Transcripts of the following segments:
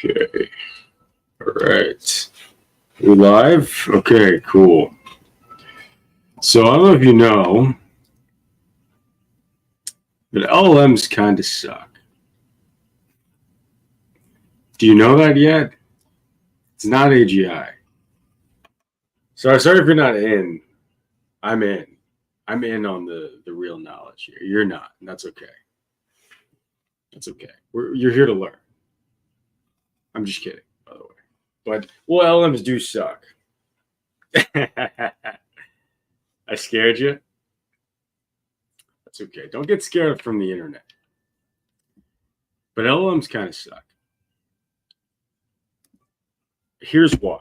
Okay. All right. We live? Okay, cool. So I don't know if you know, but LLMs kind of suck. Do you know that yet? It's not AGI. Sorry if you're not in. I'm in. I'm in on the real knowledge here. You're not, and that's okay. That's okay. You're here to learn. I'm just kidding, by the way. But, well, LLMs do suck. I scared you? That's okay. Don't get scared from the internet. But LLMs kind of suck. Here's why.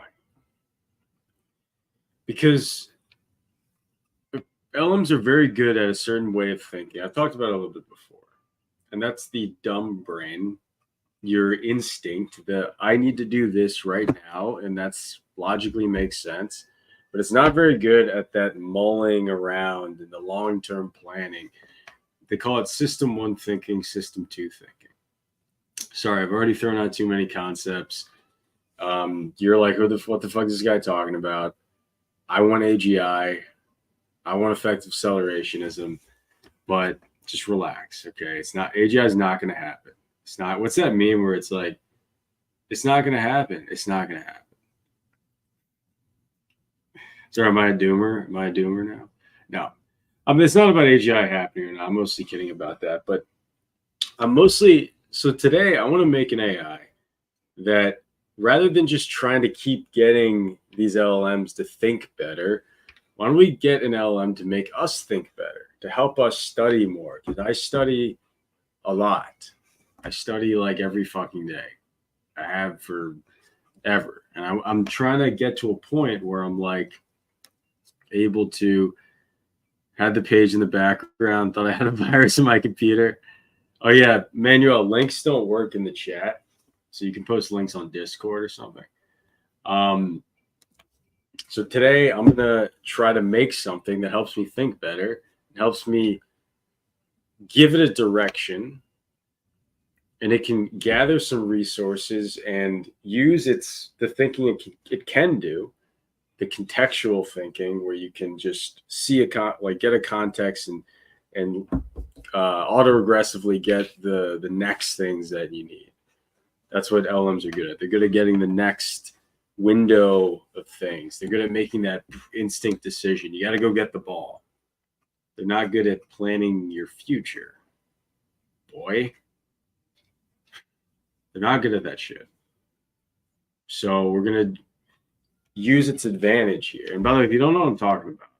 Because LLMs are very good at a certain way of thinking. I've talked about it a little bit before. And that's the dumb brain, your instinct that I need to do this right now. And that's logically makes sense. But it's not very good at that mulling around and the long-term planning. They call it system one thinking, system two thinking. Sorry, I've already thrown out too many concepts. You're like, what the fuck is this guy talking about? I want AGI. I want effective accelerationism, but just relax, okay? It's not, AGI is not going to happen. It's not, what's that meme where it's like, it's not going to happen. It's not going to happen. Sorry, am I a doomer? Am I a doomer now? No. It's not about AGI happening or not. I'm mostly kidding about that, but so today I want to make an AI that rather than just trying to keep getting these LLMs to think better, why don't we get an LLM to make us think better, to help us study more? Because I study a lot. I study like every fucking day. I have forever. And I'm trying to get to a point where I'm like able to have the page in the background, thought I had a virus in my computer. Oh yeah, Manuel, links don't work in the chat. So you can post links on Discord or something. So today I'm going to try to make something that helps me think better, helps me give it a direction, and it can gather some resources and use the thinking it can do, the contextual thinking where you can just see get a context and auto-regressively get the next things that you need. That's what LLMs are good at. They're good at getting the next window of things. They're good at making that instinct decision. You got to go get the ball. They're not good at planning your future. Boy. They're not good at that shit. So we're going to use its advantage here. And by the way, if you don't know what I'm talking about,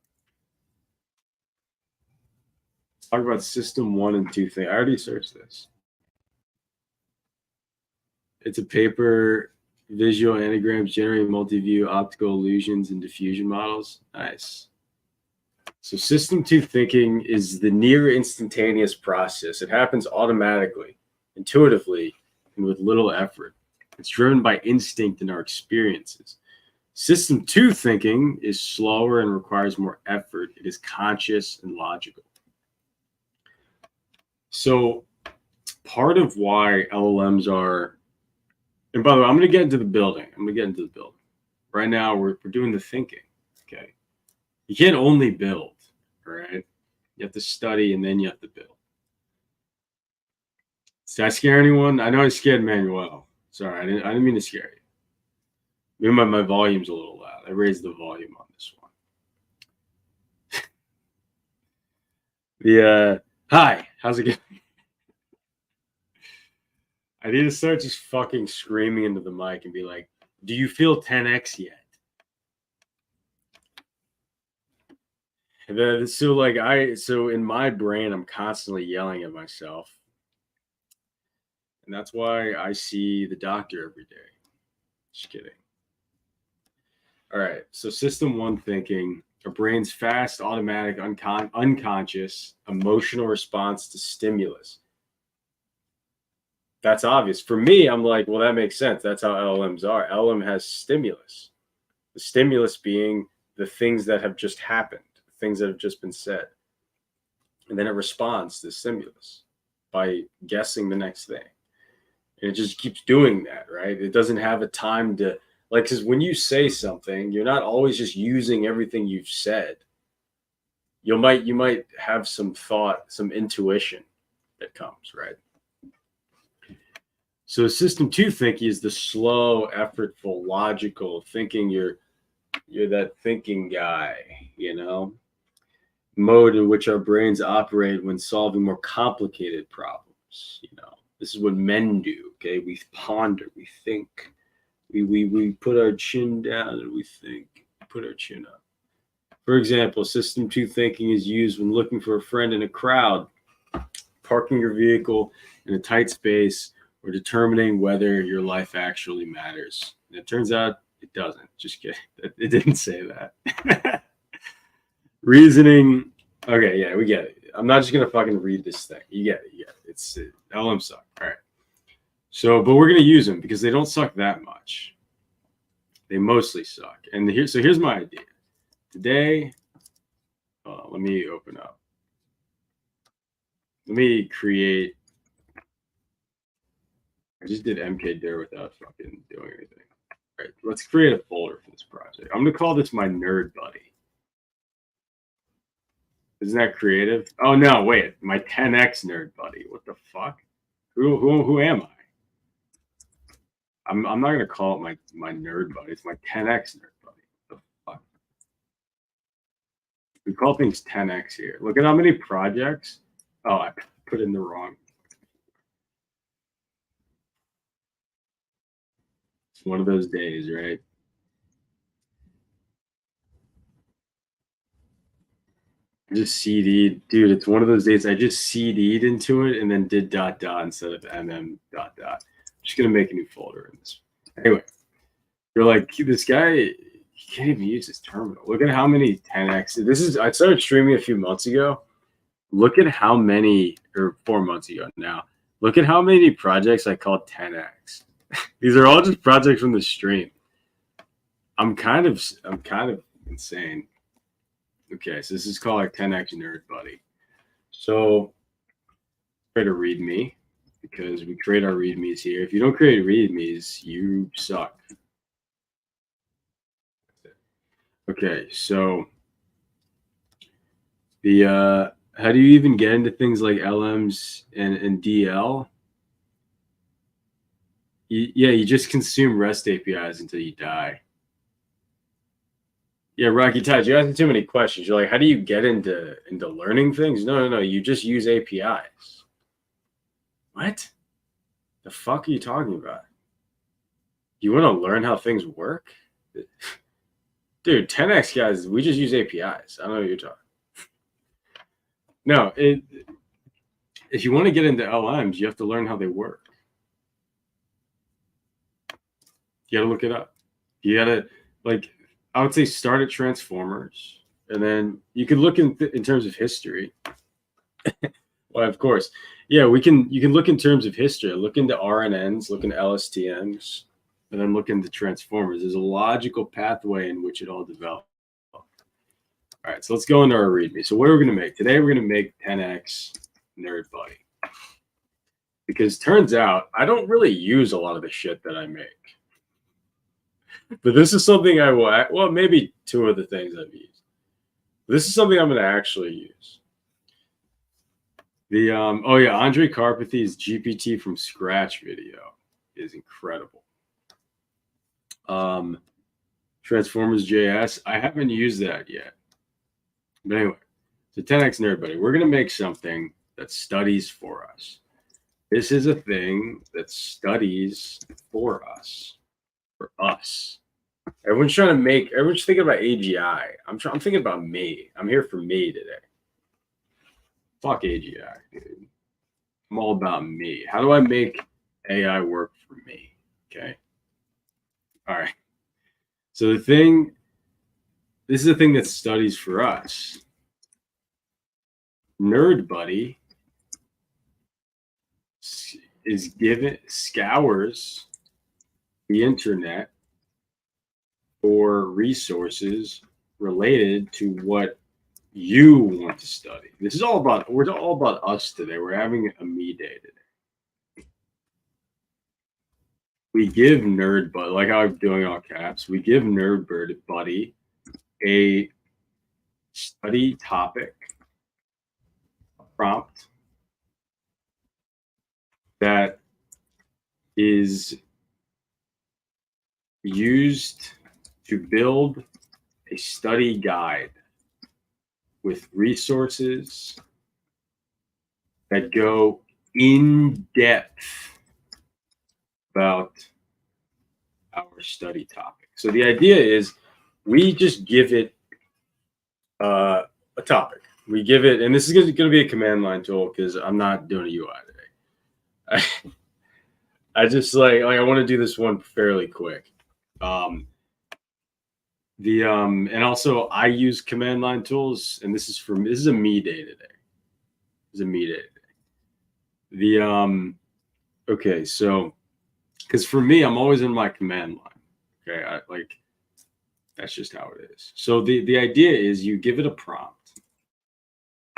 let's talk about system 1 and 2 thing. I already searched this. It's a paper, visual anagrams generating multi-view optical illusions and diffusion models. Nice. So system 2 thinking is the near instantaneous process. It happens automatically, intuitively, and with little effort. It's driven by instinct in our experiences. System 2 thinking is slower and requires more effort. It is conscious and logical. So part of why LLMs are, and by the way, I'm going to get into the building. Right now, we're doing the thinking, okay? You can't only build, all right? You have to study, and then you have to build. Did I scare anyone? I know I scared Manuel. Sorry, I didn't mean to scare you. Maybe my volume's a little loud. I raised the volume on this one. Hi, how's it going? I need to start just fucking screaming into the mic and be like, do you feel 10x yet? And then, so in my brain, I'm constantly yelling at myself. And that's why I see the doctor every day. Just kidding. All right. So system 1 thinking, our brain's fast, automatic, unconscious, emotional response to stimulus. That's obvious. For me, I'm like, well, that makes sense. That's how LLMs are. LLM has stimulus. The stimulus being the things that have just happened, things that have just been said. And then it responds to the stimulus by guessing the next thing. And it just keeps doing that, right? It doesn't have a time to, like, because when you say something, you're not always just using everything you've said. You might have some thought, some intuition that comes, right? So system 2 thinking is the slow, effortful, logical thinking. You're that thinking guy, you know, mode in which our brains operate when solving more complicated problems. You know, this is what men do. Okay, we ponder, we think, we put our chin down and we think, put our chin up. For example, system 2 thinking is used when looking for a friend in a crowd, parking your vehicle in a tight space, or determining whether your life actually matters. And it turns out it doesn't. Just kidding. It didn't say that. Reasoning. Okay, yeah, we get it. I'm not just going to fucking read this thing. You get it. It's LLMs suck. All right. So, but we're going to use them because they don't suck that much. They mostly suck. And here's my idea. Today, let me open up. Let me create. I just did mkdir without fucking doing anything. All right, let's create a folder for this project. I'm gonna call this my nerd buddy. Isn't that creative? Oh no, wait, my 10x nerd buddy. What the fuck? Who am I? I'm not gonna call it my nerd buddy. It's my 10x nerd buddy. What the fuck? We call things 10x here. Look at how many projects. Oh, I put in the wrong. It's one of those days, right? I just CD'd, dude. It's one of those days. I just CD'd into it and then did ... instead of mm ... I'm just gonna make a new folder in this. Anyway, you're like, this guy, he can't even use his terminal. Look at how many 10x. This is. I started streaming a few months ago. Look at how many, or 4 months ago now. Look at how many projects I called 10x. These are all just projects from the stream. I'm kind of insane. Okay, so this is called our 10x nerd buddy. So create a README because we create our READMEs here. If you don't create READMEs, you suck. Okay, so the how do you even get into things like LLMs and DL? You just consume REST APIs until you die. Yeah, Rocky Tide, you're asking too many questions. You're like, how do you get into learning things? No. You just use APIs. What? The fuck are you talking about? You want to learn how things work? Dude, 10x guys, we just use APIs. I don't know what you're talking. No, if you want to get into LLMs, you have to learn how they work. You got to look it up. You got to, like, I would say start at transformers, and then you can look in terms of history. Well, of course, yeah, you can look in terms of history. Look into RNNs, look into LSTMs, and then look into transformers. There's a logical pathway in which it all developed. All right, so let's go into our README. So what are we going to make today? We're going to make 10x nerd buddy, because turns out I don't really use a lot of the shit that I make. But this is something I will, well, maybe 2 of the things I've used. This is something I'm going to actually use. The, oh yeah, Andre Karpathy's GPT from scratch video is incredible. Transformers JS, I haven't used that yet. But anyway, so 10x nerd buddy, we're going to make something that studies for us. This is a thing that studies for us. Everyone's thinking about AGI. I'm thinking about me. I'm here for me today. Fuck AGI, dude. I'm all about me. How do I make AI work for me? Okay. All right. So this is the thing that studies for us. Nerd buddy scours the internet for resources related to what you want to study. We're all about us today. We're having a me day today. we give nerd buddy, like how I'm doing all caps, we give nerd buddy a study topic, a prompt that is used to build a study guide with resources that go in depth about our study topic. So the idea is we just give it a topic. We give it, and this is going to be a command line tool because I'm not doing a UI today. I just like I want to do this one fairly quick. And also I use command line tools, and this is a me day today. This is a me day today. Okay, so because for me, I'm always in my command line. Okay, that's just how it is. So the idea is you give it a prompt.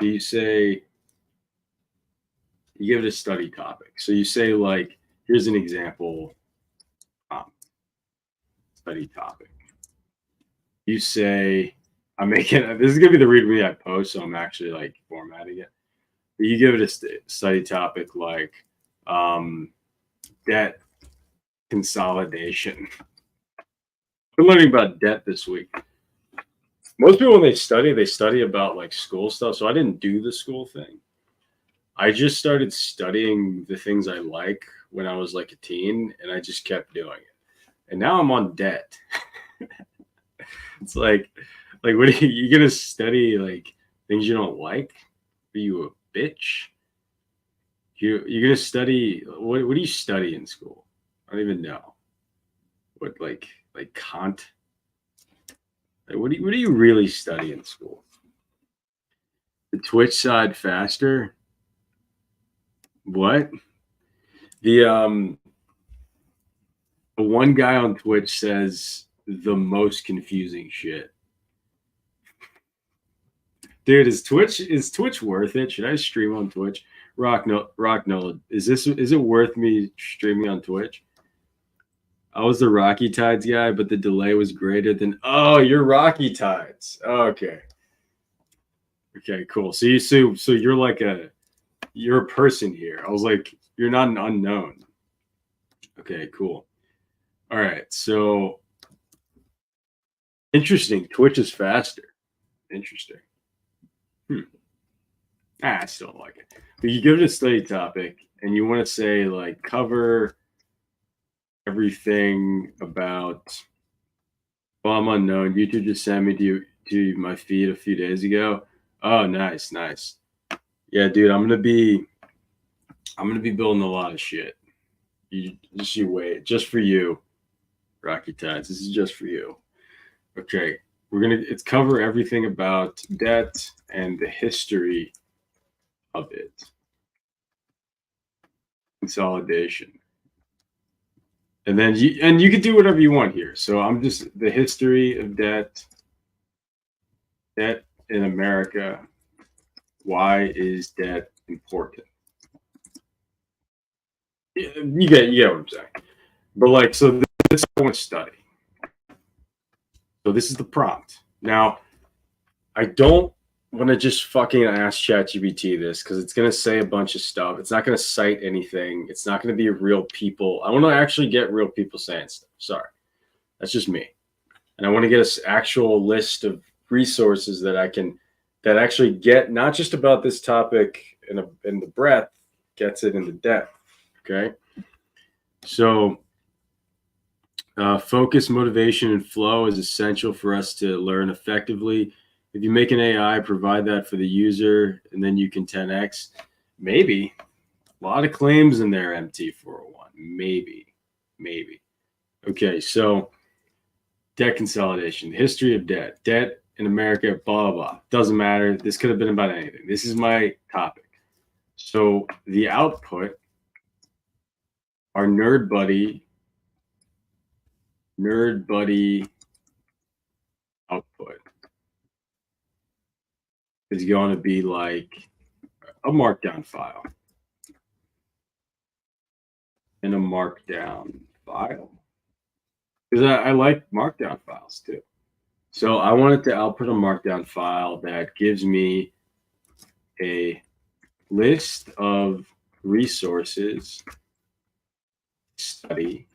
You give it a study topic. So you say like, here's an example study topic. You say, I'm making this is gonna be the readme I post, so I'm actually like formatting it. But you give it a study topic like debt consolidation. Been learning about debt this week. Most people, when they study about like school stuff. So I didn't do the school thing. I just started studying the things I like when I was like a teen, and I just kept doing it. And now I'm on debt. It's like what are you gonna study like things you don't like? Are you a bitch? You're gonna study what do you study in school? I don't even know. What like Kant? Like, what do you really study in school? The Twitch side faster? What? The one guy on Twitch says the most confusing shit. Dude, is Twitch worth it? Should I stream on Twitch? Rock Nola, is it worth me streaming on Twitch? I was the Rocky Tides guy, but the delay was greater than. Oh, you're Rocky Tides. Oh, okay. Okay, cool. So you're like you're a person here. I was like, you're not an unknown. Okay, cool. All right, so interesting. Twitch is faster. Interesting. I still don't like it. But you give it a study topic, and you want to say like cover everything about. Well, I'm unknown. YouTube just sent me to my feed a few days ago. Oh, nice. Yeah, dude, I'm gonna be building a lot of shit. You wait, just for you, Rocky Tides. This is just for you. Okay, it's cover everything about debt and the history of it. Consolidation. And then you can do whatever you want here. So I'm just the history of debt in America. Why is debt important? You get what I'm saying. But like, so this is what I want to study. So this is the prompt. Now, I don't want to just fucking ask ChatGPT this because it's going to say a bunch of stuff. It's not going to cite anything. It's not going to be real people. I want to actually get real people saying stuff. Sorry. That's just me. And I want to get an actual list of resources that actually get not just about this topic in the breadth, gets it in the depth. Okay. So focus, motivation, and flow is essential for us to learn effectively. If you make an AI, provide that for the user, and then you can 10x. Maybe. A lot of claims in there, MT401. Maybe. Okay, so debt consolidation, history of debt in America, blah, blah. Doesn't matter. This could have been about anything. This is my topic. So the output, our nerd buddy output is going to be like a markdown file and a markdown file because I like markdown files too. So I wanted to output a markdown file that gives me a list of resources, study,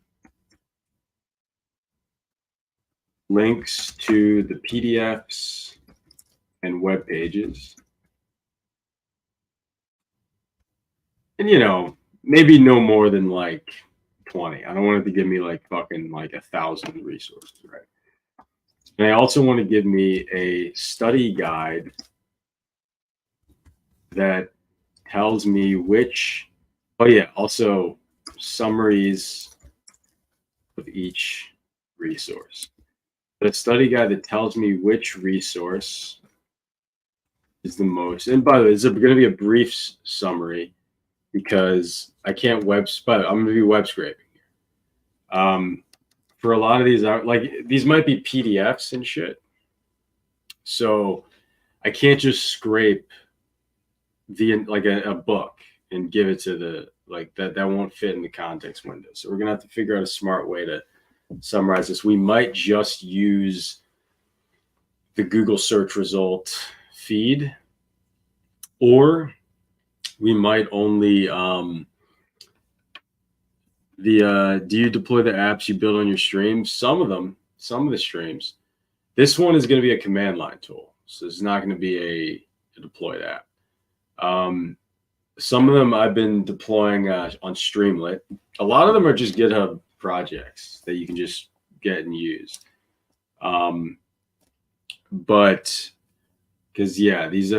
links to the PDFs and web pages. And, you know, maybe no more than like 20. I don't want it to give me like fucking like 1,000 resources, right? And I also want to give me a study guide that tells me which, oh yeah, also summaries of each resource. The study guide that tells me which resource is the most, and by the way, it's going to be a brief summary because I can't but I'm going to be web scraping here. For a lot of these, like these might be PDFs and shit. So I can't just scrape like a book and give it to the, like that won't fit in the context window. So we're going to have to figure out a smart way to summarize this. We might just use the Google search result feed, or we might only do you deploy the apps you build on your streams? Some of the streams. This one is going to be a command line tool, so it's not going to be a deployed app. Some of them I've been deploying on Streamlit. A lot of them are just GitHub projects that you can just get and use. But because these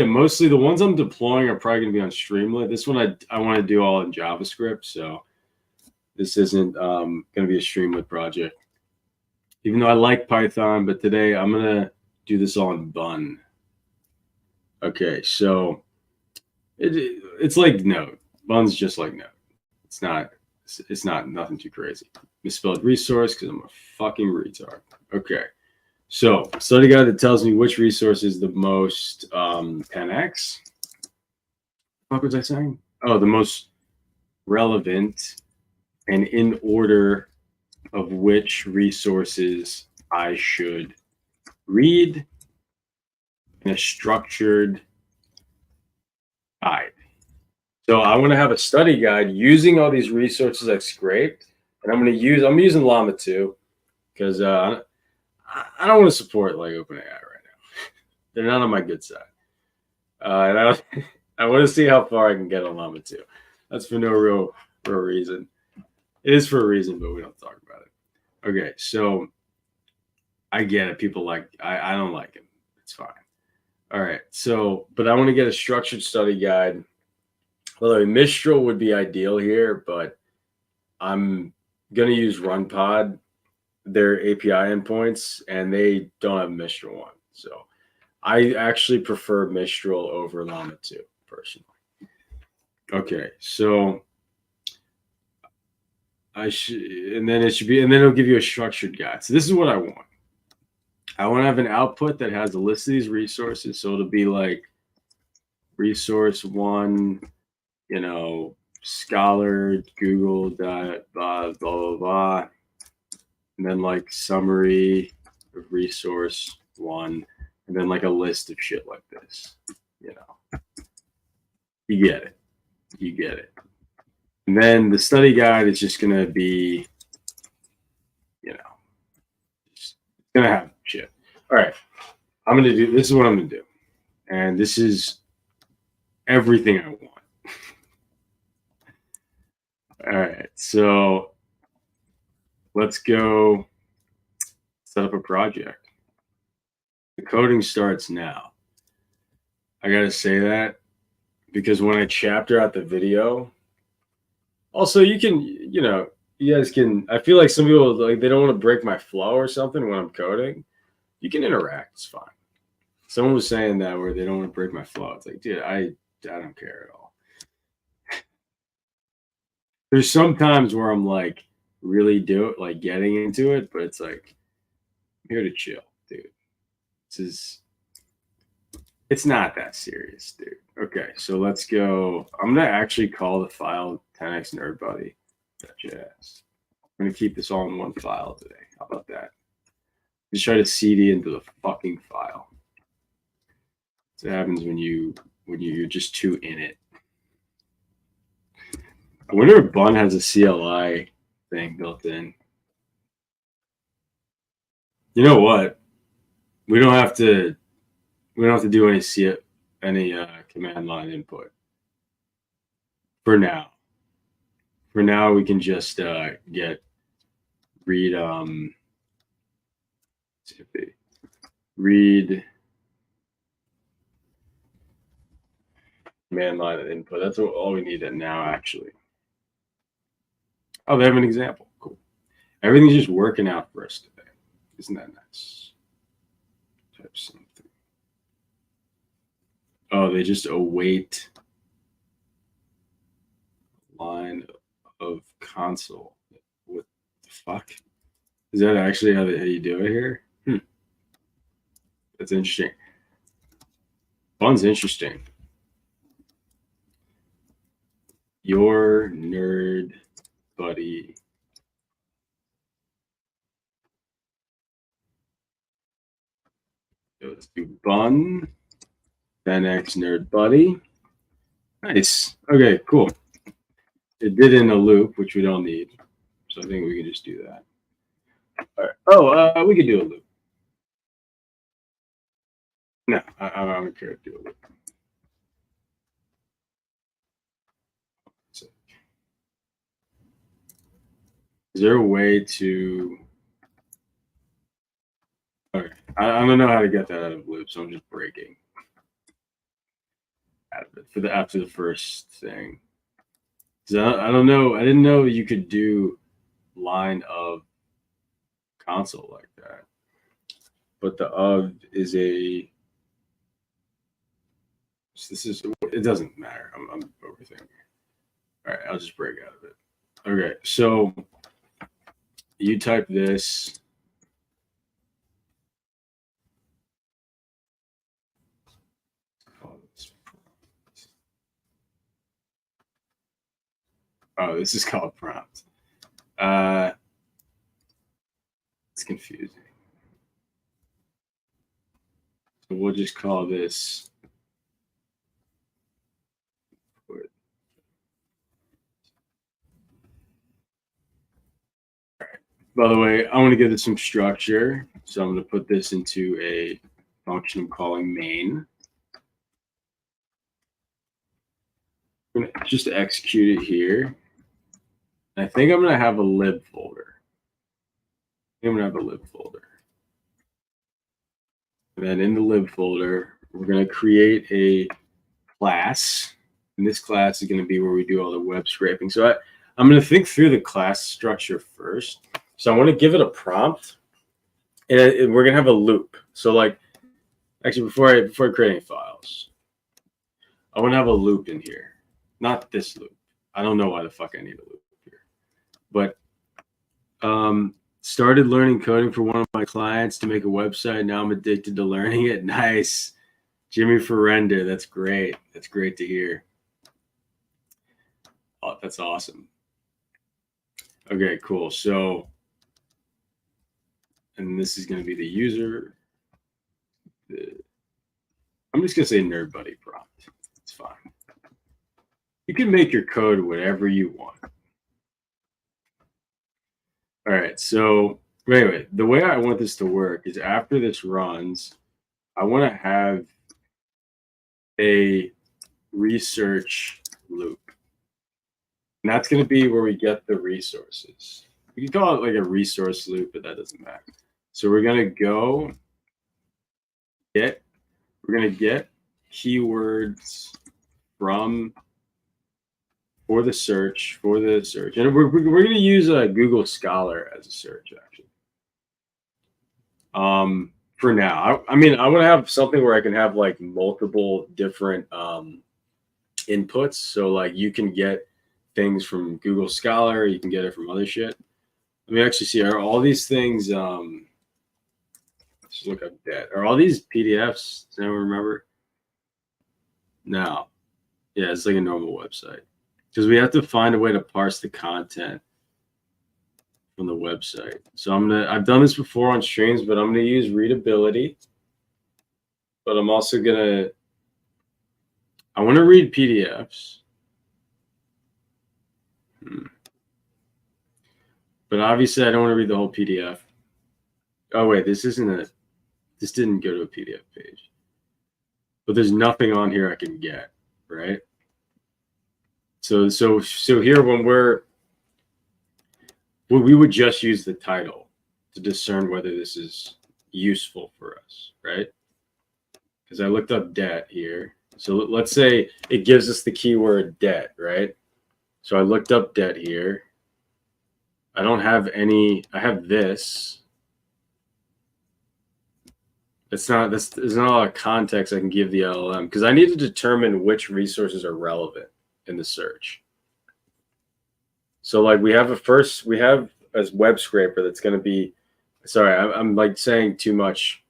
mostly the ones I'm deploying are probably going to be on Streamlit. This one I want to do all in JavaScript, so this isn't going to be a Streamlit project. Even though I like Python, but today I'm going to do this all in Bun. Okay, so it's like Node. Bun's just like Node. It's not nothing too crazy. Misspelled resource because I'm a fucking retard. Okay. So study guide that tells me which resource is the most 10x. What was I saying? Oh, the most relevant and in order of which resources I should read in a structured guide. So I want to have a study guide using all these resources I scraped, and I'm using Llama 2 because I don't want to support like OpenAI right now. They're not on my good side. And I want to see how far I can get on Llama 2. That's for no real reason. It is for a reason, but we don't talk about it. Okay, so I get it. People I don't like him. It's fine. All right. So, but I want to get a structured study guide. Although Mistral would be ideal here, but I'm going to use runpod, their API endpoints, and they don't have Mistral one. So I actually prefer Mistral over Llama 2 personally. Okay, so and then it'll give you a structured guide. So this is what I want. I want to have an output that has a list of these resources. So it'll be like resource one, Scholar, Google, blah, blah, blah, blah. And then like summary of resource one, and then like a list of shit like this. You get it. And then the study guide is just going to be, it's going to have shit. All right. This is what I'm going to do. And this is everything I want. All right. So let's go set up a project. The coding starts now. I got to say that because when I chapter out the video, also you can, you guys can, I feel like some people, like, they don't want to break my flow or something when I'm coding. You can interact. It's fine. Someone was saying that where they don't want to break my flow. It's like, dude, I don't care at all. There's some times where I'm like really getting into it, but it's like, I'm here to chill, dude. It's not that serious, dude. Okay, so let's go. I'm gonna actually call the file 10x nerdbuddy.js. I'm gonna keep this all in one file today. How about that? Just try to CD into the fucking file. So what happens when you're just too in it. I wonder if Bun has a CLI thing built in. You know what? We don't have to do any command line input for now. For now, we can just get read command line input. That's all we need now, actually. Oh, they have an example. Cool. Everything's just working out for us today. Isn't that nice? Type something. Oh, they just await line of console. What the fuck? Is that actually how you do it here? That's interesting. Fun's interesting. Your nerd buddy. Let's do bun. 10x nerd buddy. Nice. Okay, cool. It did in a loop, which we don't need. So I think we can just do that. All right. Oh, we could do a loop. No, I don't care to do a loop. Is there a way to? Okay. I don't know how to get that out of loop, so I'm just breaking out of it after the first thing. I don't know. I didn't know you could do line of console like that. But the of is a. It doesn't matter. I'm overthinking. All right, I'll just break out of it. Okay, so you type this. Oh, this is called prompt. It's confusing. So we'll just call this. By the way, I want to give this some structure. So I'm going to put this into a function I'm calling main. I'm going to just execute it here. I think I'm going to have a lib folder. And then in the lib folder, we're going to create a class. And this class is going to be where we do all the web scraping. So I'm going to think through the class structure first. So I want to give it a prompt, and we're going to have a loop. So like, actually, before I create any files, I want to have a loop in here. Not this loop. I don't know why the fuck I need a loop here. But started learning coding for one of my clients to make a website. Now I'm addicted to learning it. Nice. Jimmy for render. That's great. That's great to hear. Oh, that's awesome. Okay, cool. So, and this is going to be the user. I'm just going to say nerd buddy prompt. It's fine. You can make your code whatever you want. All right. So anyway, the way I want this to work is after this runs, I want to have a research loop. And that's going to be where we get the resources. We can call it like a resource loop, but that doesn't matter. So we're going to go get, we're going to get keywords for the search. And we're going to use Google Scholar as a search, actually. For now, I mean, I want to have something where I can have like multiple different inputs. So like you can get things from Google Scholar, you can get it from other shit. Let me actually see, are all these things, let's look up that. Are all these PDFs? Does anyone remember? No. Yeah, it's like a normal website. because we have to find a way to parse the content from the website. So I've done this before on streams, but I'm gonna use readability. But I'm also I want to read PDFs. But obviously I don't want to read the whole PDF. Oh wait, this didn't go to a PDF page. But there's nothing on here I can get, right? So here we would just use the title to discern whether this is useful for us, right? Because I looked up debt here. So let's say it gives us the keyword debt, right? So I looked up debt here. I don't have any, I have this. There's not a lot of context I can give the LLM because I need to determine which resources are relevant in the search. So like we have a web scraper that's going to be, sorry, I'm like saying too much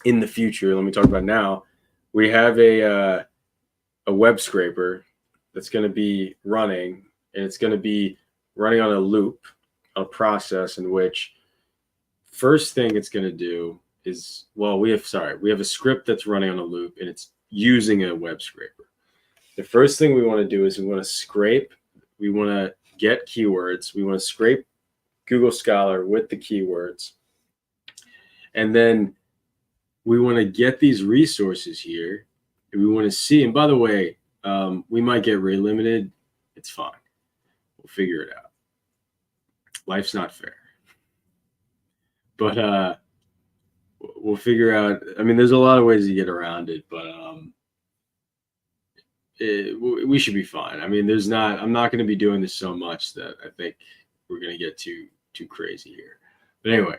in the future. Let me talk about now. We have a web scraper that's going to be running, and it's going to be running on a loop, a process in which first thing it's going to do is, well, we have a script that's running on a loop, and it's using a web scraper. The first thing we want to do is we want to get keywords. We want to scrape Google Scholar with the keywords. And then we want to get these resources here. And we want to see, and by the way, we might get rate limited. It's fine. We'll figure it out. Life's not fair. But we'll figure out. I mean, there's a lot of ways to get around it, but we should be fine. I mean, I'm not going to be doing this so much that I think we're going to get too crazy here. But anyway,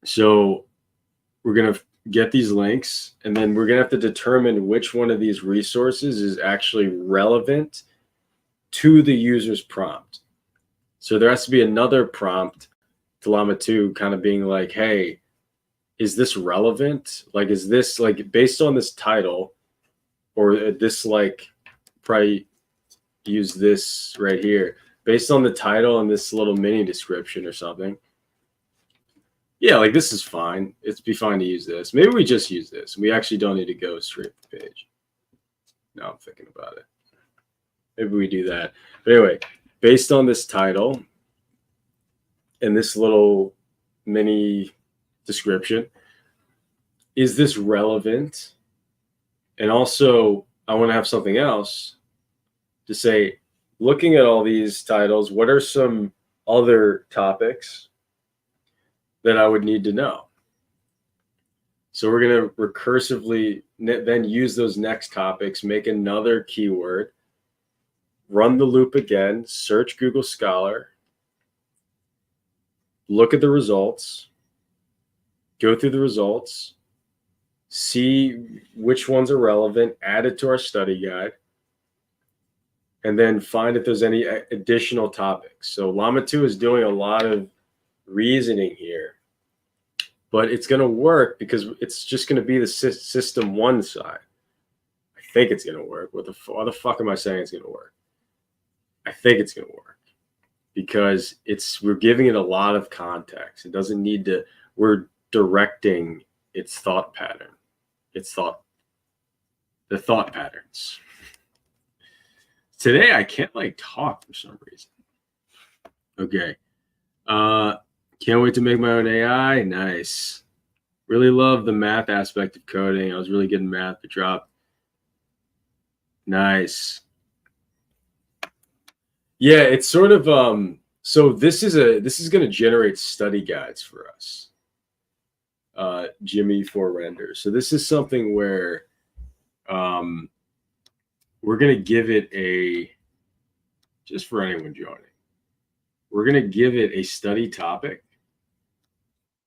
so we're going to get these links, and then we're going to have to determine which one of these resources is actually relevant to the user's prompt. So there has to be another prompt to Llama 2 kind of being like, hey, is this relevant? Like, is this like based on this title, or this, like, probably use this right here based on the title and this little mini description or something. Yeah, like this is fine. It'd be fine to use this. Maybe we just use this. We actually don't need to go straight to the page. Now I'm thinking about it. Maybe we do that. But anyway, based on this title and this little mini description, is this relevant? And also, I want to have something else to say, looking at all these titles, what are some other topics that I would need to know? So we're going to recursively then use those next topics, make another keyword, run the loop again, search Google Scholar, look at the results, go through the results, see which ones are relevant, add it to our study guide, and then find if there's any additional topics. So Llama 2 is doing a lot of reasoning here, but it's going to work because it's just going to be the system one side. I think it's going to work. Why the fuck am I saying it's going to work? I think it's going to work because we're giving it a lot of context. It doesn't need to, we're directing its thought pattern. The thought patterns. Today I can't like talk for some reason. Okay. Can't wait to make my own AI. Nice. Really love the math aspect of coding. I was really good in math, but dropped. Nice. Yeah, it's sort of so this is going to generate study guides for us. Jimmy for render. So this is something where we're going to give it just for anyone joining, we're going to give it a study topic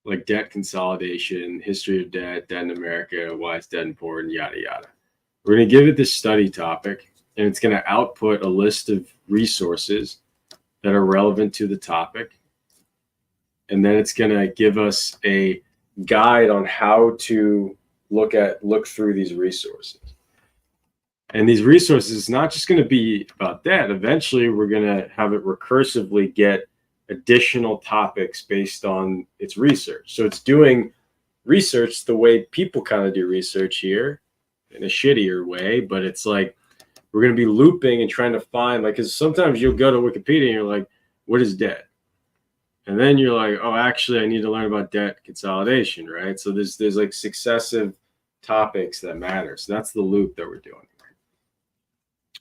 like debt consolidation, history of debt in America, why it's debt important, yada, yada. We're going to give it this study topic, and it's going to output a list of resources that are relevant to the topic. And then it's going to give us a guide on how to look through these resources. And these resources, it's not just going to be about that. Eventually, we're going to have it recursively get additional topics based on its research. So it's doing research the way people kind of do research here in a shittier way, but it's like we're going to be looping and trying to find, like, because sometimes you'll go to Wikipedia and you're like, what is debt? And then you're like, oh, actually, I need to learn about debt consolidation, right? So there's like successive topics that matter. So that's the loop that we're doing.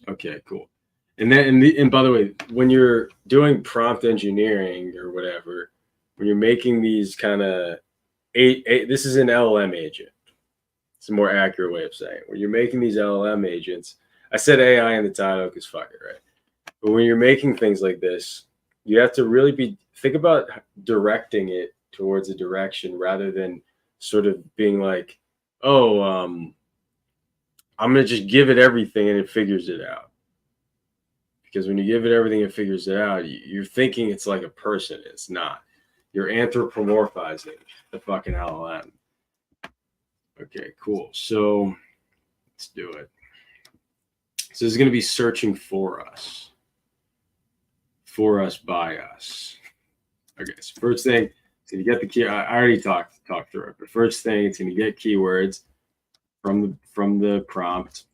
Okay, cool. And then, and by the way, when you're doing prompt engineering or whatever, when you're making these kind of this is an LLM agent. It's a more accurate way of saying it. When you're making these LLM agents, I said AI in the title because fuck it, right? But when you're making things like this, you have to really think about directing it towards a direction rather than sort of being like, oh, I'm going to just give it everything and it figures it out. Because when you give it everything, it figures it out. You're thinking it's like a person. It's not. You're anthropomorphizing the fucking LLM. Okay, cool. So let's do it. So this is going to be searching for us by us. Okay, so first thing, it's going to get the key. I already talked through it, but first thing, it's going to get keywords from the prompt.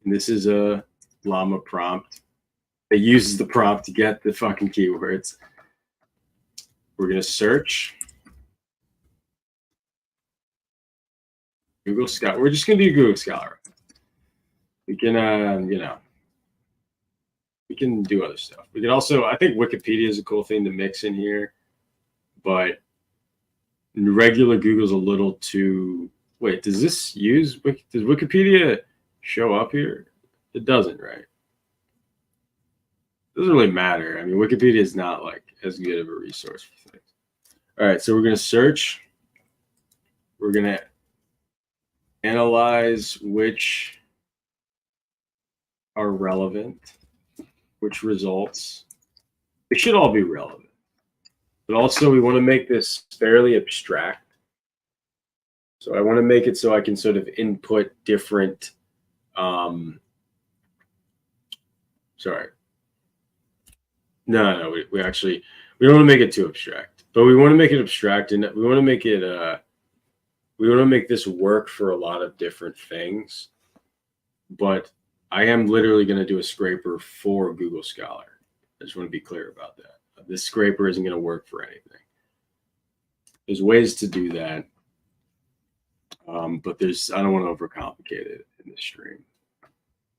And this is a llama prompt. It uses the prompt to get the fucking keywords. We're going to search Google Scholar. We're just going to do Google Scholar. We can, we can do other stuff. We can also, I think Wikipedia is a cool thing to mix in here, but regular Google's a little too, wait, does Wikipedia show up here? It doesn't, right? It doesn't really matter. I mean, Wikipedia is not like as good of a resource for things. All right, so we're going to search. We're going to analyze which are relevant, which results. They should all be relevant. But also we want to make this fairly abstract. So I want to make it so I can sort of input different, No, we don't want to make it too abstract, but we want to make it abstract, and we want to make it, we want to make this work for a lot of different things. But I am literally going to do a scraper for Google Scholar. I just want to be clear about that. This scraper isn't going to work for anything. There's ways to do that, but I don't want to overcomplicate it in this stream.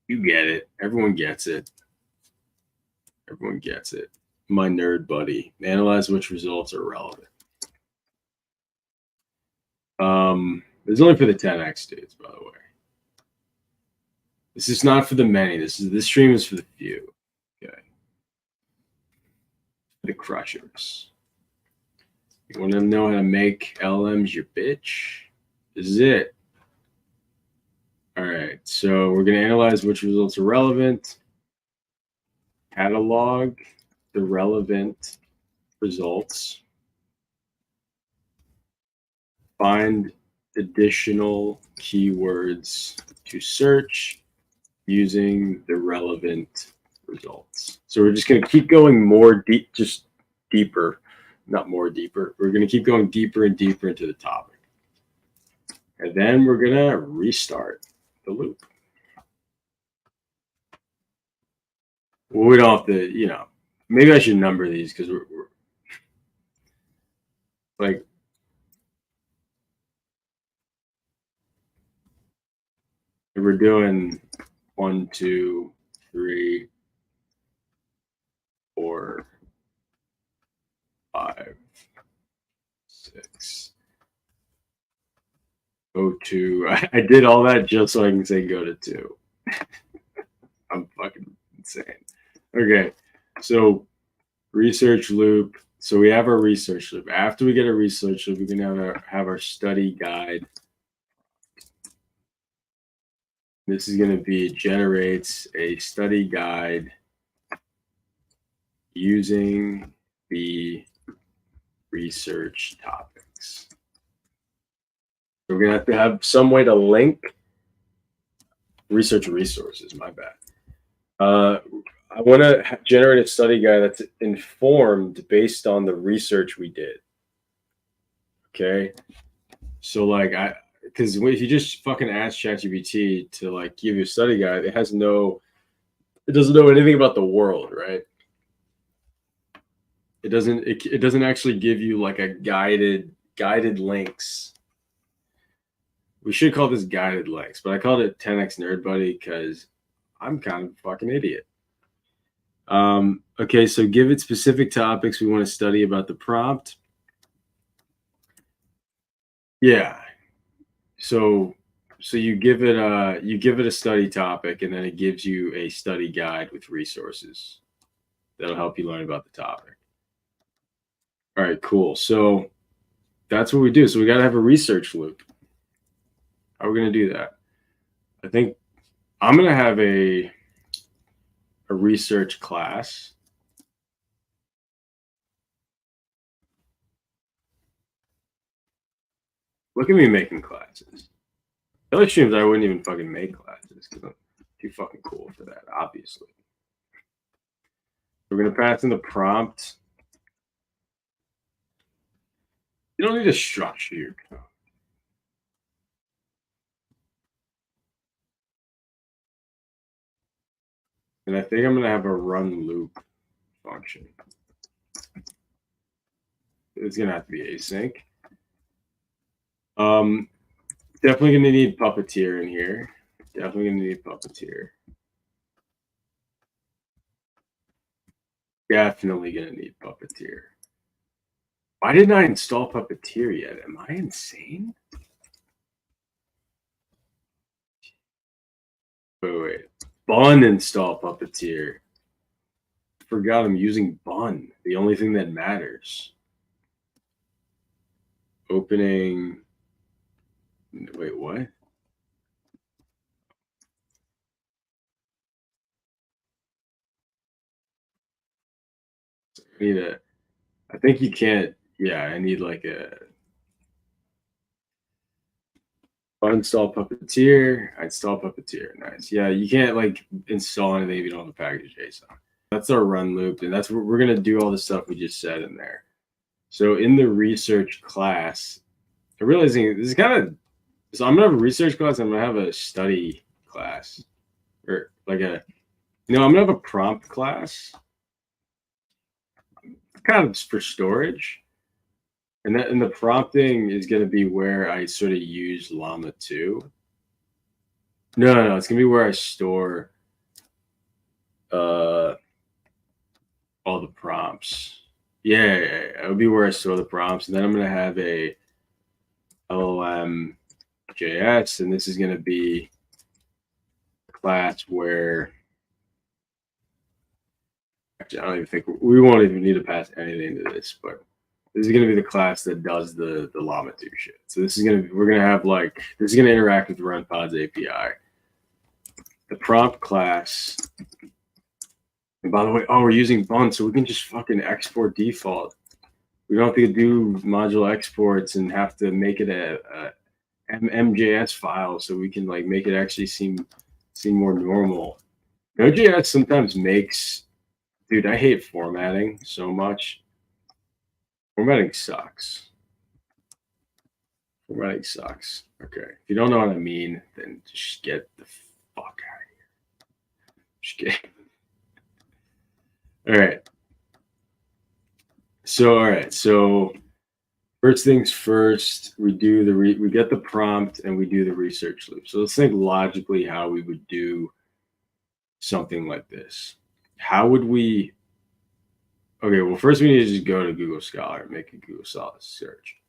You get it. Everyone gets it. Everyone gets it. My nerd buddy. Analyze which results are relevant. It's only for the 10x dudes, by the way. This is not for the many. This stream is for the few. Okay. The crushers. You want to know how to make LLMs your bitch? This is it. All right. So we're going to analyze which results are relevant. Catalog the relevant results. Find additional keywords to search using the relevant results. So we're just going to keep going more deep, just deeper, not more deeper. We're going to keep going deeper and deeper into the topic. And then we're going to restart the loop. Well, we don't have to, maybe I should number these because we're like, we're doing 1, 2, 3, 4, 5, 6. Go to, I did all that just so I can say go to 2. I'm fucking insane. Okay, so research loop. So we have our research loop. After we get a research loop, we can have our study guide. This is going to be generates a study guide using the research topics. We're going to have some way to link research resources. My bad. I want to generate a study guide that's informed based on the research we did. Okay. So like because if you just fucking ask ChatGPT to like give you a study guide, it doesn't know anything about the world, right? It doesn't actually give you like a guided links. We should call this guided links, but I called it 10x Nerd Buddy because I'm kind of a fucking idiot. Okay, so give it specific topics we want to study about the prompt. Yeah. So you give it a study topic, and then it gives you a study guide with resources that'll help you learn about the topic. All right, cool. So that's what we do. So we got to have a research loop. How are we going to do that? I think I'm going to have a research class. Look at me making classes. The other streams, I wouldn't even fucking make classes because I'm too fucking cool for that, obviously. We're going to pass in the prompt. You don't need to structure your code. And I think I'm going to have a run loop function. It's going to have to be async. Definitely going to need Puppeteer in here. Definitely going to need Puppeteer. Definitely going to need Puppeteer. Why didn't I install Puppeteer yet? Am I insane? Wait. Bun install Puppeteer. Forgot I'm using Bun. The only thing that matters. Opening. Wait, what? I think you can't. Yeah, I need like a uninstall Puppeteer. I install Puppeteer. Nice. Yeah, you can't like install anything if you don't have a package JSON. That's our run loop, and that's what we're gonna do all the stuff we just said in there. So in the research class, I'm realizing this is kind of. So I'm gonna have a research class. I'm gonna have a study class, or like I'm gonna have a prompt class. Kind of for storage. And the prompting is going to be where I sort of use Llama 2. No, it's going to be where I store all the prompts. Yeah, it'll be where I store the prompts. And then I'm going to have a LLM JS, and this is going to be a class where actually I don't even think we won't even need to pass anything to this, but this is going to be the class that does the Llama 2 shit. So this is we're going to have like, this is going to interact with runpod's API. The prompt class, and by the way, we're using Bun, so we can just fucking export default. We don't have to do module exports and have to make it a MJS file, so we can like make it actually seem more normal. Node.js sometimes makes, dude, I hate formatting so much. Formatting sucks. Formatting sucks. Okay. If you don't know what I mean, then just get the fuck out of here. Just kidding. All right. So first things first, we do we get the prompt and we do the research loop. So let's think logically how we would do something like this. How would we? Okay, well, first we need to just go to Google Scholar and make a Google Scholar search.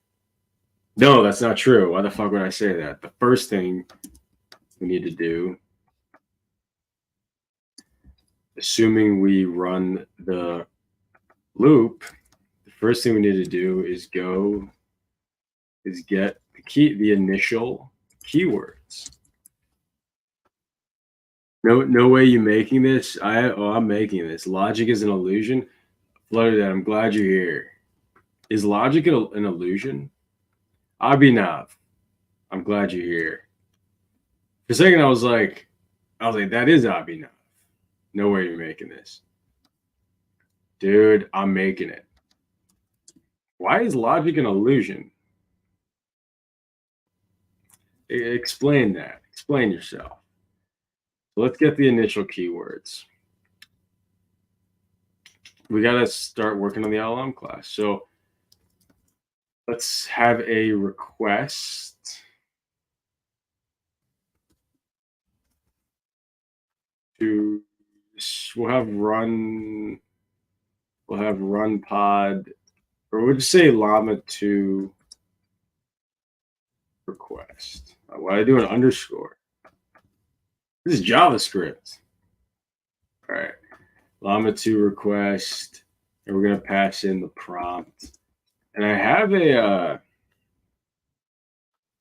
No, that's not true. Why the fuck would I say that? The first thing we need to do, assuming we run the loop, the first thing we need to do is get the initial keywords. No way you making this. I'm making this. Logic is an illusion. Fluttered, I'm glad you're here. Is logic an illusion? Abhinav, I'm glad you're here. For a second, I was like, I was like, that is obvi enough. No way you're making this. Dude, I'm making it. Why is logic an illusion? Explain that. Explain yourself. So let's get the initial keywords. We got to start working on the LLM class. So let's have a request to, we'll have runpod, or we'll just say llama2 request. Why did I do an underscore? This is JavaScript. All right, llama2 request, and we're gonna pass in the prompt. And I have a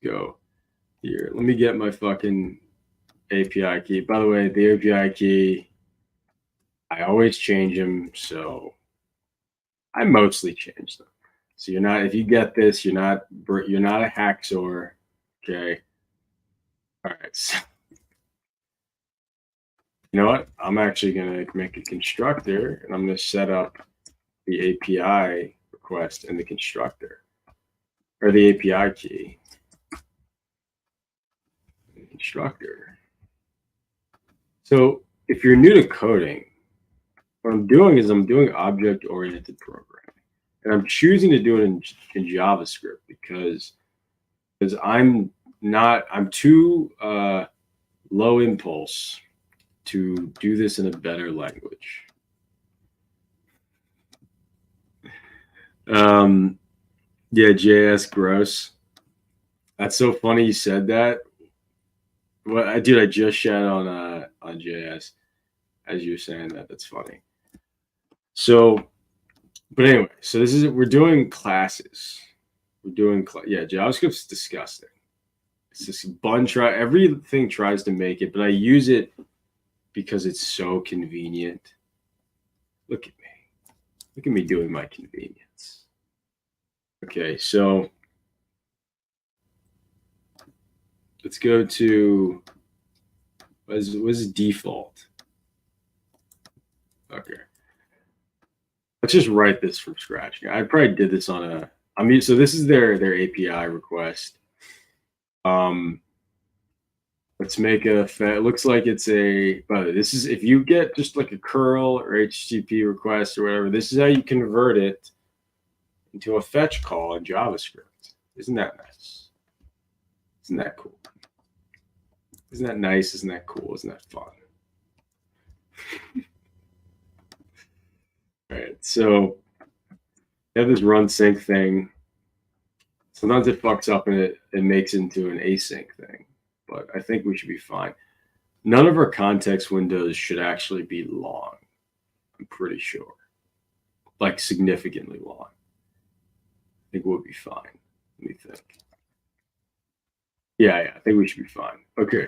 go here. Let me get my fucking API key. By the way, the API key, I always change them, so I mostly change them. So you're not, if you get this, you're not a hacksaw, okay? All right. So, you know what? I'm actually gonna make a constructor, and I'm gonna set up the API request in the constructor, or the API key. Constructor. So if you're new to coding, what I'm doing is I'm doing object-oriented programming, and I'm choosing to do it in JavaScript because I'm too low impulse to do this in a better language. Yeah, JS gross. That's so funny you said that. Well, I just shat on JS as you were saying that. That's funny. So, but anyway, so this is it. We're doing classes. We're doing JavaScript's disgusting. It's this everything tries to make it, but I use it because it's so convenient. Look at me. Look at me doing my convenience. Okay, so let's go to what's default. Okay. Let's just write this from scratch. I probably did this on so this is their API request. Let's make it looks like it's this is, if you get just like a curl or HTTP request or whatever, this is how you convert it into a fetch call in JavaScript. Isn't that nice? Isn't that cool? Isn't that nice? Isn't that cool? Isn't that fun? All right, so you have this run sync thing. Sometimes it fucks up and it makes it into an async thing, but I think we should be fine. None of our context windows should actually be long. I'm pretty sure, like significantly long. I think we'll be fine. Let me think. Yeah, I think we should be fine. Okay.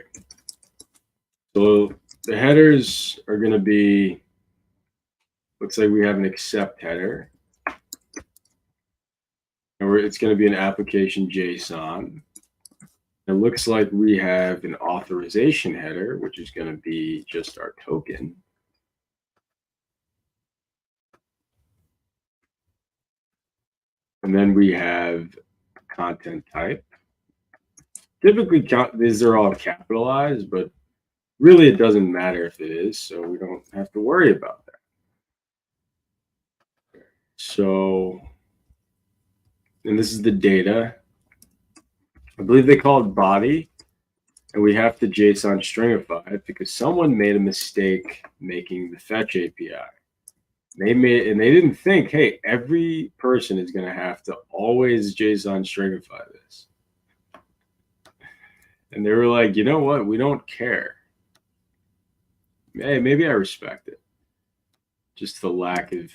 So the headers are going to be, looks like we have an accept header. And it's going to be an application JSON. It looks like we have an authorization header, which is going to be just our token. And then we have content type. Typically, these are all capitalized, but really it doesn't matter if it is, so we don't have to worry about that. So, and this is the data. I believe they call it body, and we have to JSON stringify it because someone made a mistake making the fetch API. They didn't think, hey, every person is going to have to always JSON stringify this. And they were like, you know what? We don't care. Hey, maybe I respect it. Just the lack of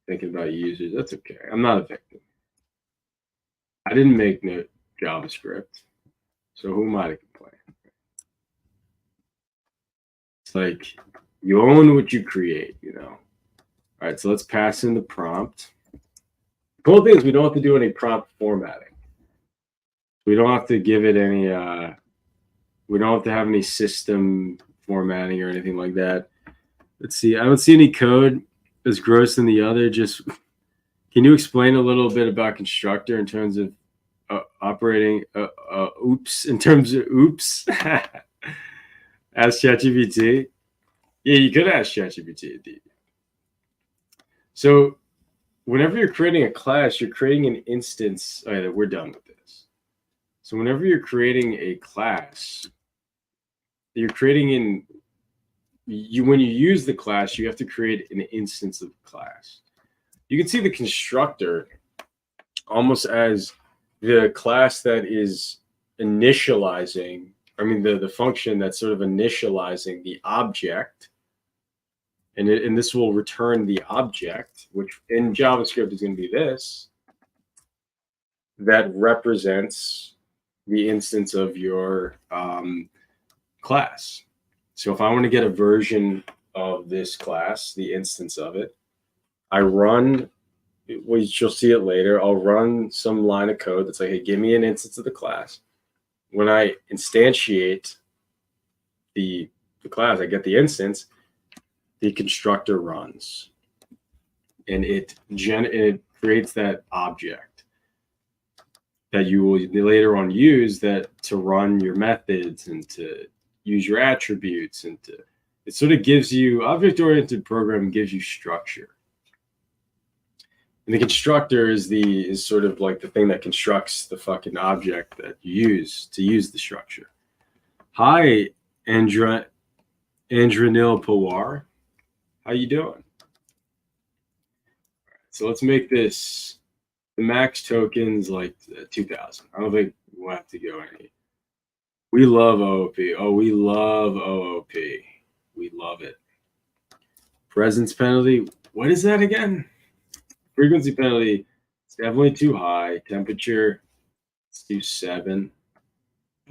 thinking about users. That's okay. I'm not a victim. I didn't make no JavaScript, so who am I to complain? It's like you own what you create, you know. All right, so let's pass in the prompt. The cool thing is we don't have to do any prompt formatting. We don't have to give it any. We don't have to have any system formatting or anything like that. Let's see. I don't see any code as gross than the other. Just can you explain a little bit about constructor in terms of operating? Oops. In terms of oops. Ask ChatGPT. Yeah, you could ask ChatGPT indeed. So whenever you're creating a class, you're creating an instance. Oh, yeah, we're done with this. So whenever you're creating a class, you're creating when you use the class, you have to create an instance of the class. You can see the constructor almost as the class that is initializing, the function that's sort of initializing the object. And this will return the object, which in JavaScript is going to be this, that represents the instance of your class. So if I want to get a version of this class, the instance of it, I run, you'll see it later, I'll run some line of code that's like, hey, give me an instance of the class. When I instantiate the class, I get the instance, the constructor runs. And it creates that object that you will later on use that to run your methods and to use your attributes, and it sort of gives you, object-oriented programming gives you structure. And the constructor is sort of like the thing that constructs the fucking object that you use to use the structure. Hi, Andranil Pawar. How you doing? So let's make this the max tokens like 2,000. I don't think we'll have to go any. We love OOP. Oh, we love OOP. We love it. Presence penalty. What is that again? Frequency penalty. It's definitely too high. Temperature. Let's do 7.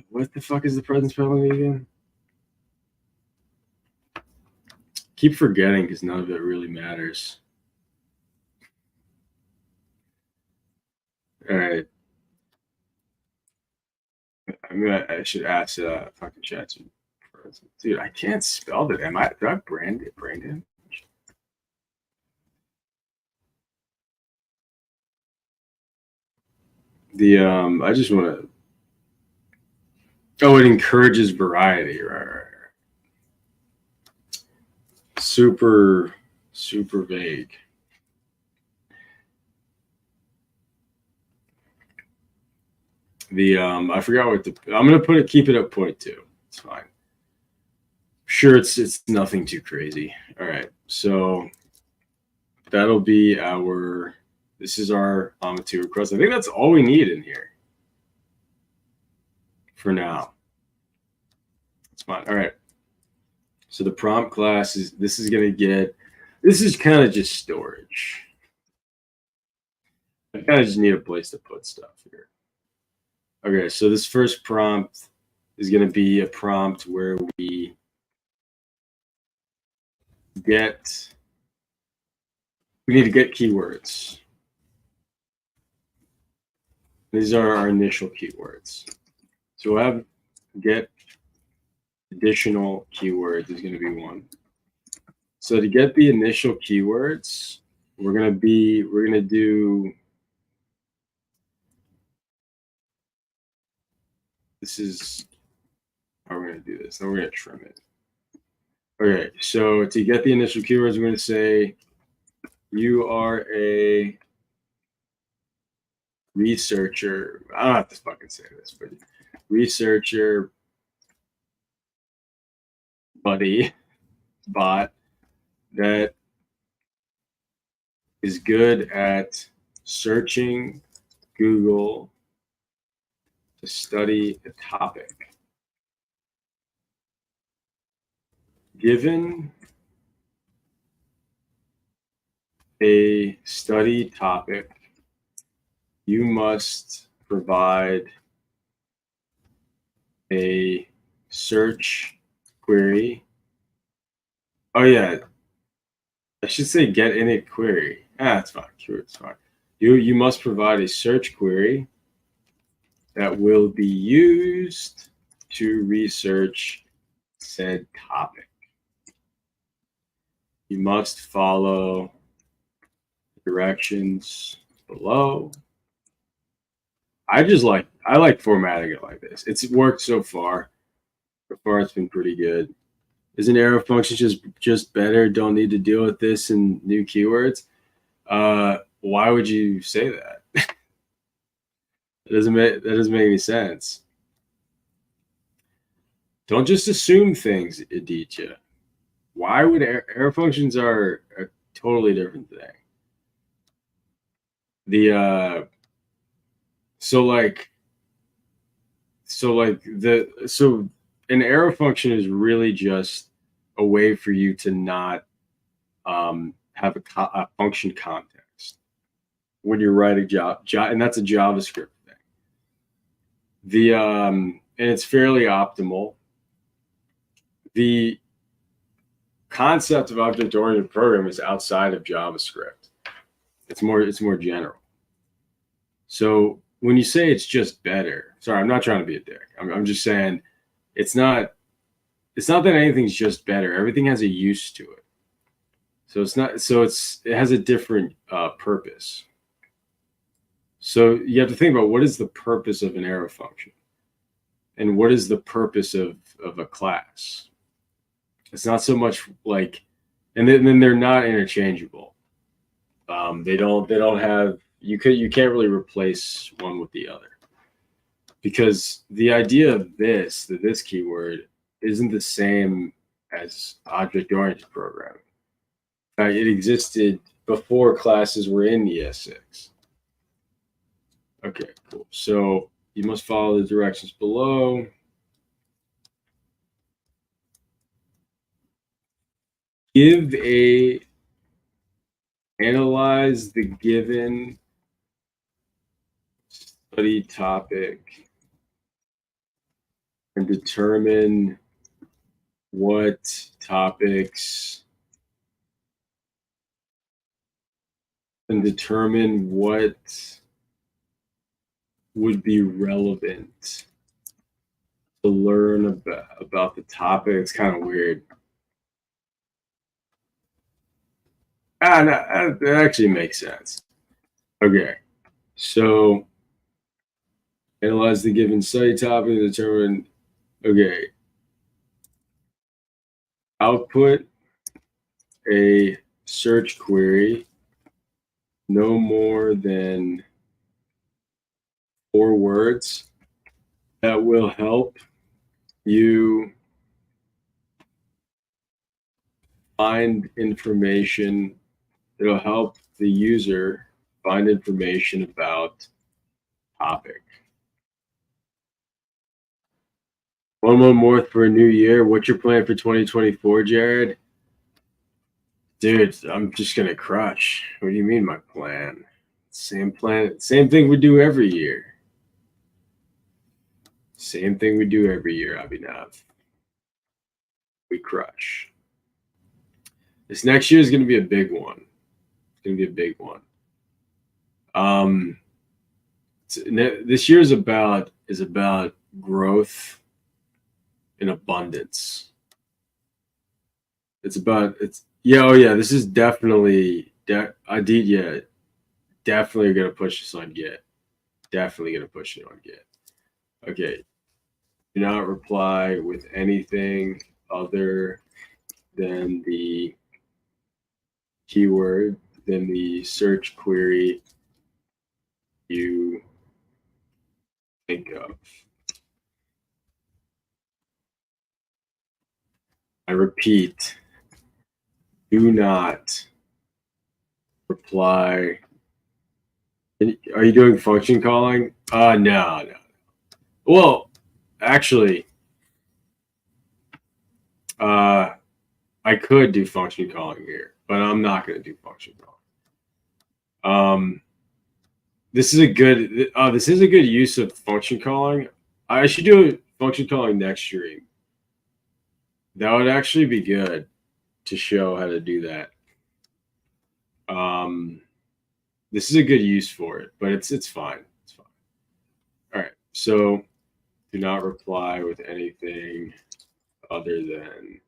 What the fuck is the presence penalty again? Keep forgetting because none of it really matters. All right. I should ask fucking chat. Dude, I can't spell that. Do I brain damage? I just want to. Oh, it encourages variety, right. Super vague. I forgot what I'm gonna keep it at 0.2. It's fine. Sure, it's nothing too crazy. All right, so that'll be this is our OMA2 request. I think that's all we need in here for now. It's fine. All right. So the prompt class this is kind of just storage. I kind of just need a place to put stuff here. Okay, so this first prompt is going to be a prompt where we need to get keywords. These are our initial keywords. So we'll have get additional keywords is going to be 1. So to get the initial keywords, we're going to do, this is how we're going to do this. Then we're going to trim it. Okay, so to get the initial keywords, we're going to say you are a researcher. I don't have to fucking say this, but researcher bot that is good at searching Google to study a topic. Given a study topic, you must provide a search query. Oh yeah, I should say get init query. That's fine. It's fine. You must provide a search query that will be used to research said topic. You must follow directions below. I like formatting it like this. It's worked so far. So far, it's been pretty good. Isn't arrow function just better? Don't need to deal with this and new keywords. Why would you say that? That doesn't make any sense. Don't just assume things, Aditya. Why would arrow functions are a totally different thing? So an arrow function is really just a way for you to not have a function context when you're writing and that's a JavaScript thing. And it's fairly optimal. The concept of object-oriented programming is outside of JavaScript. It's more general. So when you say it's just better, sorry, I'm not trying to be a dick. I'm just saying it's not that anything's just better. Everything has a use to it. So it has a different purpose. So you have to think about what is the purpose of an arrow function and what is the purpose of a class. It's not so much like, and then they're not interchangeable. They don't have, you can't really replace one with the other, because the idea of this keyword isn't the same as object-oriented programming. It existed before classes were in ES6. Okay, cool. So you must follow the directions below. Analyze the given study topic and determine what topics would be relevant to learn about the topic. It's kind of weird. No, that actually makes sense. Okay, so analyze the given study topic and determine, okay, output a search query no more than 4 words that will help you find information. It'll help the user find information about topic. One more for a new year. What's your plan for 2024, Jared? Dude, I'm just gonna crush. What do you mean my plan? Same plan, same thing we do every year. Same thing we do every year, Abhinav. We crush. This next year is gonna be a big one. It's gonna be a big one. This year is about growth and abundance. This is definitely definitely gonna push this on Git. Definitely gonna push it on Git. Okay. Do not reply with anything other than the keyword, than the search query you think of. I repeat, do not reply. Are you doing function calling? No. Well, actually, I could do function calling here, but I'm not going to do function calling. This is a good use of function calling. I should do function calling next stream. That would actually be good to show how to do that. This is a good use for it, but it's fine. It's fine. All right. So do not reply with anything other than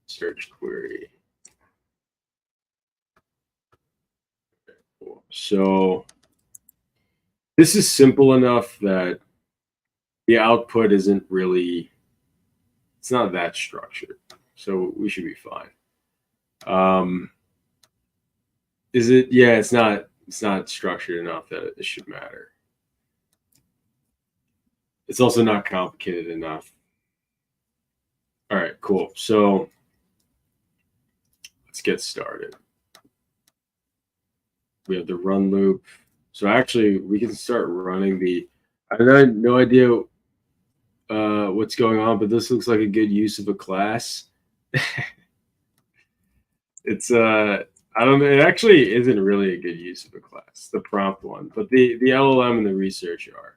search query. Okay, cool. So this is simple enough that the output isn't really, it's not that structured. So we should be fine. Is it? Yeah, it's not structured enough that it should matter. It's also not complicated enough. All right, cool. So let's get started. We have the run loop. So actually, we can start running the. I have no idea what's going on, but this looks like a good use of a class. It's I don't know. It actually isn't really a good use of a class, the prompt one, but the LLM and the research are.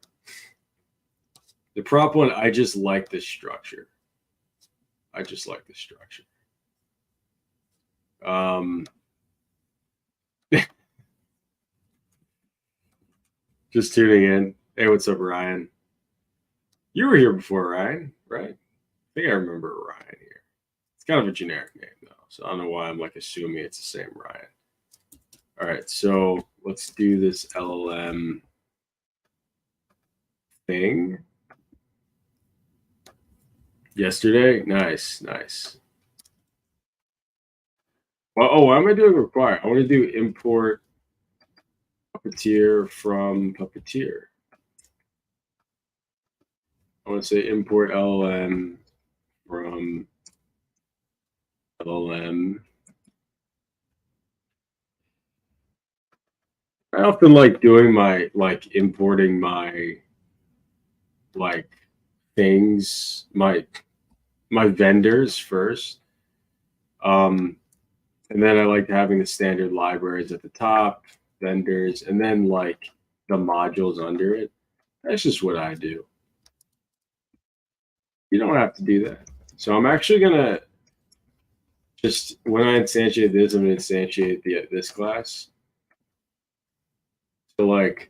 The prompt one, I just like the structure. I just like the structure. Just tuning in. Hey, what's up, Ryan? You were here before, Ryan, right? I think I remember Ryan here. It's kind of a generic name, though, so I don't know why I'm like assuming it's the same Ryan. All right, so let's do this LLM thing. Yesterday, nice, nice. Well, oh, why am I doing require? I want to do import Puppeteer from Puppeteer. I want to say import LLM from LLM. I often like doing my importing my things, my vendors first. And then I like having the standard libraries at the top, vendors, and then like the modules under it. That's just what I do. You don't have to do that. So I'm actually gonna just, when I instantiate this, I'm gonna instantiate this class. So like,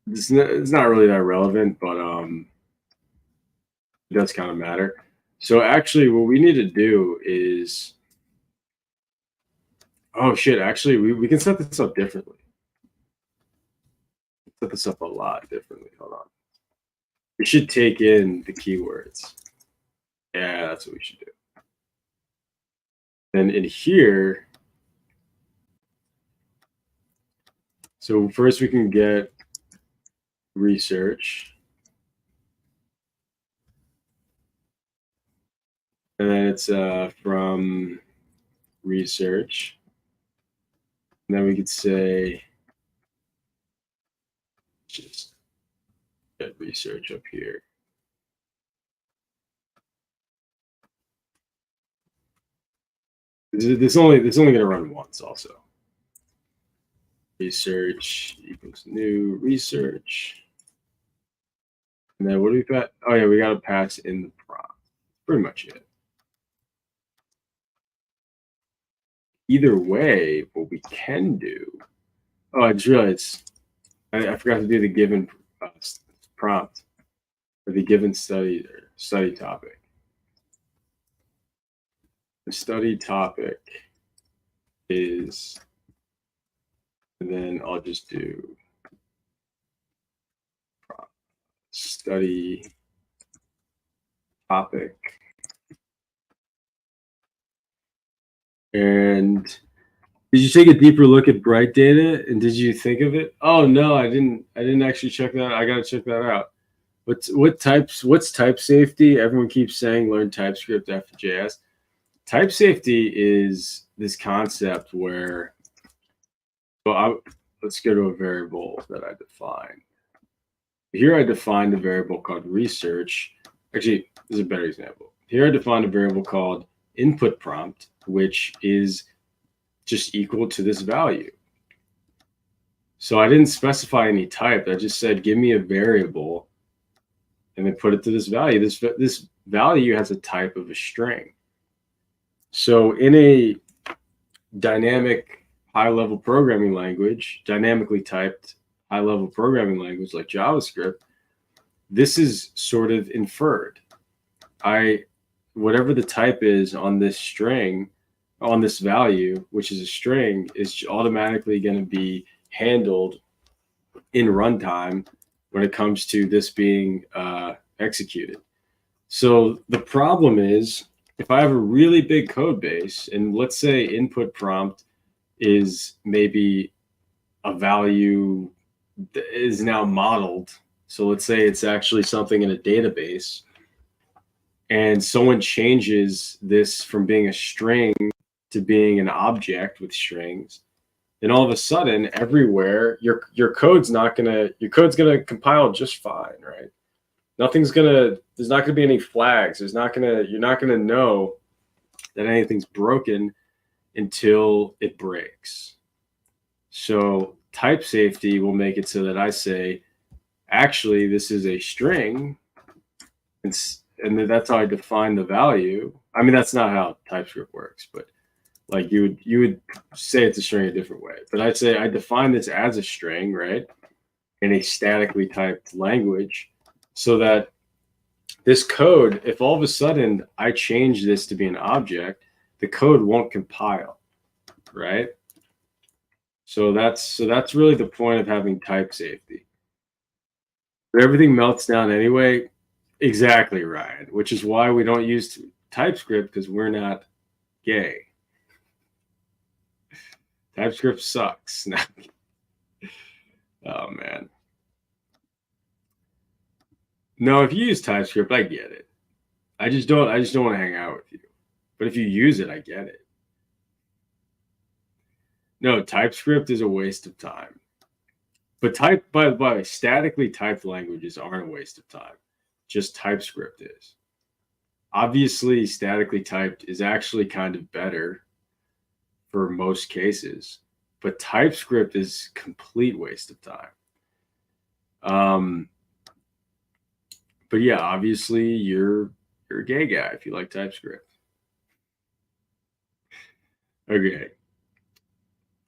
it's not really that relevant, but it does kind of matter. So actually, what we need to do is, oh shit! Actually, we can set this up differently. Set this up a lot differently. Hold on. We should take in the keywords. Yeah, that's what we should do. Then in here, so first we can get research. And then it's from research. And then we could say, just get research up here. This only going to run once also. Research equals new research. And then what do we got? Oh yeah, we got to pass in the prompt. Pretty much it. Either way, what we can do. Oh, I just realized I forgot to do the given prompt or the given study topic. The study topic is, and then I'll just do study topic. And did you take a deeper look at Bright Data and did you think of it? Oh no, I didn't actually check that. I got to check that out. What's type safety? Everyone keeps saying learn TypeScript after JS. Type safety is this concept where, well, let's go to a variable that I define. Here I defined a variable called research. Actually, this is a better example. Here I defined a variable called input prompt, which is just equal to this value. So I didn't specify any type. I just said, give me a variable and then put it to this value. This value has a type of a string. So in a dynamic high-level programming language, dynamically typed high-level programming language like JavaScript, this is sort of inferred. Whatever the type is on this string, on this value, which is a string, is automatically going to be handled in runtime when it comes to this being executed. So the problem is, if I have a really big code base, and let's say input prompt is maybe a value that is now modeled. So let's say it's actually something in a database, and someone changes this from being a string to being an object with strings, then all of a sudden everywhere your code's gonna compile just fine, right? There's not gonna be any flags. You're not gonna know that anything's broken until it breaks. So type safety will make it so that I say, actually, this is a string, and that's how I define the value. I mean, that's not how TypeScript works, but like you would say it's a string a different way. But I'd say I define this as a string, right, in a statically typed language, so that this code, if all of a sudden I change this to be an object, the code won't compile, right? So that's really the point of having type safety. But everything melts down anyway. Exactly, Ryan, which is why we don't use TypeScript, because we're not gay. TypeScript sucks. Oh man. No, if you use TypeScript, I get it. I just don't want to hang out with you. But if you use it, I get it. No, TypeScript is a waste of time. But by the way, statically typed languages aren't a waste of time. Just TypeScript is. Obviously, statically typed is actually kind of better for most cases, but TypeScript is complete waste of time. But yeah, obviously you're a gay guy if you like TypeScript. Okay.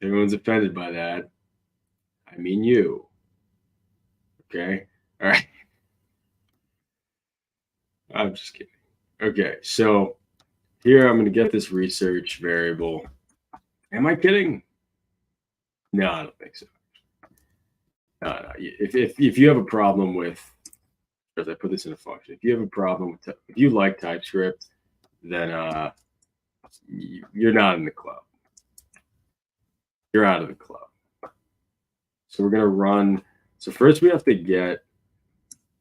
Everyone's offended by that. I mean you. Okay. All right. I'm just kidding. Okay. So here I'm going to get this research variable. Am I kidding? No, I don't think so. No. If you have a problem with, as I put this in a function, if you have a problem with, if you like TypeScript, then you're not in the club. You're out of the club. So we're going to run. So first we have to get,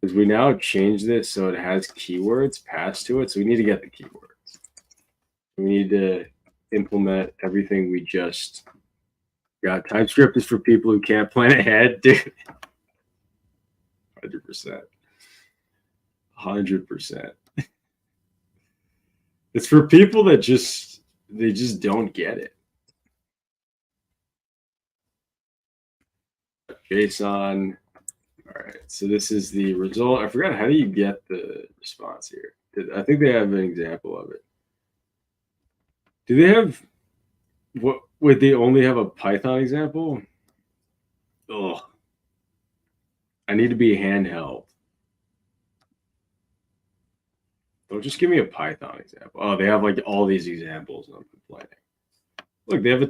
because we now change this so it has keywords passed to it. So we need to get the keywords. We need to implement everything we just got. TypeScript is for people who can't plan ahead, dude. 100%. 100%. It's for people that just don't get it. JSON. All right, so this is the result. I forgot, how do you get the response here? I think they have an example of it. Do they have, what would they only have a Python example? Oh, I need to be handheld. Don't just give me a Python example. Oh, they have like all these examples. I'm complaining. Look, they have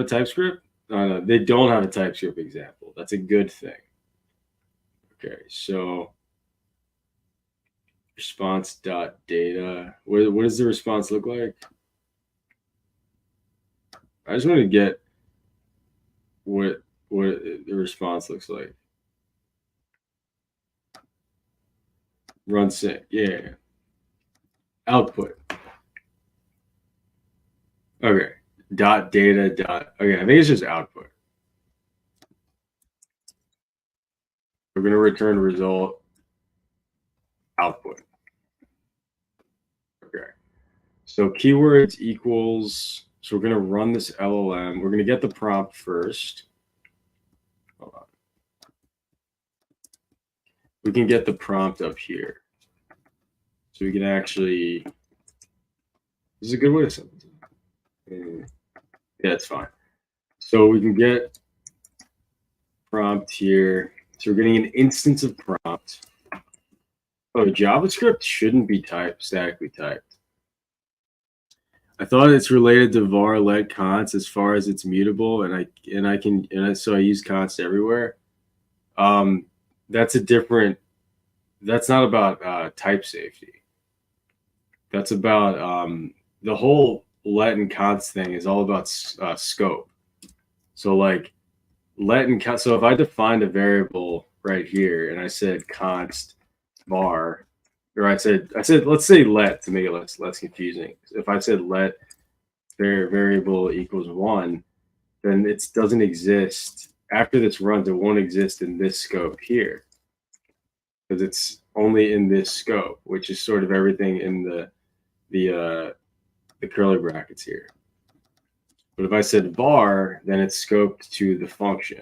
a TypeScript? No, they don't have a TypeScript example. That's a good thing. Okay, so response.data. What does the response look like? I just want to get what the response looks like. Run sync. Yeah. Output. Okay. Dot data dot. Okay, I think it's just output. We're going to return result output. Okay. So keywords equals, so we're going to run this LLM. We're going to get the prompt first. Hold on. We can get the prompt up here. So we can actually, this is a good way to set this up. Yeah, it's fine. So we can get prompt here. So we're getting an instance of prompt. Oh, JavaScript shouldn't be statically typed. I thought it's related to var let const as far as it's mutable, so I use const everywhere. That's not about type safety. That's about the whole let and const thing is all about scope. So like let and const. So if I defined a variable right here and I said const var, or I said let's say let to make it less confusing. If I said let variable equals 1, then it doesn't exist after this runs. It won't exist in this scope here because it's only in this scope, which is sort of everything in the curly brackets here. But if I said var, then it's scoped to the function.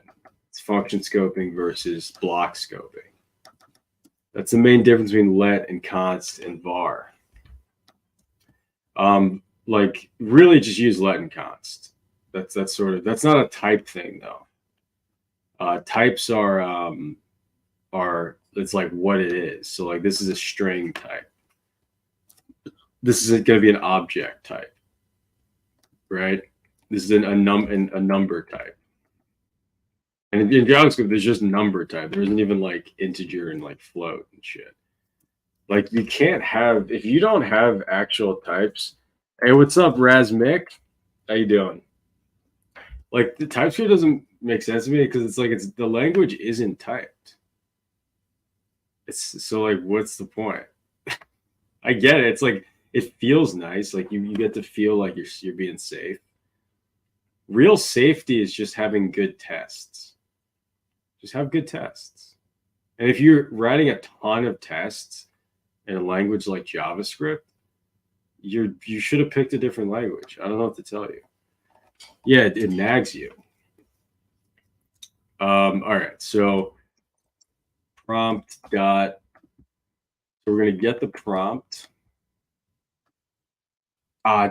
It's function scoping versus block scoping. That's the main difference between let and const and var. Like really just use let and const. That's not a type thing though. Types are it's like what it is. So like this is a string type. This is going to be an object type, right? This is a number type. And in JavaScript, there's just number type. There isn't even like integer and like float and shit. Like you can't have, if you don't have actual types. Hey, what's up, Razmik? How you doing? Like the TypeScript doesn't make sense to me because it's the language isn't typed. It's so like, what's the point? I get it. It's like it feels nice. Like you get to feel like you're being safe. Real safety is just having good tests. Just have good tests. And if you're writing a ton of tests in a language like JavaScript, you should have picked a different language. I don't know what to tell you. Yeah, it nags you. All right, so prompt dot. So we're gonna get the prompt.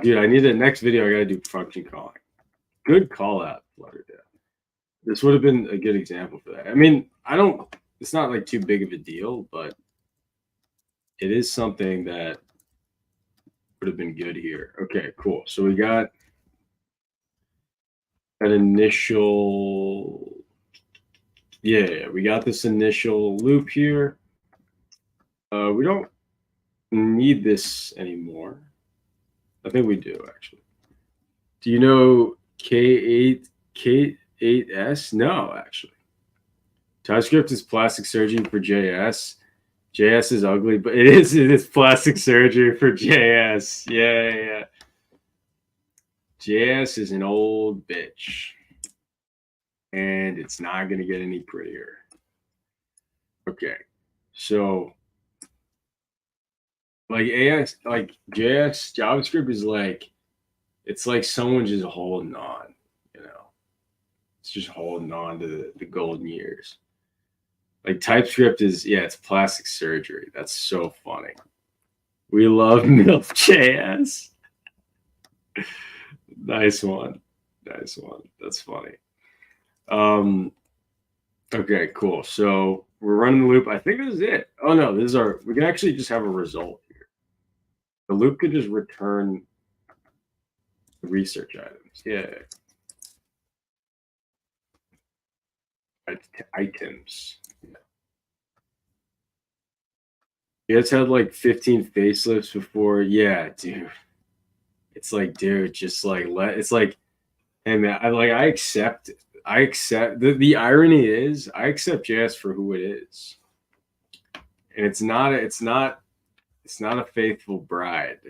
Dude, I need the next video. I gotta do function calling. Good call out, Flutterdale. This would have been a good example for that. I mean, it's not like too big of a deal, but it is something that would have been good here. Okay, cool. So we got an initial, we got this initial loop here. We don't need this anymore. I think we do actually. Do you know K8S? No, actually. TypeScript is plastic surgery for JS. JS is ugly, but it is plastic surgery for JS. Yeah. JS is an old bitch. And it's not going to get any prettier. Okay. So like JS, JavaScript is like, it's like someone just holding on, It's just holding on to the golden years. Like TypeScript is, it's plastic surgery. That's so funny. We love MILF.js. Nice one. That's funny. Okay, cool. So we're running the loop. I think this is it. Oh no, we can actually just have a result here. The loop could just return the research items. Yeah. Items. You guys had like 15 facelifts before. Yeah, dude. It's like, dude, just like it's like, hey man, I accept the irony is I accept JS for who it is. And it's not a faithful bride.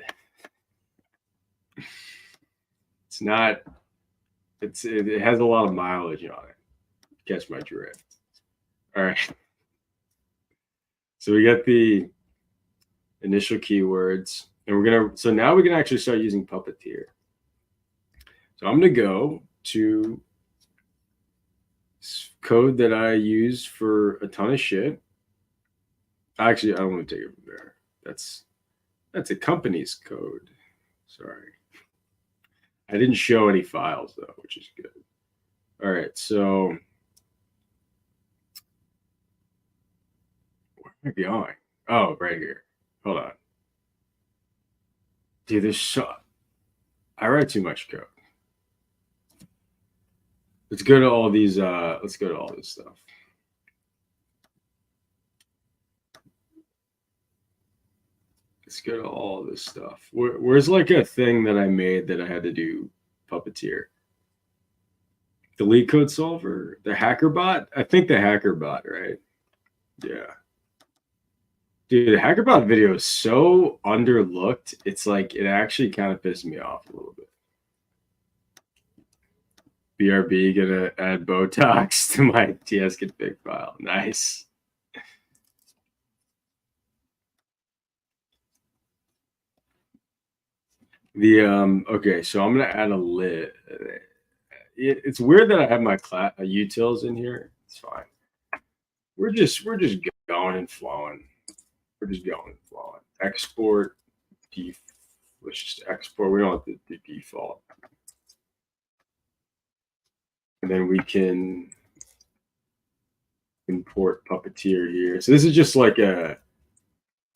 It has a lot of mileage on it. Catch my drift. All right. So we got the initial keywords, and so now we can actually start using Puppeteer. So I'm gonna go to code that I use for a ton of shit. Actually, I don't want to take it from there. That's a company's code. Sorry. I didn't show any files though, which is good. All right, so Where am I going? Oh, right here. Hold on. Dude, I write too much code. Let's go to all these, let's go to all this stuff. Let's go to all this stuff. Where's like a thing that I made that I had to do Puppeteer? The leak code solver? The hacker bot? I think the hacker bot, right? Yeah. Dude, the hacker bot video is so underlooked. It's like, it actually kind of pissed me off a little bit. BRB gonna add Botox to my TS config file. Nice. Okay, so I'm gonna add a lit. It's weird that I have my utils in here. It's fine. We're just going and flowing. We're just going and flowing. Export let's just export. We don't want the default. And then we can import Puppeteer here. So this is just like a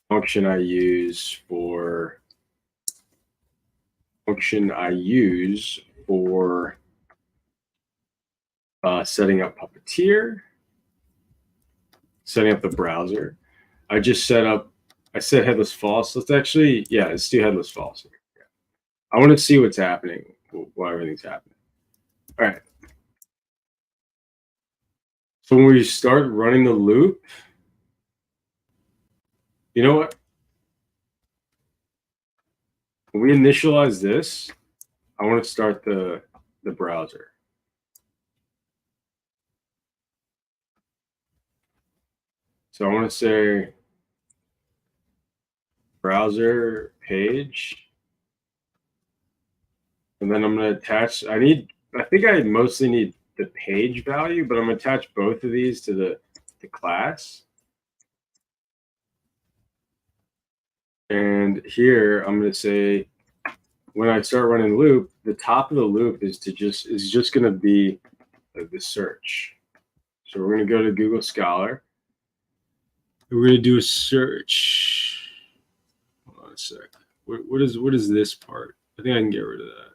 function I use for setting up Puppeteer, setting up the browser. I set headless false. Let's actually, let's do headless false here. I want to see what's happening while everything's happening. All right. So when we start running the loop, you know what? When we initialize this, I want to start the browser. So I want to say browser page. And then I'm going to attach, I think I mostly need the page value, but I'm going to attach both of these to the class. And here I'm going to say, when I start running loop, the top of the loop is just going to be the search. So we're going to go to Google Scholar. We're going to do a search. Hold on a sec. What is this part? I think I can get rid of that.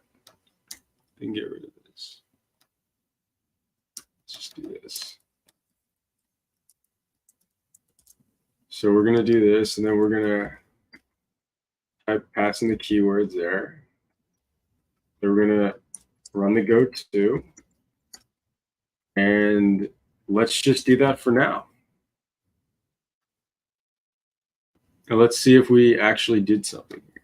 I can get rid of this. Let's just do this. So we're going to do this, and then we're going to type passing the keywords there. Then we're going to run the go-to. And let's just do that for now. And let's see if we actually did something here.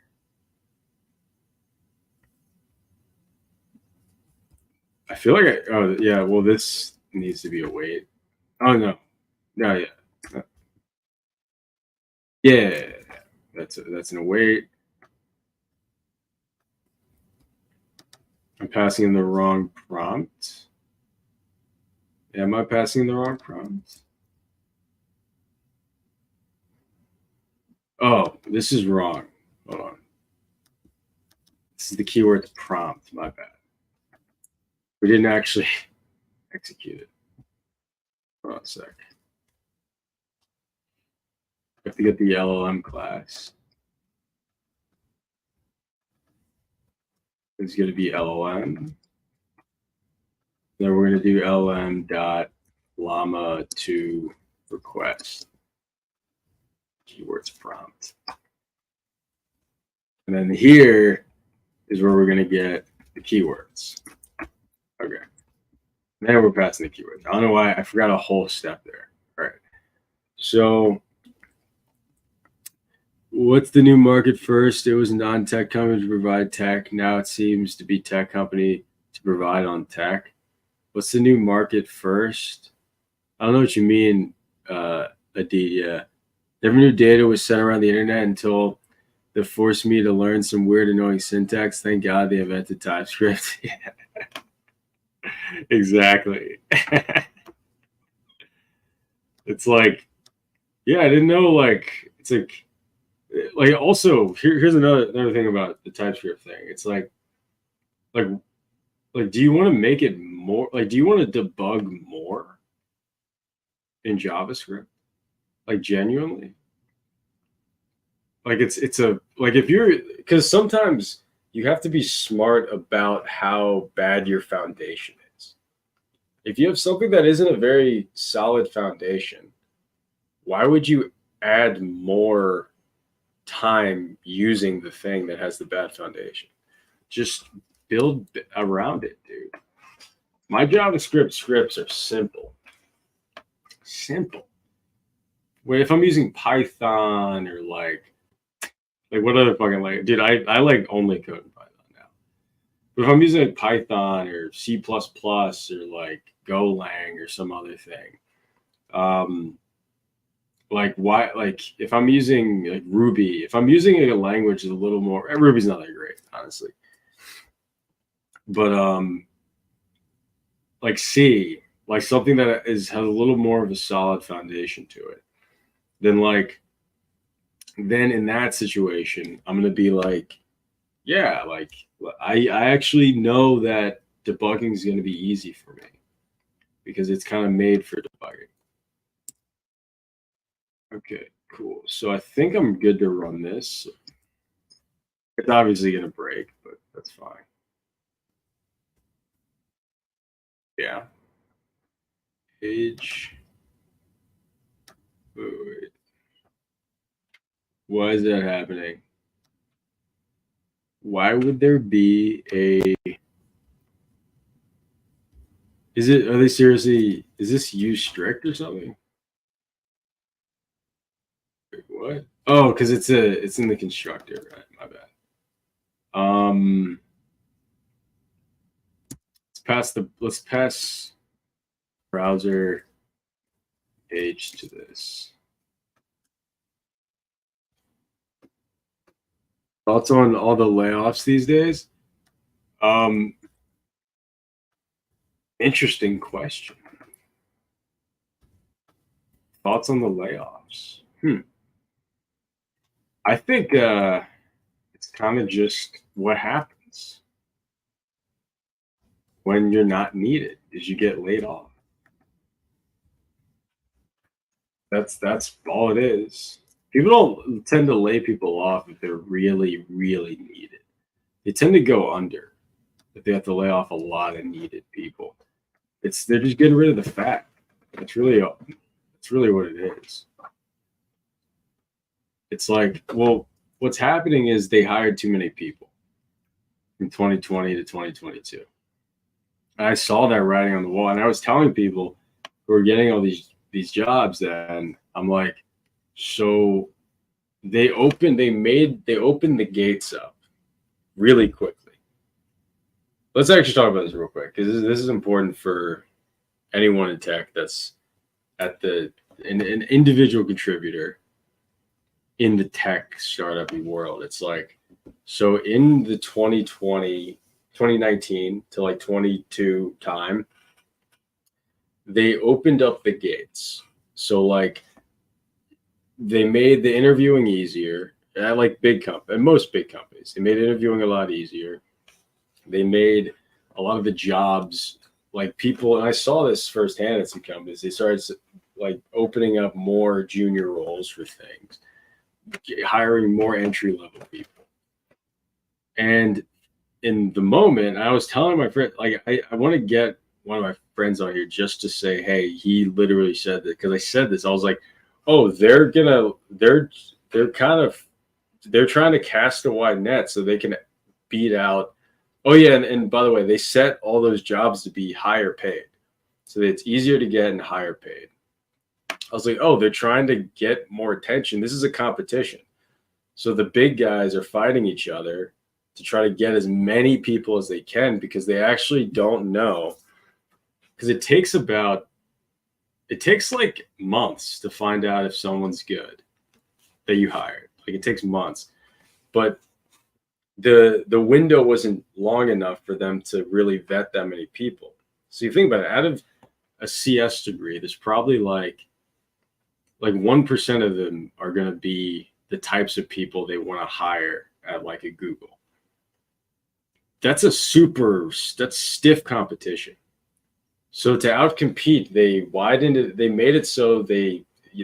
I feel like oh yeah, well this needs to be a wait. Oh no. No, yeah. Yeah. That's an await. I'm passing in the wrong prompt. Am I passing in the wrong prompt? Oh, this is wrong. Hold on. This is the keyword prompt. My bad. We didn't actually execute it. Hold on a sec. I have to get the LLM class. It's going to be LLM. Then we're going to do LLM.llama to request. Keywords prompt. And then here is where we're going to get the keywords. Okay. Now we're passing the keywords. I don't know why I forgot a whole step there. All right. So what's the new market first? It was non-tech company to provide tech. Now it seems to be tech company to provide on tech. What's the new market first? I don't know what you mean, Aditya. Never knew data was sent around the internet until they forced me to learn some weird, annoying syntax. Thank God they invented TypeScript. Yeah. Exactly. It's like, yeah, I didn't know. Like, it's like also here's another thing about the TypeScript thing. It's like, do you want to make it more? Like, do you want to debug more in JavaScript? Like genuinely. Like it's a like if you're because sometimes you have to be smart about how bad your foundation is. If you have something that isn't a very solid foundation, why would you add more time using the thing that has the bad foundation? Just build around it, dude. My JavaScript scripts are simple. Simple. Wait, if I'm using Python or like what other fucking like, dude, I like only code in Python now. But if I'm using like Python or C++ or like Golang or some other thing, like why, like if I'm using like Ruby, if I'm using a language that's a little more, Ruby's not that great, honestly. But like C, like something that has a little more of a solid foundation to it, then then in that situation, I'm gonna be like, yeah, like I actually know that debugging is gonna be easy for me because it's kind of made for debugging. Okay, cool. So I think I'm good to run this. It's obviously gonna break, but that's fine. Yeah. Page. Wait. Why is that happening? Why would there be a? Is it? Are they seriously? Is this use strict or something? Wait, what? Oh, because it's in the constructor, right? My bad. Let's pass browser page to this. Thoughts on all the layoffs these days? Um, Interesting question. Thoughts on the layoffs? I think it's kind of just what happens when you're not needed is you get laid off. That's all it is. People don't tend to lay people off if they're really, really needed. They tend to go under if they have to lay off a lot of needed people. They're just getting rid of the fat. That's really what it is. It's like, well, what's happening is they hired too many people from 2020 to 2022. And I saw that writing on the wall, and I was telling people who were getting all these jobs, and I'm like, so they opened the gates up really quickly. Let's actually talk about this real quick because this is important for anyone in tech that's at an individual contributor in the tech startup world. It's like, so in the 2019 to like 22 time, they opened up the gates. So like they made the interviewing easier at like most big companies. They made interviewing a lot easier. They made a lot of the jobs like people, and I saw this firsthand at some companies. They started like opening up more junior roles for things, hiring more entry level people. And in the moment, I was telling my friend, like, I want to get one of my friends on here just to say, hey, he literally said that because I said this. I was like, oh, they're trying to cast a wide net so they can beat out. Oh yeah, and by the way, they set all those jobs to be higher paid, so that it's easier to get and higher paid. I was like, oh, they're trying to get more attention. This is a competition. So the big guys are fighting each other to try to get as many people as they can because they actually don't know. Because it takes like months to find out if someone's good that you hired. Like it takes months. But the window wasn't long enough for them to really vet that many people. So you think about it, out of a CS degree, there's probably like 1% of them are going to be the types of people they want to hire at like a Google. That's stiff competition. So to outcompete, they widened it. They made it so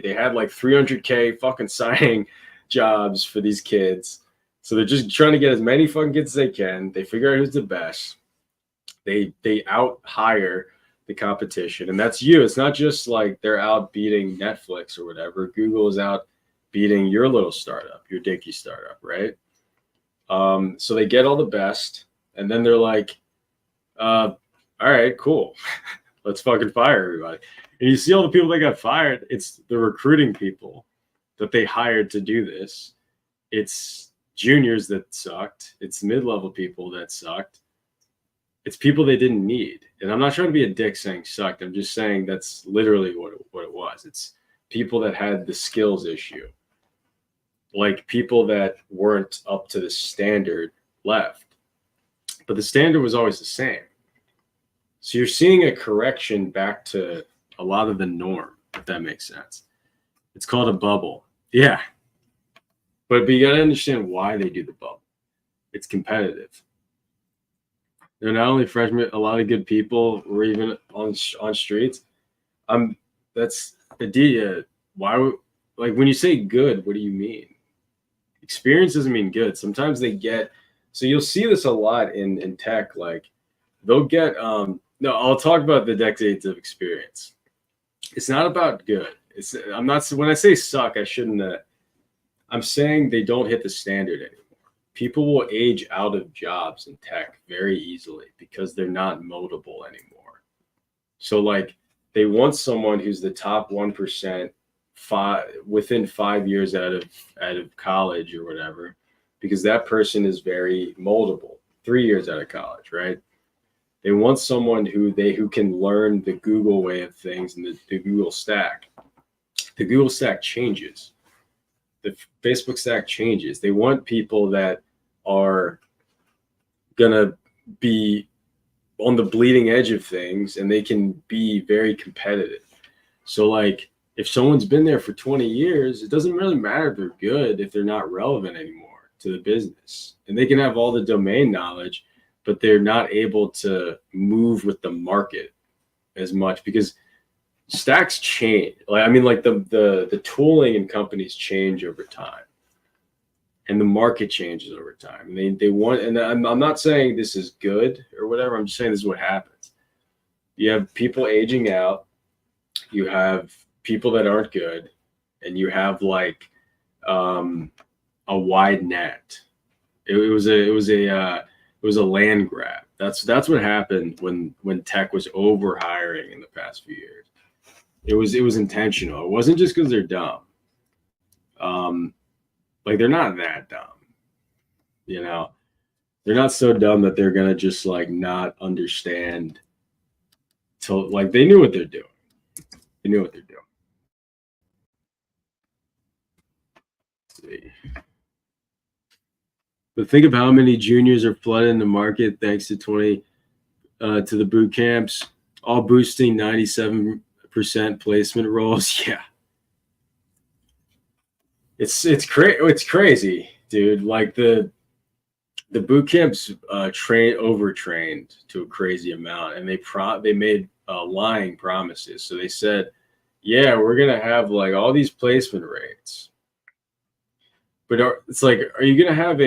they had like 300K fucking signing jobs for these kids. So they're just trying to get as many fucking kids as they can. They figure out who's the best. They out hire the competition, and that's you. It's not just like they're out beating Netflix or whatever. Google is out beating your little startup, your dinky startup, right? So they get all the best, and then they're like, all right, cool. Let's fucking fire everybody. And you see all the people that got fired, it's the recruiting people that they hired to do this. It's juniors that sucked. It's mid-level people that sucked. It's people they didn't need. And I'm not trying to be a dick saying sucked. I'm just saying that's literally what it was. It's people that had the skills issue. Like people that weren't up to the standard left. But the standard was always the same. So you're seeing a correction back to a lot of the norm, if that makes sense. It's called a bubble. Yeah. But you got to understand why they do the bubble. It's competitive. They're not only freshmen, a lot of good people were even on streets. That's the why, like when you say good, what do you mean? Experience doesn't mean good. Sometimes they get, so you'll see this a lot in tech, like they'll get, no, I'll talk about the decades of experience. It's not about good. When I say suck, I shouldn't, I'm saying they don't hit the standard anymore. People will age out of jobs in tech very easily because they're not moldable anymore. So like they want someone who's the top 1% within 5 years out of college or whatever, because that person is very moldable. 3 years out of college, right? They want someone who can learn the Google way of things and the Google stack. The Google stack changes. The Facebook stack changes. They want people that are gonna be on the bleeding edge of things and they can be very competitive. So like if someone's been there for 20 years, it doesn't really matter if they're good if they're not relevant anymore to the business. And they can have all the domain knowledge, but they're not able to move with the market as much because stacks change. Like I mean, like the tooling in companies change over time, and the market changes over time. They want, and I'm not saying this is good or whatever. I'm just saying this is what happens. You have people aging out. You have people that aren't good, and you have like a wide net. It was a land grab. That's what happened when tech was over hiring in the past few years. It was intentional. It wasn't just because they're dumb. Like they're not that dumb, you know. They're not so dumb that they're gonna just like not understand. Till like they knew what they're doing. They knew what they're doing. Let's see. But think of how many juniors are flooding the market thanks to to the boot camps, all boosting 97% placement roles. Yeah. It's crazy, dude. Like the boot camps overtrained to a crazy amount, and they made lying promises. So they said, yeah, we're gonna have like all these placement rates. But it's like, are you going to have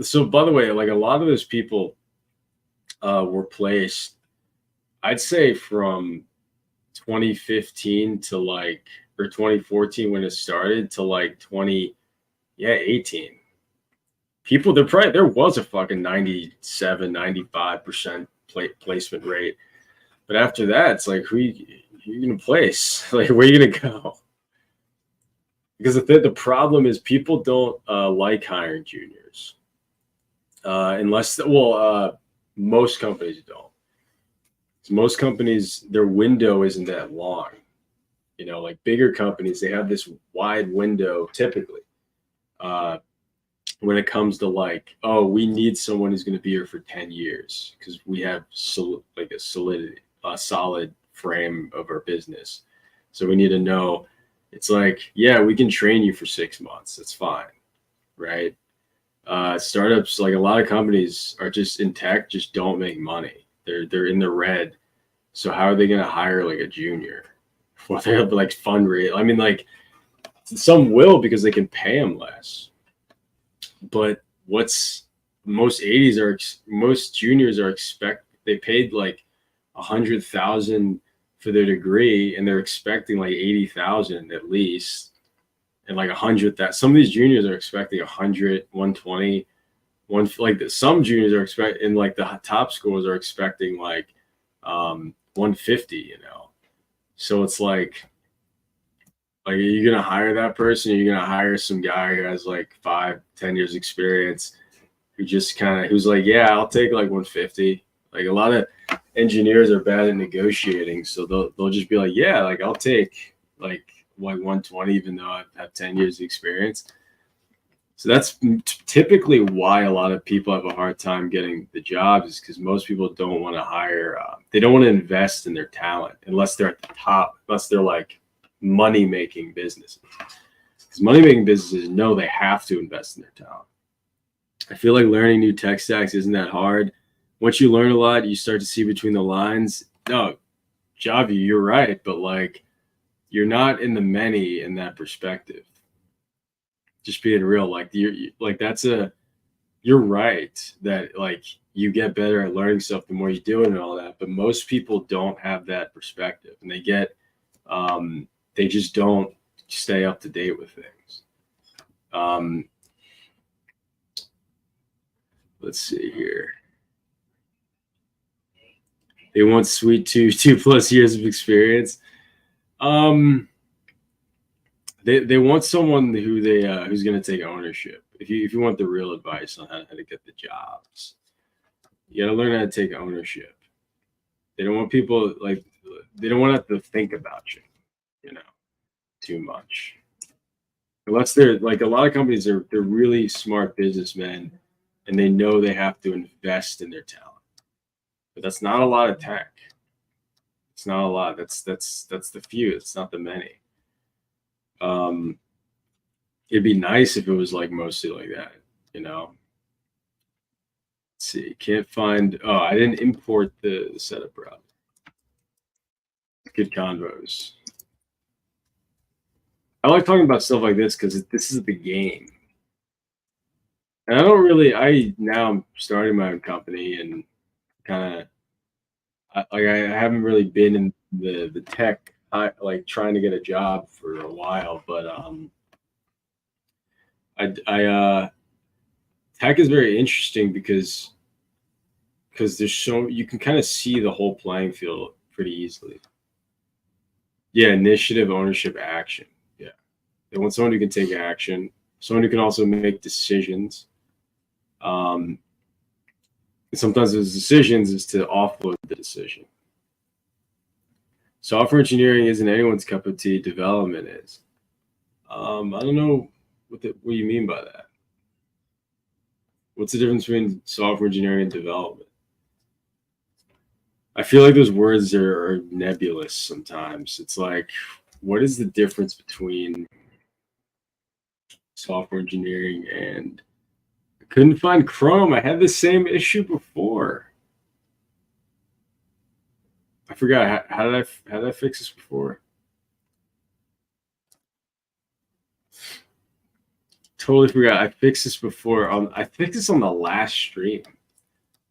so by the way, like a lot of those people were placed, I'd say from 2015 to or 2014 when it started to like 18. People, there was a fucking 97, 95% placement rate. But after that, it's like, who you going to place? Like, where are you going to go? Because the problem is people don't like hiring juniors, unless most companies don't. So most companies, their window isn't that long. You know, like bigger companies, they have this wide window typically when it comes to like, oh, we need someone who's going to be here for 10 years because we have a solid frame of our business. So we need to know. It's like, yeah, we can train you for 6 months. That's fine, right? Startups, like a lot of companies are just in tech, just don't make money. They're in the red. So how are they going to hire like a junior? Or they have like fundraise. I mean, like some will because they can pay them less. But most juniors are they paid like 100,000 for their degree, and they're expecting like 80,000 at least, and like 100 that some of these juniors are expecting 100, 120, like some juniors are expecting, and like the top schools are expecting like 150, you know. So it's like are you gonna hire that person? Or are you gonna hire some guy who has like 5-10 years experience, who's like, yeah, I'll take like 150. Like a lot of engineers are bad at negotiating, so they'll just be like, yeah, like I'll take like 120, even though I have 10 years of experience. So that's typically why a lot of people have a hard time getting the jobs, is because most people don't want to hire. They don't want to invest in their talent unless they're at the top, unless they're like money-making businesses. Because money-making businesses know they have to invest in their talent. I feel like learning new tech stacks isn't that hard. Once you learn a lot, you start to see between the lines. No, Javi, you're right, but like you're not in the many in that perspective. Just being real, like you're right that like you get better at learning stuff the more you do it and all that. But most people don't have that perspective, and they just don't stay up to date with things. Let's see here. They want sweet 2+ years of experience. They want someone who's going to take ownership. If you want the real advice on how to get the jobs, you got to learn how to take ownership. They don't want people they don't want to have to think about you know, too much. Unless they're like a lot of companies, they're really smart businessmen, and they know they have to invest in their talent. But that's not a lot of tech. It's not a lot. That's the few. It's not the many. It'd be nice if it was like mostly like that, you know. Let's see. Can't find. Oh, I didn't import the setup route. Good convos. I like talking about stuff like this because this is the game. And I now I'm starting my own company, and kind of I haven't really been in the tech, like trying to get a job for a while, but tech is very interesting because you can kind of see the whole playing field pretty easily. Yeah, initiative, ownership, action. Yeah, they want someone who can take action, someone who can also make decisions. Sometimes those decisions is to offload the decision. Software engineering isn't anyone's cup of tea. Development is. I don't know what you mean by that. What's the difference between software engineering and development? I feel like those words are nebulous sometimes. It's like, what is the difference between software engineering and... I couldn't find Chrome. I had the same issue before. I forgot. How did I fix this before? Totally forgot. I fixed this before. I fixed this on the last stream.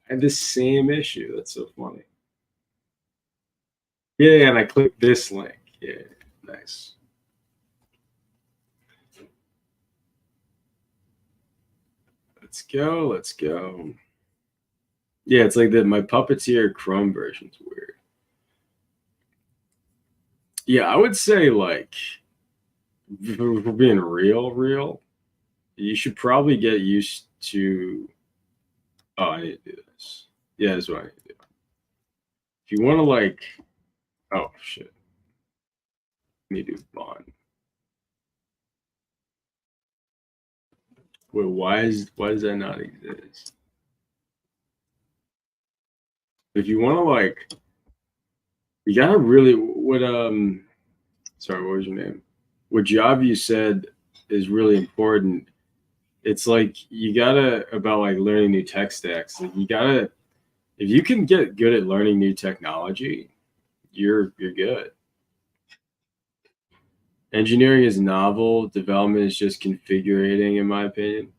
I had the same issue. That's so funny. Yeah, and I clicked this link. Yeah, nice. Let's go. Let's go. Yeah, it's like my Puppeteer Chrome version's weird. Yeah, I would say like, if we're being real, you should probably get used to... Oh, I need to do this. Yeah, that's what I need to do. If you want to like... Oh, shit. I need to do bond. Wait, why does that not exist? If you want to like... You gotta really... Sorry, what was your name? What job you said is really important. It's like you gotta... About like learning new tech stacks. Like you gotta... If you can get good at learning new technology, you're good. Engineering is novel. Development is just configuring, in my opinion.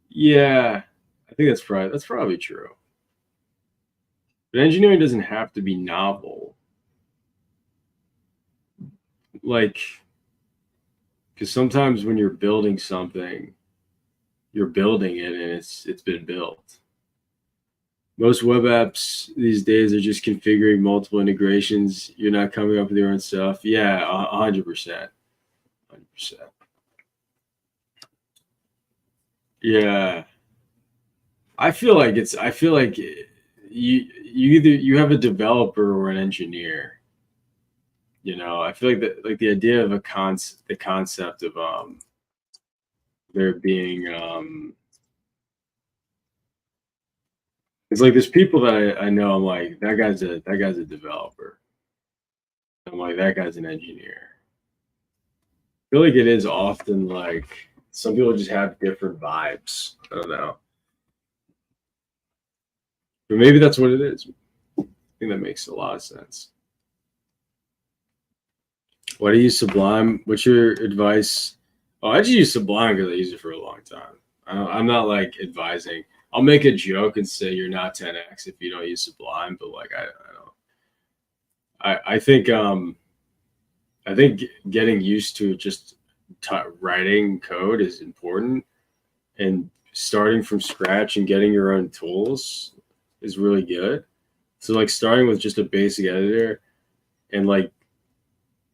Yeah, I think that's probably true. But engineering doesn't have to be novel. Like, because sometimes when you're building something, you're building it and it's been built. Most web apps these days are just configuring multiple integrations. You're not coming up with your own stuff. Yeah, 100%. 100%. Yeah. I feel like you have a developer or an engineer. I feel like the idea of the concept of there being it's like there's people that I know. I'm like that guy's a developer. I'm like that guy's an engineer. I feel like it is often like some people just have different vibes. I don't know, but maybe that's what it is. I think that makes a lot of sense. Why do you use Sublime? What's your advice? Oh, I just use Sublime because I use it for a long time. I'm not like advising. I'll make a joke and say you're not 10x if you don't use Sublime, but like I don't. I think getting used to just writing code is important, and starting from scratch and getting your own tools is really good. So like starting with just a basic editor and like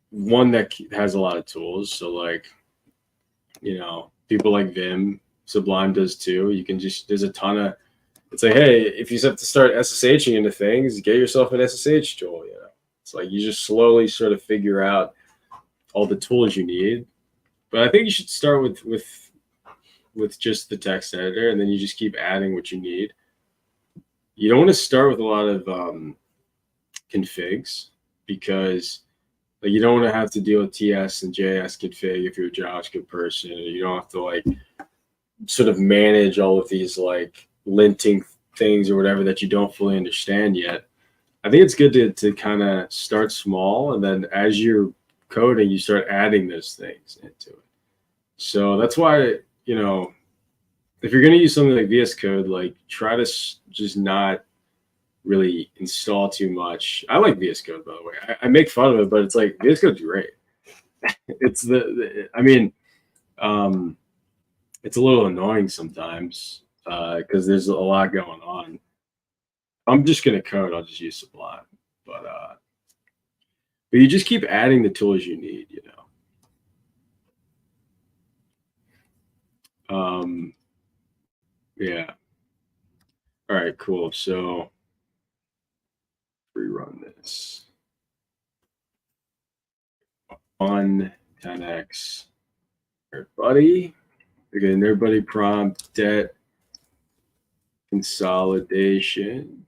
one that has a lot of tools. So like people like Vim, Sublime does too. You can just there's a ton of it's like hey, if you have to start SSHing into things, get yourself an SSH tool. It's like you just slowly sort of figure out all the tools you need. But I think you should start with just the text editor, and then you just keep adding what you need. You don't want to start with a lot of configs because like you don't want to have to deal with TS and JS config if you're a JavaScript person. You don't have to like sort of manage all of these like linting things or whatever that you don't fully understand yet. I think it's good to kind of start small, and then as you're coding, you start adding those things into it. So that's why, if you're going to use something like VS Code, like try to just not really install too much. I like VS Code, by the way. I make fun of it, but it's like VS Code's great. It's I mean, it's a little annoying sometimes because there's a lot going on. I'm just going to code. I'll just use Sublime, but you just keep adding the tools you need. Yeah. All right, cool. So rerun this on 10x. Everybody, again, everybody prompt debt consolidation,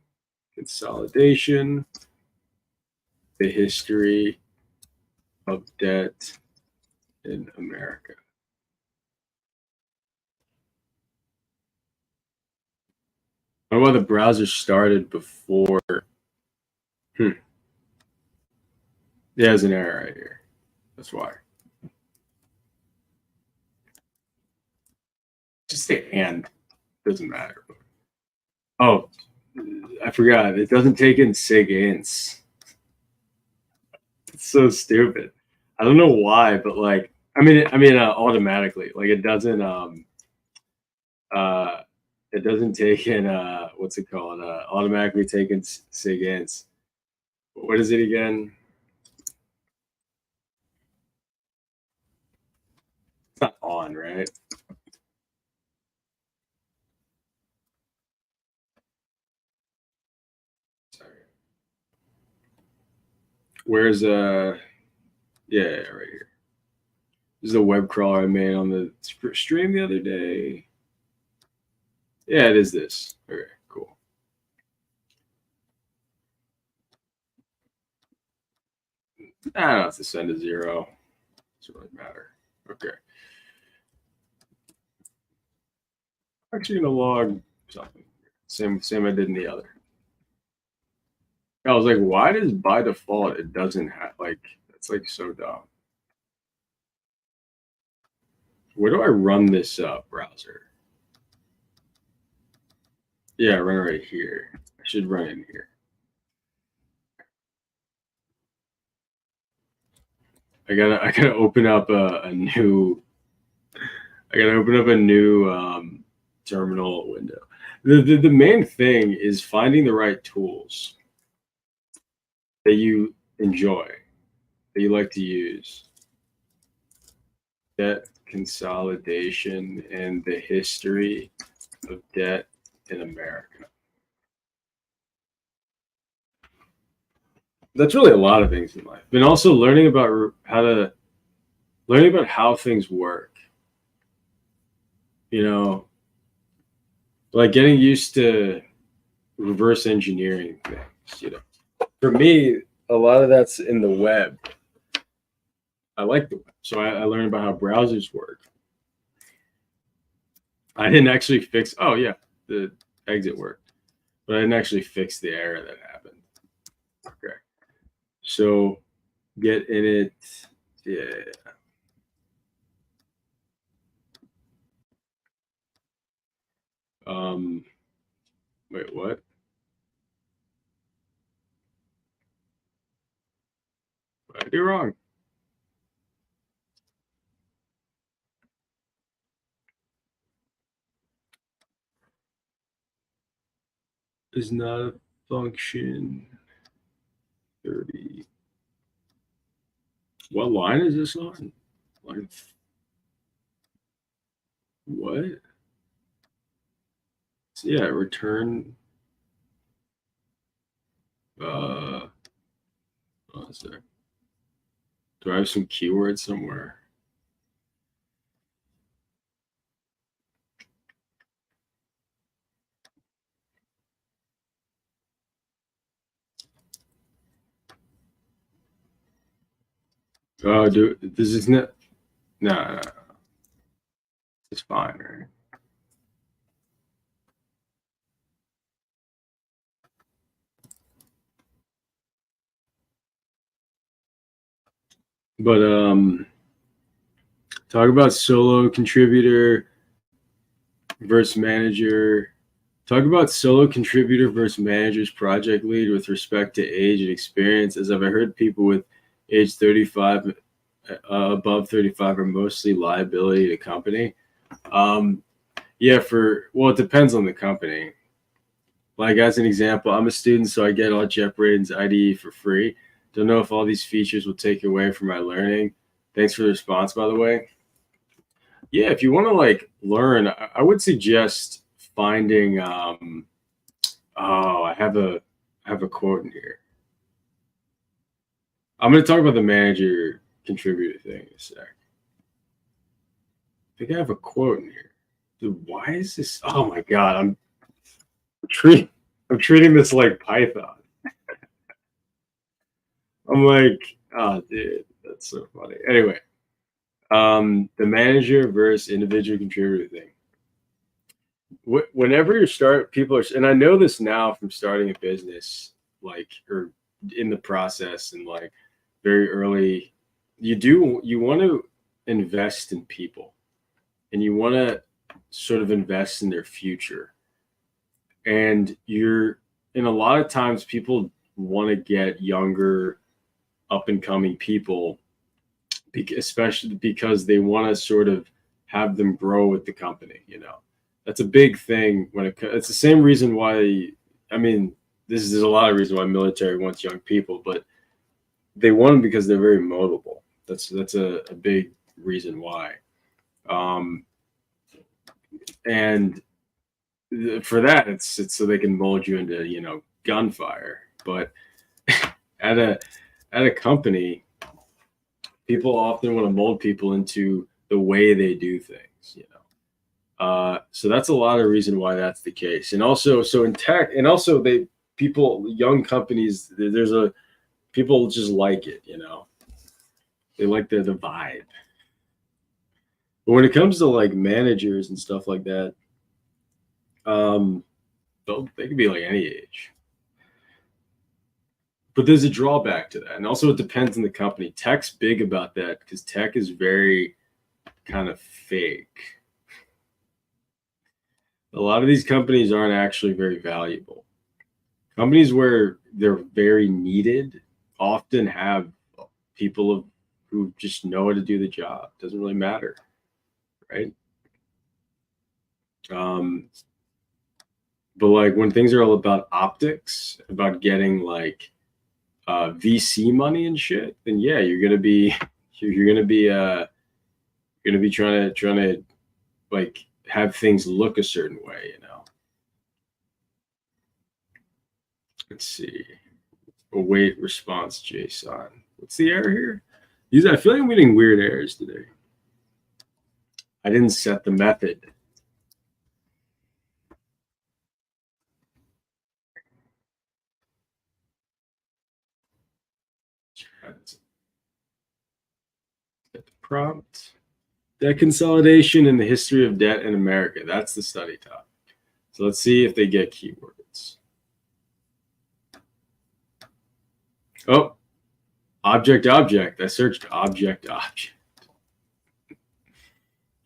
the history of debt in America. I don't know why the browser started before. Yeah, there's an error right here. That's why. Just the and doesn't matter. Oh, I forgot. It doesn't take in sig ints. It's so stupid. I don't know why, but like, automatically, like uh, it doesn't take in what's it called? Automatically take in sig ints. What is it again? It's not on, right? Sorry. Where's yeah, right here. This is a web crawler I made on the stream the other day. Yeah, it is this. Okay, cool. I don't have to send a 0. Doesn't really matter. Okay. I'm actually gonna log something. Same I did in the other. I was like, why does by default it doesn't have like it's like so dumb. Where do I run this browser? Yeah, run right here. I should run in here. I gotta open up a new. I gotta open up a new terminal window. The main thing is finding the right tools that you enjoy, that you like to use. Debt consolidation and the history of debt in America. That's really a lot of things in life, and also learning about how things work. You know, like getting used to reverse engineering things. You know, for me, a lot of that's in the web. I like the web, so I learned about how browsers work. I didn't actually fix. Oh yeah, the exit worked, but I didn't actually fix the error that happened. Okay, so get in it. Yeah. Wait, what? What did I do wrong? Is not a function 30. What line is this on? Line what? So yeah, return what is there? Do I have some keyword somewhere? Oh, this is not. No, it's fine, right? But talk about solo contributor versus manager. Talk about solo contributor versus manager's project lead with respect to age and experience. As I've heard, people with age 35, above 35, are mostly liability to company. Yeah, it depends on the company. Like as an example, I'm a student, so I get all JetBrains IDE for free. Don't know if all these features will take away from my learning. Thanks for the response, by the way. Yeah, if you want to like learn, I would suggest finding. Oh, I have a quote in here. I'm going to talk about the manager contributor thing in a sec. I think I have a quote in here. Dude, why is this? Oh my god, I'm treating this like Python. I'm like, oh dude, that's so funny. Anyway, the manager versus individual contributor thing. Whenever you start, people are, and I know this now from starting a business, like, or in the process, and like very early, you want to invest in people, and you want to sort of invest in their future, and and a lot of times people want to get younger, up and coming people, especially because they want to sort of have them grow with the company. You know, that's a big thing it's the same reason why. I mean, there's a lot of reasons why military wants young people, but they want them because they're very moldable. That's a big reason why. And for that, it's so they can mold you into gunfire. But at a company, people often want to mold people into the way they do things. So that's a lot of reason why that's the case. And also, so in tech, and also young companies, people just like it. They like the vibe. But when it comes to like managers and stuff like that, they can be like any age. But there's a drawback to that, and also it depends on the company. Tech's big about that because tech is very kind of fake. A lot of these companies aren't actually very valuable. Companies where they're very needed often have people who just know how to do the job. Doesn't really matter, right? But like when things are all about optics, about getting like VC money and shit, then yeah, you're gonna be trying to like have things look a certain way, you know. Let's see. Await response JSON. What's the error here? I feel like I'm getting weird errors today. I didn't set the method. Set the prompt. Debt consolidation and the history of debt in America. That's the study topic. So let's see if they get keywords. Oh, object. I searched object.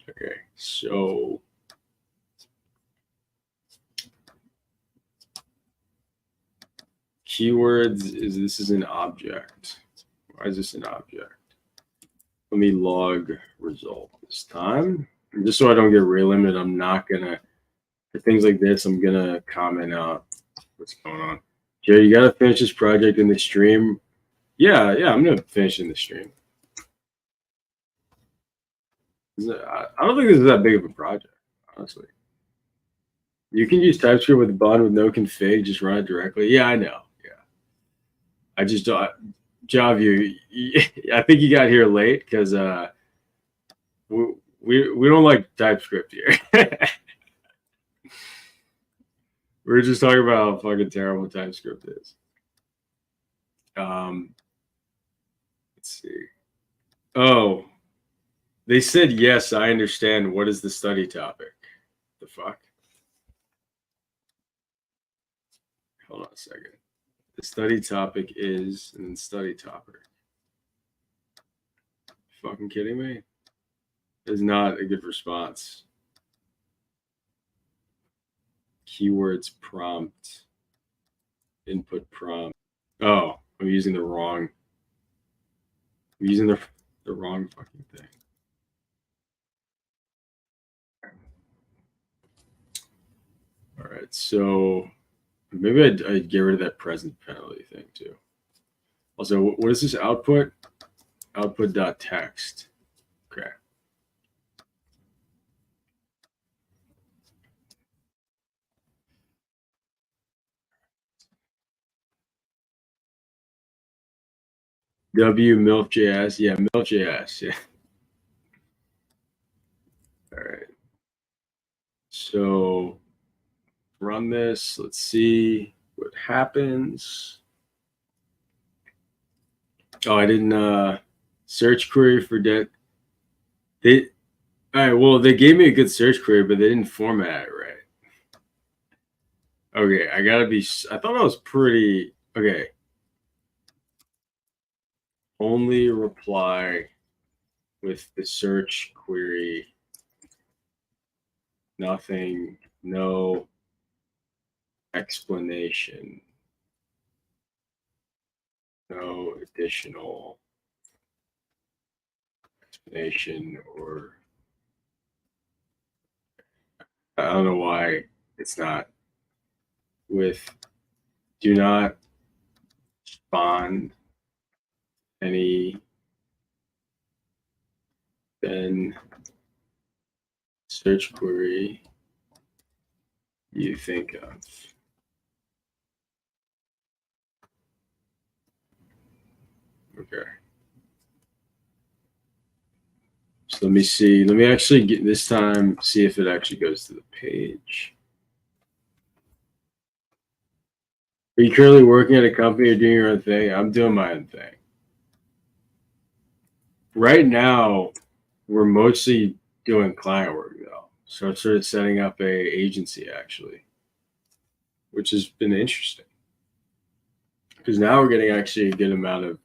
Okay, so keywords this is an object. Why is this an object? Let me log result this time. And just so I don't get limited, I'm not gonna, for things like this, I'm gonna comment out what's going on. Jay, you gotta finish this project in the stream. Yeah, I'm gonna finish in the stream. I don't think this is that big of a project, honestly. You can use TypeScript with a button with no config, just run it directly. Yeah, I know. Yeah, I just don't. Javu, I think you got here late because we don't like TypeScript here. We're just talking about how fucking terrible TypeScript is. Let's see. Oh, they said yes. I understand. What is the study topic? The fuck? Hold on a second. The study topic is, and then study topic. Fucking kidding me? Is not a good response. Keywords prompt. Input prompt. Oh, I'm using the wrong. I'm using the wrong fucking thing. All right, so maybe I'd get rid of that present penalty thing too. Also, what is this output? Output.text. Okay. W milk.js. Yeah, milk.js. Yeah. All right. So run this. Let's see what happens. Oh, I didn't search query for debt. All right, well, they gave me a good search query, but they didn't format it right. Okay, I thought that was pretty, okay. Only reply with the search query. Nothing, no explanation. No additional explanation or I don't know why it's not with do not spawn any then search query you think of. Okay. So let me see. Let me actually get this time, see if it actually goes to the page. Are you currently working at a company or doing your own thing? I'm doing my own thing. Right now, we're mostly doing client work though. So I'm sort of setting up a agency actually, which has been interesting. Because now we're getting actually a good amount of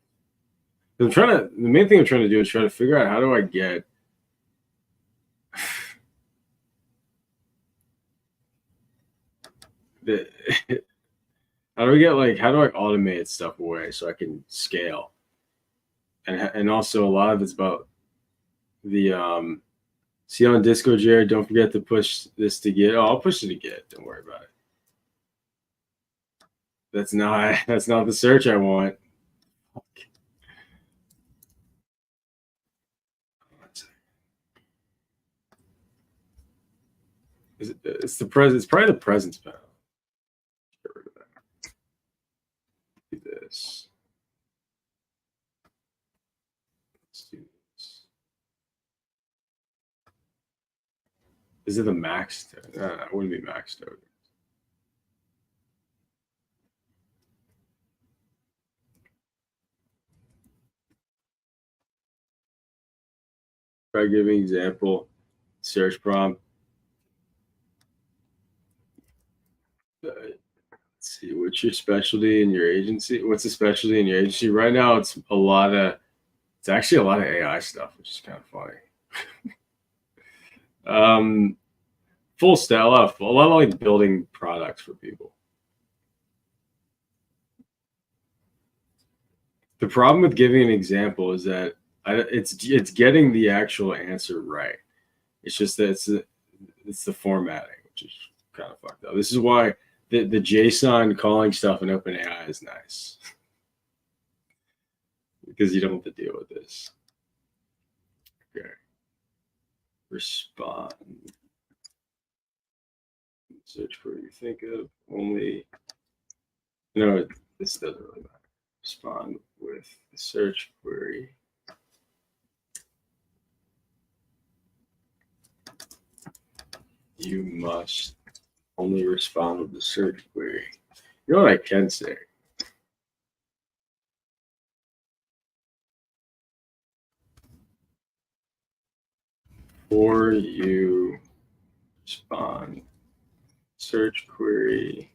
the main thing I'm trying to do is try to figure out how do I get the how do we get like how do I automate stuff away so I can scale? And also a lot of it's about the see on Disco, Jared, don't forget to push this to Git. Oh, I'll push it to Git. Don't worry about it. That's not the search I want. It's the present. It's probably the presence panel. Get rid of that. Do this. Let's do this. Is it the max? It wouldn't be maxed out. Try giving example. Search prompt. Let's see, what's your specialty in your agency? What's the specialty in your agency? Right now, it's actually a lot of AI stuff, which is kind of funny. Full stack, a lot of like building products for people. The problem with giving an example is that it's getting the actual answer right. It's just that it's the formatting, which is kind of fucked up. This is why the JSON calling stuff in OpenAI is nice because you don't have to deal with this. Okay. Respond. Search for what you think of. Only. No, this doesn't really matter. Respond with the search query. You must only respond with the search query. You know what I can say? Before you respond, search query,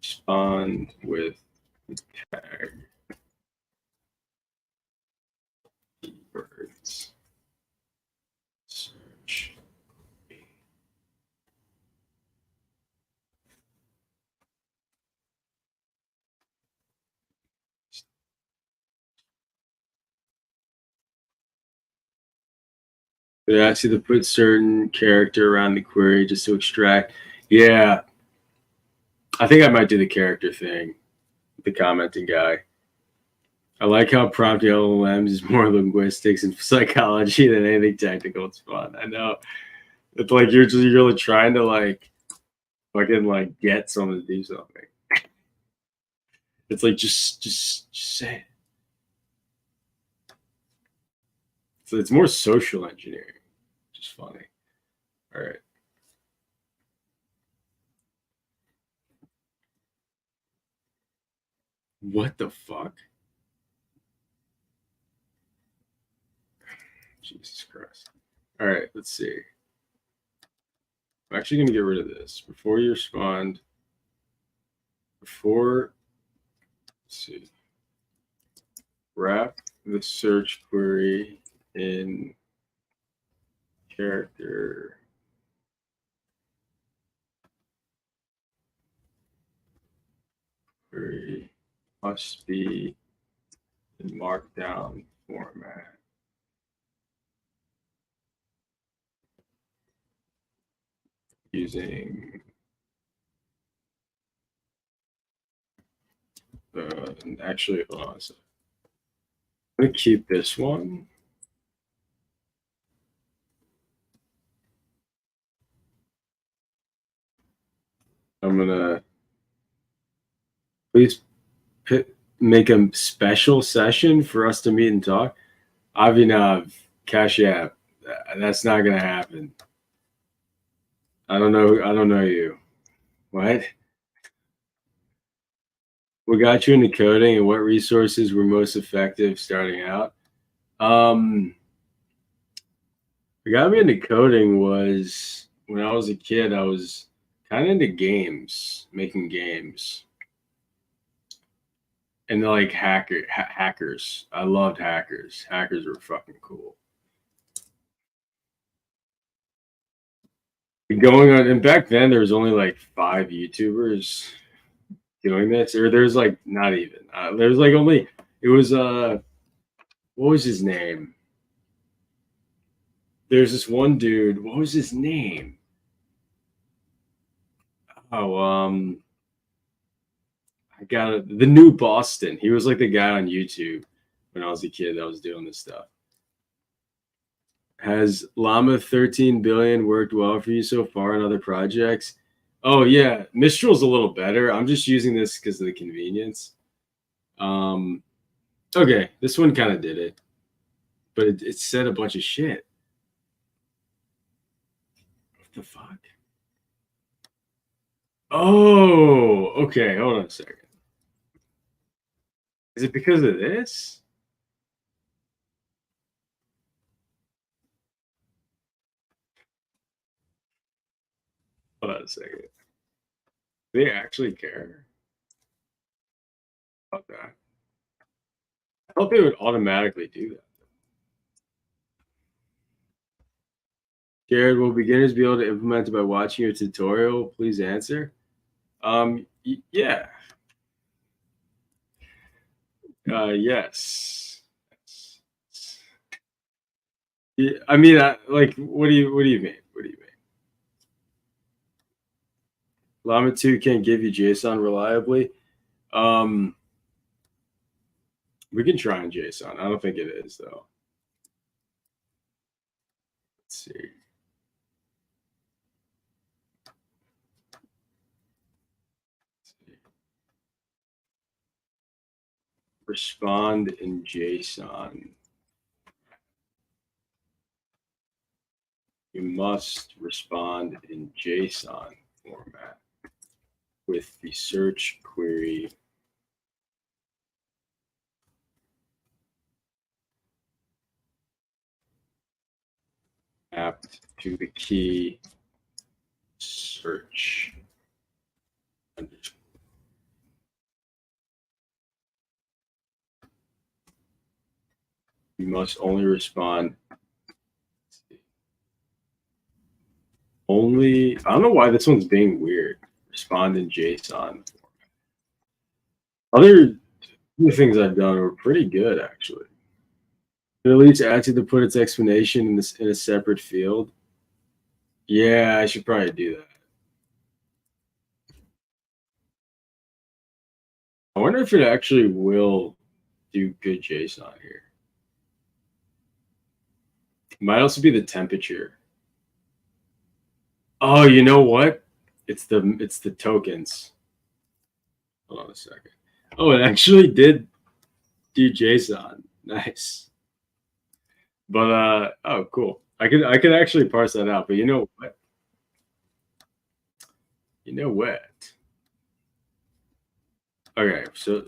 respond with the tag keywords. Search. They ask you to put certain character around the query just to extract. Yeah, I think I might do the character thing, the commenting guy. I like how prompting LLMs is more linguistics and psychology than anything technical. It's fun. I know. It's like you're really trying to like fucking like get someone to do something. It's like just say it. So it's more social engineering, which is funny. All right. What the fuck? Jesus Christ. All right, let's see. I'm actually going to get rid of this. Before you respond, let's see, wrap the search query in character query must be in markdown format. Using actually, hold on a second. I'm going to keep this one. I'm going to please make a special session for us to meet and talk. Avinav, Cash App. That's not going to happen. I don't know you. What? What got you into coding and what resources were most effective starting out? What got me into coding was when I was a kid, I was kind of into games, making games. And like hackers. I loved hackers. Hackers were fucking cool. going on. And back then, there was only like 5 YouTubers doing this, or there's like not even. There's like only. It was what was his name? There's this one dude. What was his name? Oh, I got it. The New Boston. He was like the guy on YouTube when I was a kid that was doing this stuff. Has Llama 13 billion worked well for you so far on other projects? Oh yeah, Mistral's a little better. I'm just using this because of the convenience. Okay, this one kind of did it, but it said a bunch of shit. What the fuck? Oh, okay. Hold on a second. Is it because of this? Hold on a second. Do they actually care about that? I thought they would automatically do that. Jared, will beginners be able to implement it by watching your tutorial? Please answer. Yeah. Yes. Yeah, I mean, like, what do you mean? What do you mean? Llama 2 can't give you JSON reliably. We can try on JSON. I don't think it is though. Let's see. Respond in JSON. You must respond in JSON format with the search query mapped to the key search. You must only respond. Only, I don't know why this one's being weird. Respond in JSON. Other things I've done were pretty good, actually. It at least ask you to put its explanation in this in a separate field. Yeah, I should probably do that. I wonder if it actually will do good JSON here. It might also be the temperature. Oh, you know what? It's the tokens. Hold on a second. Oh, it actually did do JSON. Nice. But oh, cool. I could actually parse that out. But you know what? You know what? Okay, so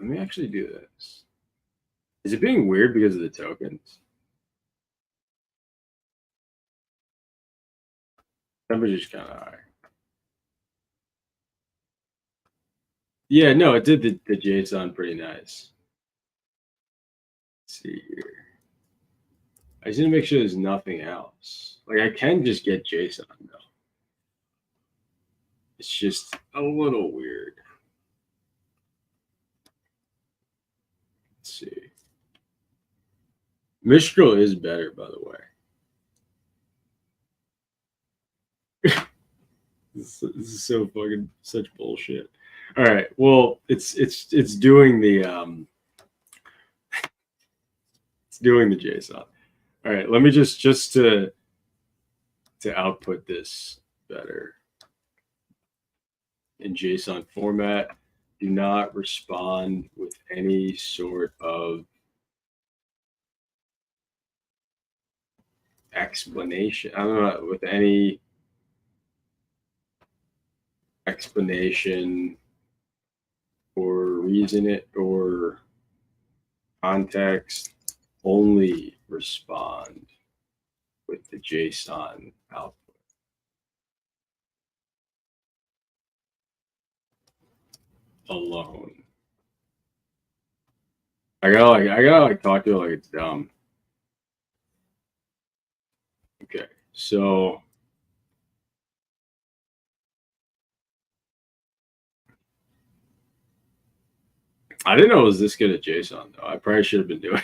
let me actually do this. Is it being weird because of the tokens? Temperature's kind of high. Yeah, no, it did the JSON pretty nice. Let's see here. I just need to make sure there's nothing else. Like I can just get JSON though. It's just a little weird. Let's see. Mistral is better, by the way. This is so fucking such bullshit. All right. Well, it's doing the it's doing the JSON. All right. Let me just to output this better in JSON format. Do not respond with any sort of explanation. I don't know, with any explanation or reason it or context. Only respond with the JSON output. Alone. I gotta talk to it like it's dumb. Okay, so I didn't know it was this good at JSON though. I probably should have been doing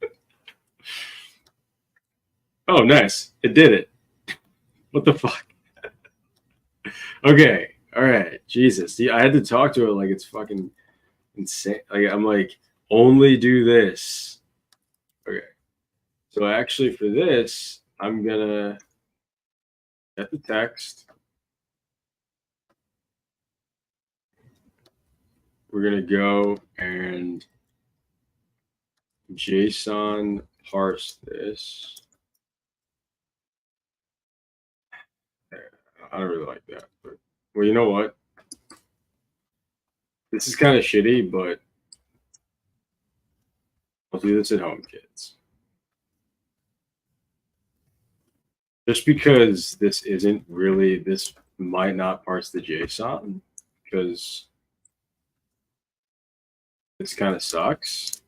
it. Oh, nice. It did it. What the fuck? Okay. All right. Jesus. See, I had to talk to it like it's fucking insane. Like I'm like, only do this. Okay. So actually for this, I'm gonna get the text. We're gonna go and JSON parse this. I don't really like that, but well, you know what? This is kind of shitty, but I'll do this at home, kids. Just because this isn't really, this might not parse the JSON because this kind of sucks.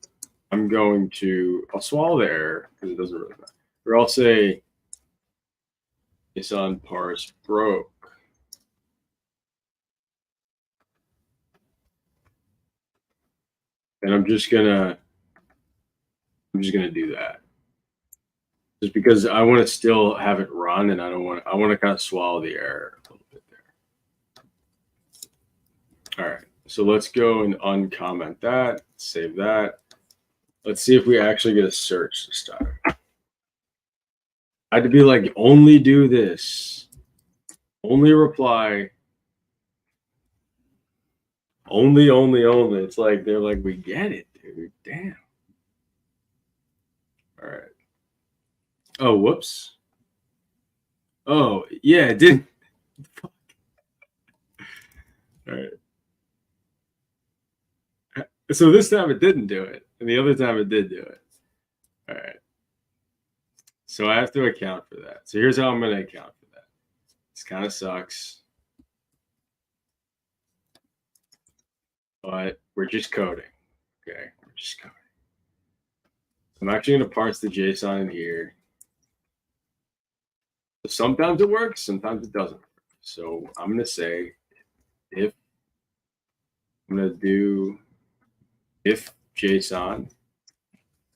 I'm going to, I'll swallow the error because it doesn't really matter. Or I'll say JSON parse broke. And I'm just gonna do that. Just because I want to still have it run and I want to kind of swallow the error a little bit there. All right, so let's go and uncomment that, save that. Let's see if we actually get a search this time. I had to be like, only do this, only reply, only. It's like, they're like, we get it, dude, damn. All right. Oh, whoops. Oh, yeah, it didn't. Fuck. All right. So this time it didn't do it, and the other time it did do it. All right. So I have to account for that. So here's how I'm going to account for that. This kind of sucks, but we're just coding. Okay, we're just coding. I'm actually going to parse the JSON in here. So sometimes it works, sometimes it doesn't work. So I'm going to say if I'm going to do if JSON.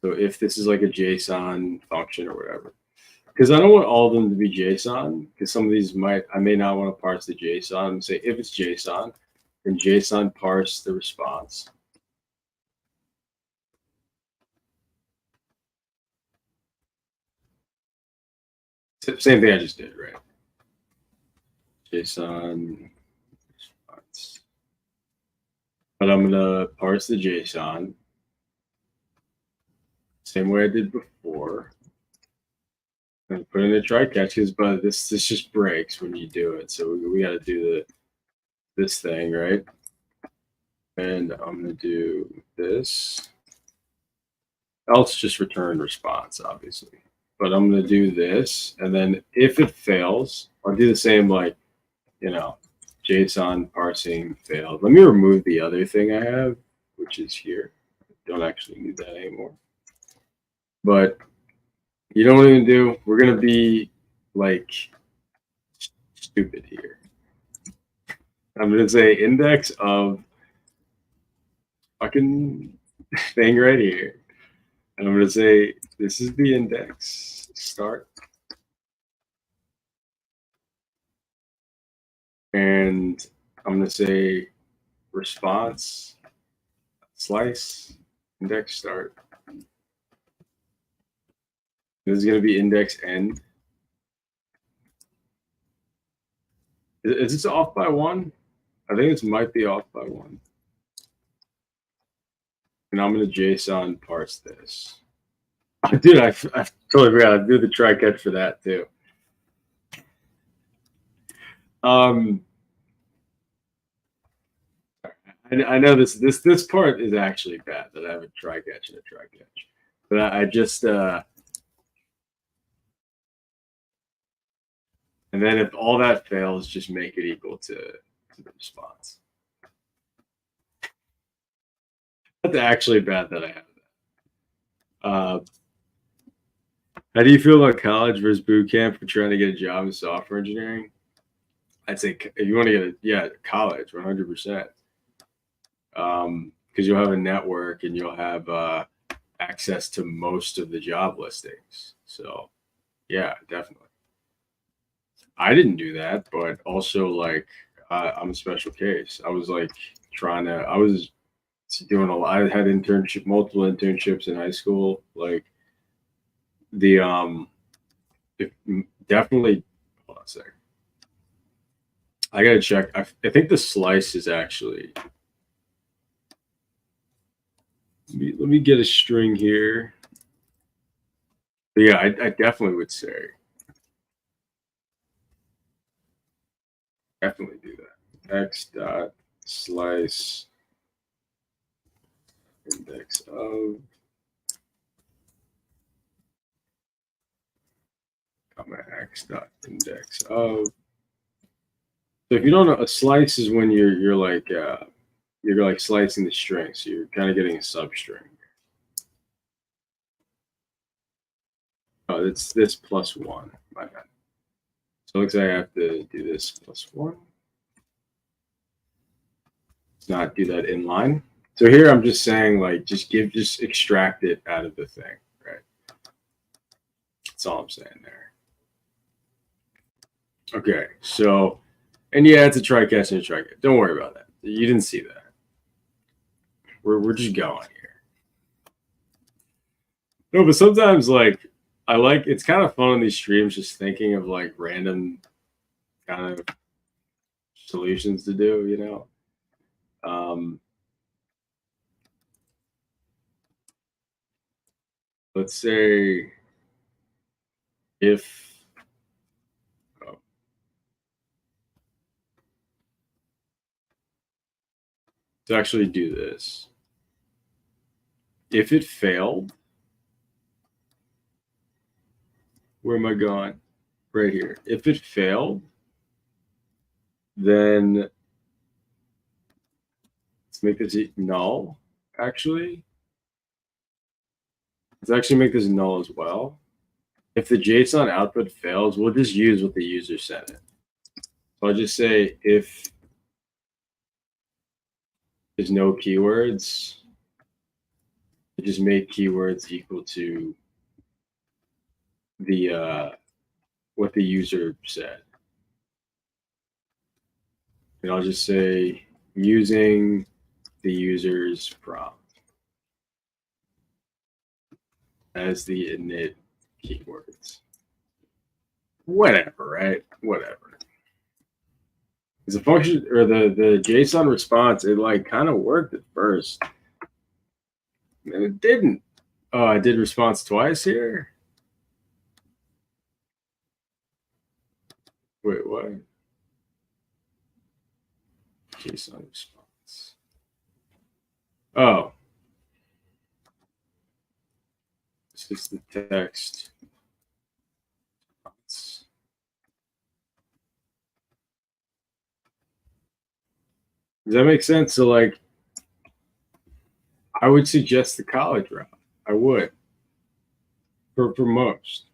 So if this is like a JSON function or whatever, because I don't want all of them to be JSON, because some of these I may not want to parse the JSON. And say if it's JSON, then JSON parse the response. Same thing I just did, right? JSON response. But I'm gonna parse the JSON same way I did before. And put in a try catches, but this just breaks when you do it. So we got to do this thing, right? And I'm gonna do this. Else just return response, obviously. But I'm gonna do this, and then if it fails, I'll do the same, like, you know, JSON parsing failed. Let me remove the other thing I have, which is here. I don't actually need that anymore. But you know what I'm gonna do? We're gonna be like stupid here. I'm gonna say index of fucking thing right here. And I'm gonna say this is the index start. And I'm gonna say response slice index start. This is gonna be index end. Is this off by 1? I think this might be off by 1. And I'm gonna JSON parse this. Dude, I totally forgot. I do the try catch for that too. I know this part is actually bad that I have a try catch and a try catch, but I just and then if all that fails, just make it equal to the response. That's actually bad that I have that. How do you feel about college versus boot camp for trying to get a job in software engineering? I'd say if you want to get college, 100%. because you'll have a network and you'll have access to most of the job listings. So yeah, definitely. I didn't do that, but also like I'm a special case. I was like I was doing a lot. I had multiple internships in high school. Like the if, definitely. Hold on a second. I gotta check. I think the slice is actually. Let me get a string here. But yeah, I definitely would say definitely do that. X dot slice index of comma x dot index of. So if you don't know, a slice is when you're like slicing the string, so you're kind of getting a substring. Oh, it's this +1. My bad. So it looks like I have to do this +1. Let's not do that inline. So here I'm just saying like just extract it out of the thing, right? That's all I'm saying there. Okay, so and yeah, it's a try catch and a try catch. Don't worry about that. You didn't see that. We're just going here. No, but sometimes like it's kind of fun on these streams just thinking of like random kind of solutions to do, you know. Let's say if to actually do this, if it failed, where am I going? Right here. If it failed, then let's make this null. Actually, let's actually make this null as well. If the JSON output fails, we'll just use what the user sent it. So I'll just say if there's no keywords, just make keywords equal to the what the user said. And I'll just say using the user's prompt as the init keywords. Whatever, right? Whatever. Because the function or the JSON response, it like kind of worked at first. And it didn't. Oh, I did response twice here. Wait, what? JSON response. Oh. It's just the text. Does that make sense? So like I would suggest the college route. I would. For most.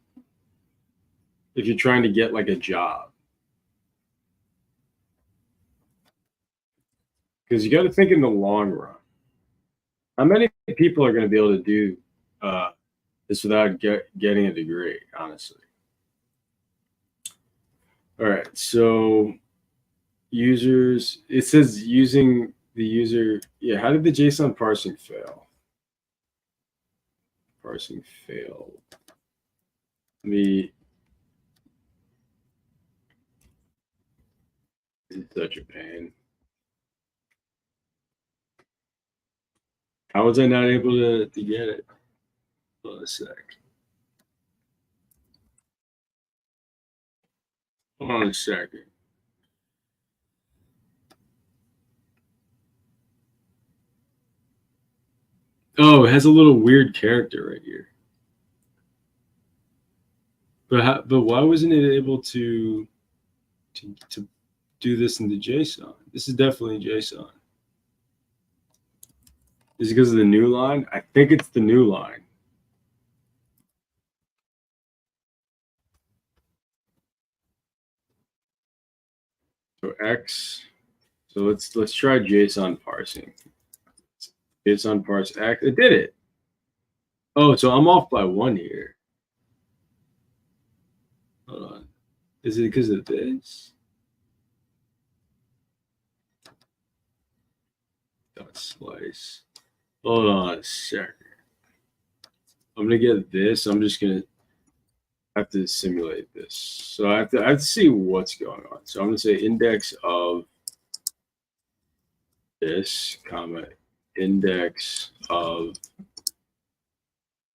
If you're trying to get like a job. Because you got to think in the long run. How many people are going to be able to do this without getting a degree, honestly? All right, so users, it says using the user. Yeah, how did the JSON parsing fail? Parsing failed. This is such a pain. How was I not able to get it? Hold on a sec. Hold on a second. Oh, it has a little weird character right here. But why wasn't it able to do this in the JSON? This is definitely JSON. Is it because of the new line? I think it's the new line. So X. So let's try JSON parsing. JSON parse X. It did it. Oh, so I'm off by 1 here. Hold on. Is it because of this? Dot slice. Hold on a second. I'm gonna get this. I'm just gonna have to simulate this. So I have to see what's going on. So I'm gonna say index of this, comma, index of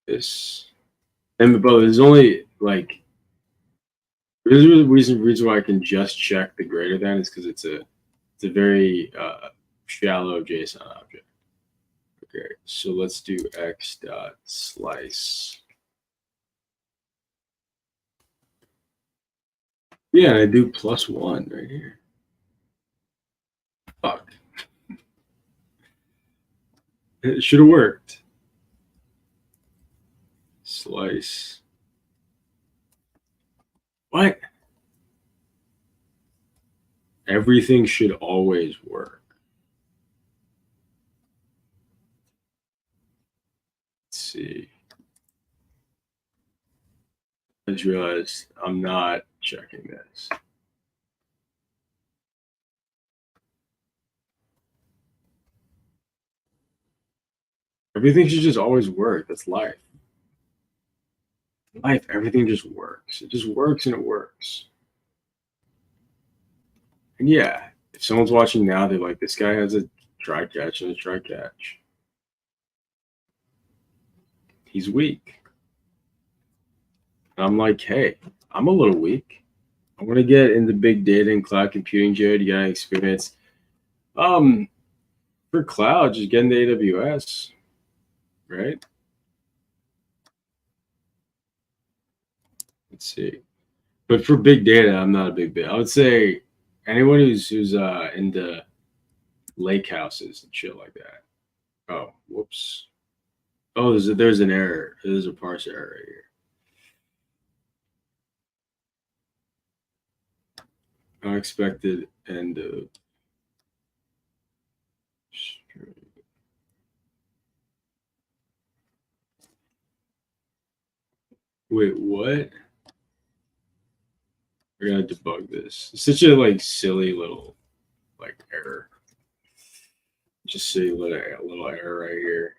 this. And but there's only like there's a reason why I can just check the greater than is because it's a very shallow JSON object. Okay, so let's do x dot slice. Yeah, I do +1 right here. Fuck. It should have worked. Slice. What? Everything should always work. Let's see. I just realized I'm not checking this. Everything should just always work. That's life. Life, everything just works. It just works and it works. And yeah, if someone's watching now, they're like, this guy has a try catch and a try catch. He's weak. And I'm like, hey, I'm a little weak. I want to get into big data and cloud computing, Jared. You got any experience? For cloud, just get into AWS, right? Let's see. But for big data, I'm not a big bit. I would say anyone who's into lake houses and shit like that. Oh, whoops. Oh, there's an error. There's a parse error right here. Unexpected end of string. Wait, what? We're gonna debug this. It's such a like silly little like error. Just see a little error right here.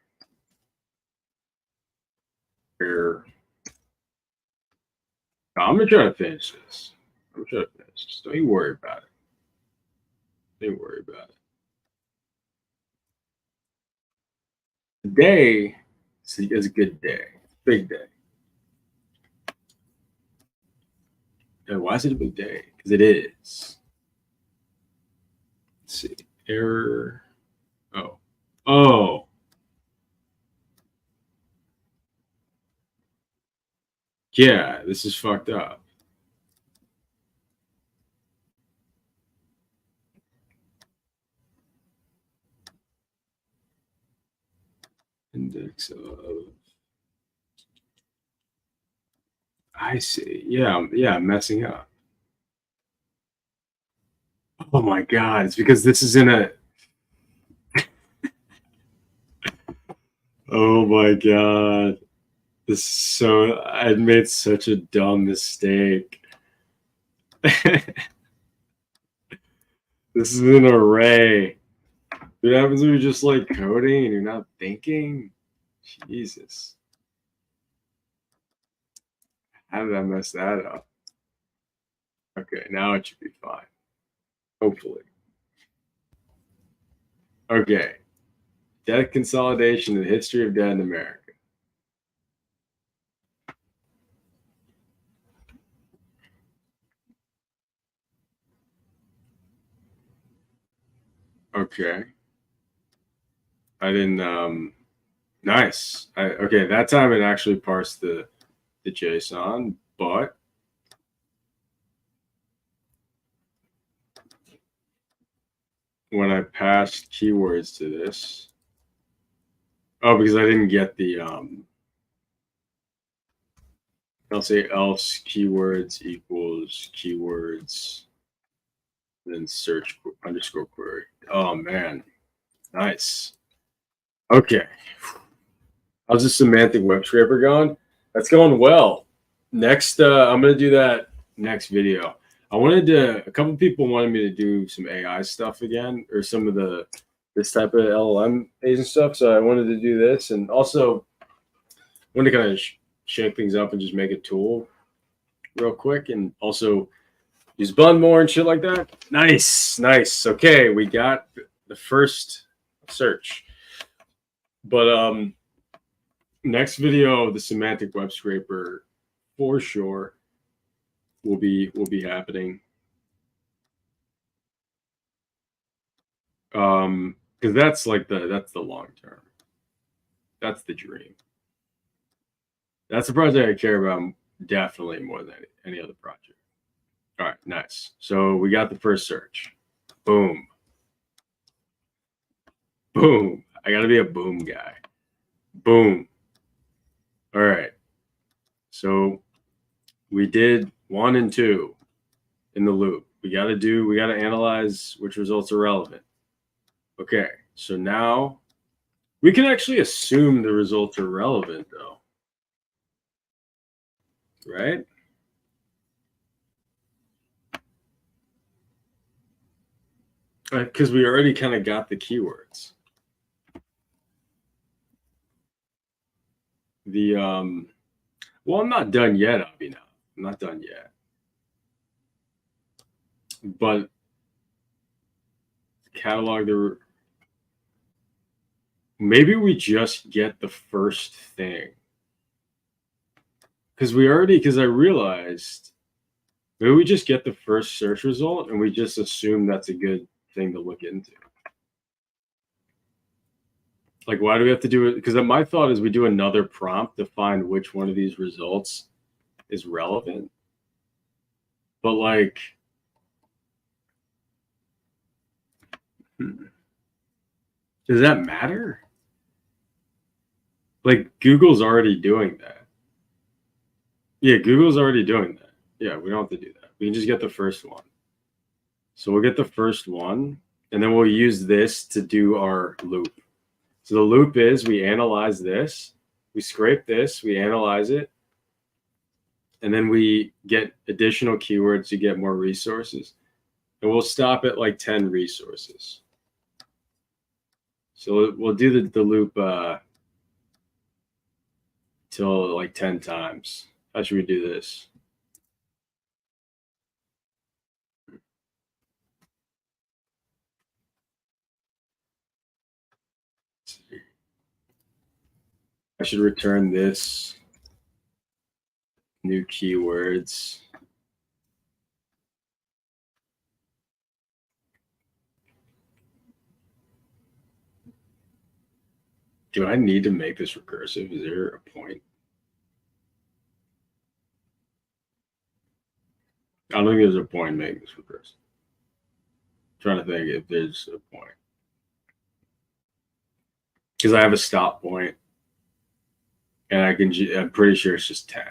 Error. No, I'm gonna try to finish this. I'm gonna try to finish this. Don't you worry about it. Don't you worry about it. Today is a good day. Big day. And why is it a big day? Because it is. Let's see. Error. Oh. Oh. Yeah, this is fucked up. Index of. I see. Yeah, I'm messing up. Oh my god, it's because this is in a. Oh my god. I made such a dumb mistake. This is an array. What happens when you're just like coding and you're not thinking? Jesus. How did I mess that up? Okay, now it should be fine. Hopefully. Okay. Debt consolidation and history of debt in America. Okay. I didn't nice. Okay, that time it actually parsed the JSON, but when I passed keywords to this, oh, because I didn't get the I'll say else keywords equals keywords, then search underscore query. Oh man, nice. Okay. How's the semantic web scraper going? That's going well. Next, I'm gonna do that next video. A couple people wanted me to do some AI stuff again, or some of this type of LLM and stuff. So I wanted to do this, and also wanted to kind of shake things up and just make a tool real quick, and also use Bun more and shit like that. Nice, nice. Okay, we got the first search, but next video, the semantic web scraper for sure will be happening. Because that's the long term. That's the dream. That's the project I care about definitely more than any other project. All right, nice. So we got the first search. Boom. Boom. I gotta be a boom guy. Boom. All right. So we did 1 and 2 in the loop. We got to analyze which results are relevant. Okay. So now we can actually assume the results are relevant though. Right? Because we already kind of got the keywords. Well, I'm not done yet, Abhinav. I'm not done yet. But catalog maybe we just get the first thing. Because I realized maybe we just get the first search result and we just assume that's a good thing to look into. Like, why do we have to do it? Because my thought is we do another prompt to find which one of these results is relevant. But like, does that matter? Like, Google's already doing that. Yeah, Google's already doing that. Yeah, we don't have to do that. We can just get the first one. So we'll get the first one, and then we'll use this to do our loop. So the loop is we analyze this, we scrape this, we analyze it, and then we get additional keywords to get more resources. And we'll stop at like 10 resources. So we'll do the loop till like 10 times. How should we do this? I should return this new keywords. Do I need to make this recursive? Is there a point? I don't think there's a point in making this recursive. I'm trying to think if there's a point. Because I have a stop point, and I'm pretty sure it's just 10.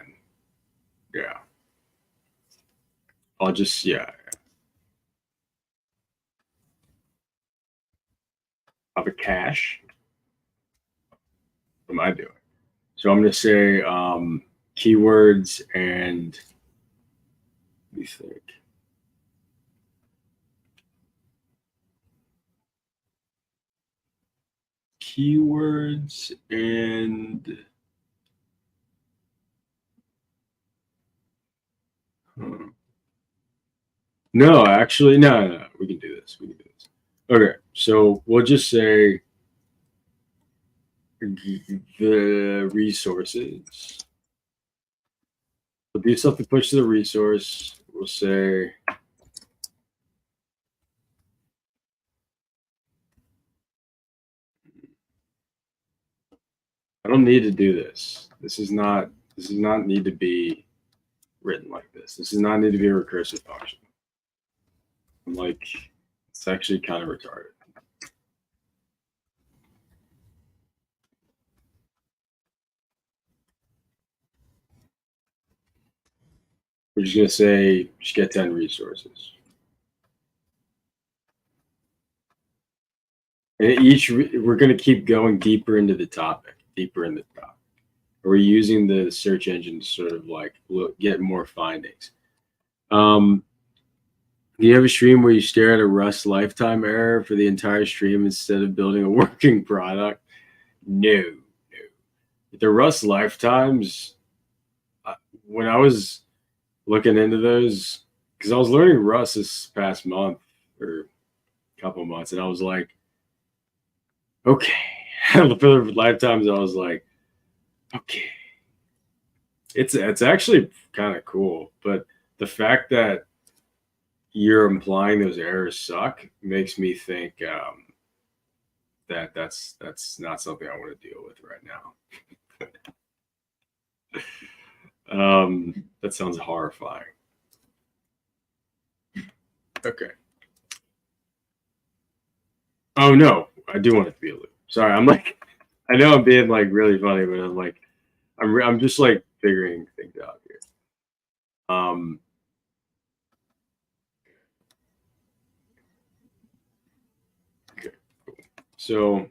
Yeah. I'll just, yeah. I have a cache. What am I doing? So I'm going to say keywords and let me think. Keywords and no, actually, no. We can do this. Okay, so we'll just say the resources. We'll do something push to the resource. We'll say I don't need to do this. This does not need to be written like this. This does not need to be a recursive function. I'm like, it's actually kind of retarded. We're just gonna say just get 10 resources. And we're going to keep going deeper into the topic, deeper in the topic. We're using the search engine to sort of like get more findings. Do you have a stream where you stare at a Rust lifetime error for the entire stream instead of building a working product? No. The Rust lifetimes, when I was looking into those, because I was learning Rust this past month or a couple of months, and I was like, okay. For the lifetimes, I was like, okay. It's actually kind of cool, but the fact that you're implying those errors suck makes me think that's not something I want to deal with right now. That sounds horrifying. Okay. Oh no, I do want it to be a loop. Sorry, I'm like, I know I'm being like really funny, but I'm like, I'm just like figuring things out here. Okay, cool. So,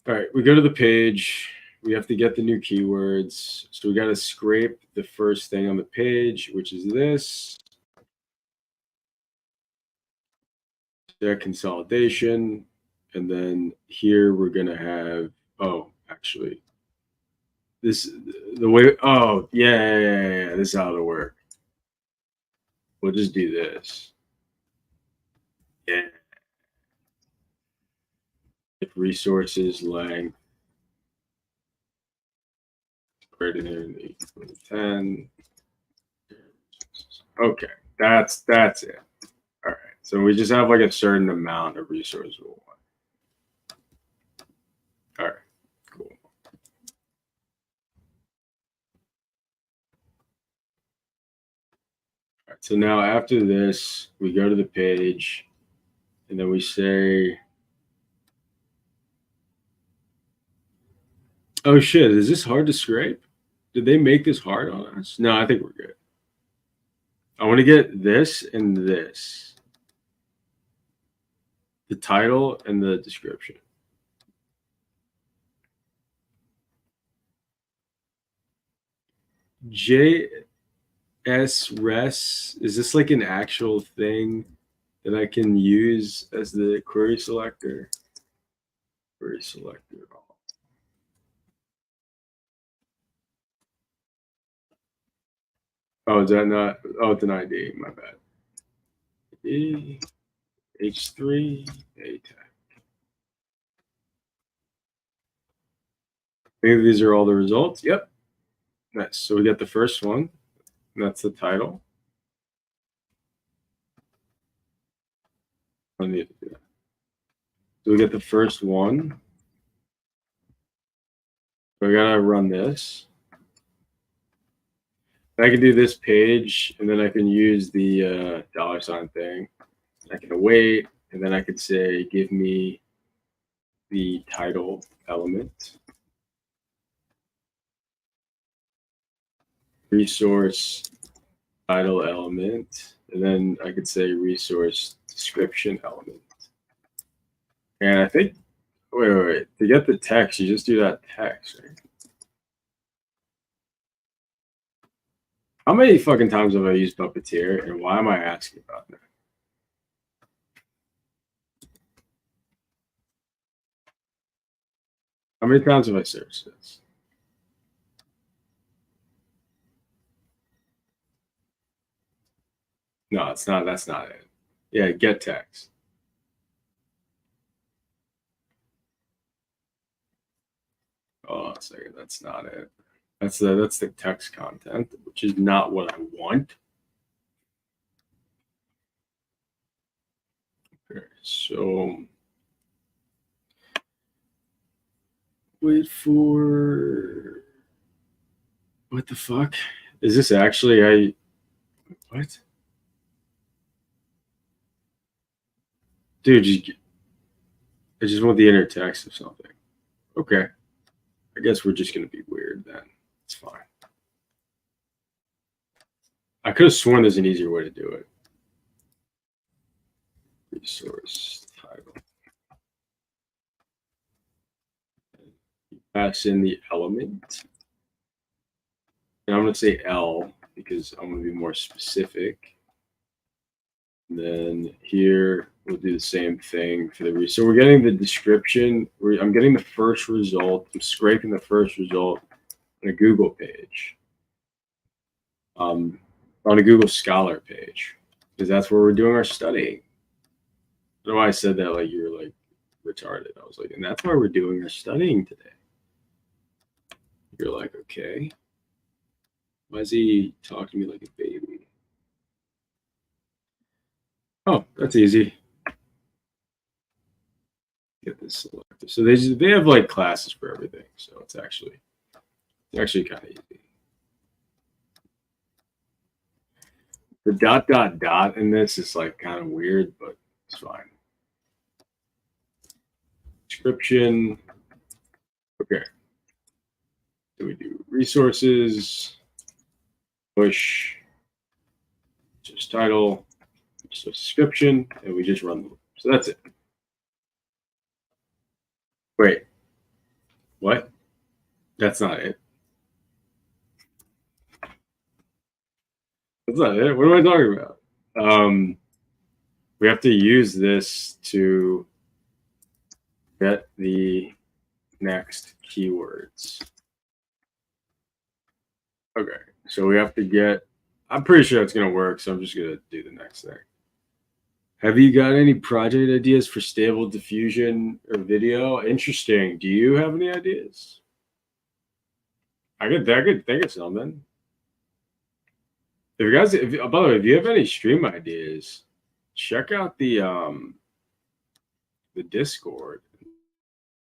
all right, we go to the page. We have to get the new keywords. So we got to scrape the first thing on the page, which is this. Their consolidation. And then here we're going to have, oh, actually, this, the way, oh, yeah, this is how it'll work. We'll just do this. Yeah. If resources length greater than equal to 10. Okay, that's it. All right, so we just have like a certain amount of resources we'll want. All right, cool. All right, so now after this, we go to the page, and then we say, oh shit, is this hard to scrape? Did they make this hard on us? No, I think we're good. I want to get this and this. The title and the description. JS res, is this like an actual thing that I can use as the query selector? Query selector. Oh, is that not? Oh, it's an ID. My bad. H3 A tag. Maybe these are all the results. Yep. Nice. So we got the first one. And that's the title. I need to do that. So we get the first one. So I gotta run this. I can do this page, and then I can use the $sign thing. I can await, and then I could say, give me the title element, resource title element, and then I could say resource description element. And I think, wait, to get the text, you just do that text, right? How many fucking times have I used Puppeteer, and why am I asking about that? How many times have I searched this? No, it's not. That's not it. Yeah, get text. Oh, a second. That's not it. That's the text content, which is not what I want. Okay, so wait for what the fuck? Is this actually what? Dude, I just want the inner text of something. Okay. I guess we're just gonna be weird then. It's fine. I could have sworn there's an easier way to do it. resource title. Pass in the element. And I'm going to say L because I'm going to be more specific. And then here we'll do the same thing for the so we're getting the description. I'm getting the first result. I'm scraping the first result on a Google page, on a Google Scholar page, because that's where we're doing our studying. I don't know why I said that like you were like retarded. I was like, and that's why we're doing our studying today. You're like, okay. Why is he talking to me like a baby? Oh, that's easy. Get this selected. So they have like classes for everything. So it's actually kind of easy. The dot in this is like kind of weird, but it's fine. Description. Okay. So we do resources, push, just title, just a description, and we just run the loop. So that's it. Wait, what? That's not it. That's not it. What am I talking about? We have to use this to get the next keywords. Okay, so we have to get, I'm pretty sure it's going to work, so I'm just going to do the next thing. Have you got any project ideas for stable diffusion or video? Interesting. Do you have any ideas? I could think of something. If you guys, by the way, if you have any stream ideas, check out the Discord.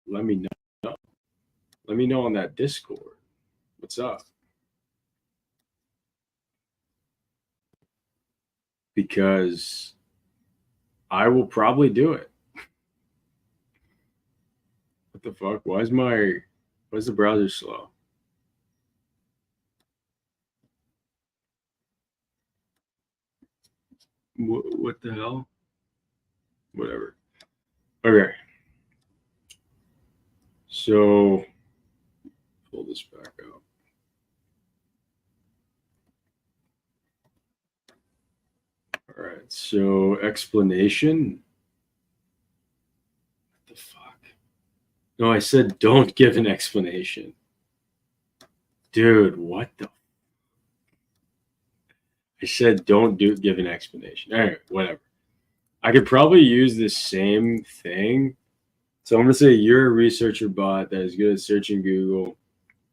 Let me know. Let me know on that Discord. What's up? Because I will probably do it. What the fuck? Why is the browser slow? What the hell? Whatever. Okay. So pull this back up. All right. So explanation. What the fuck? No, I said don't give an explanation. Dude, what the? I said don't give an explanation. All right, whatever. I could probably use the same thing. So I'm going to say you're a researcher bot that is good at searching Google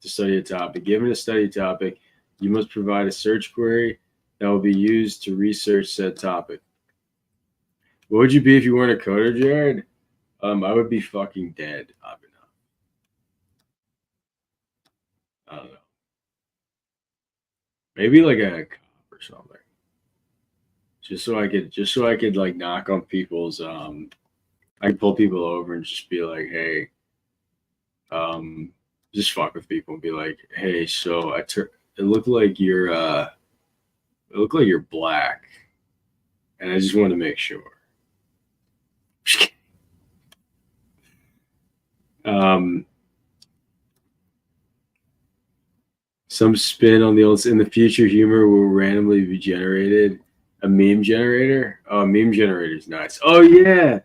to study a topic. Given a study topic, you must provide a search query that will be used to research said topic. What would you be if you weren't a coder, Jared? I would be fucking dead. I don't know. Maybe like a cop or something. Just so I could like knock on people's I could pull people over and just be like, hey, just fuck with people and be like, hey, so it looked like you're black, and I just want to make sure. Some spin on the old. In the future, humor will randomly be generated. A meme generator. Oh, meme generator is nice. Oh yeah,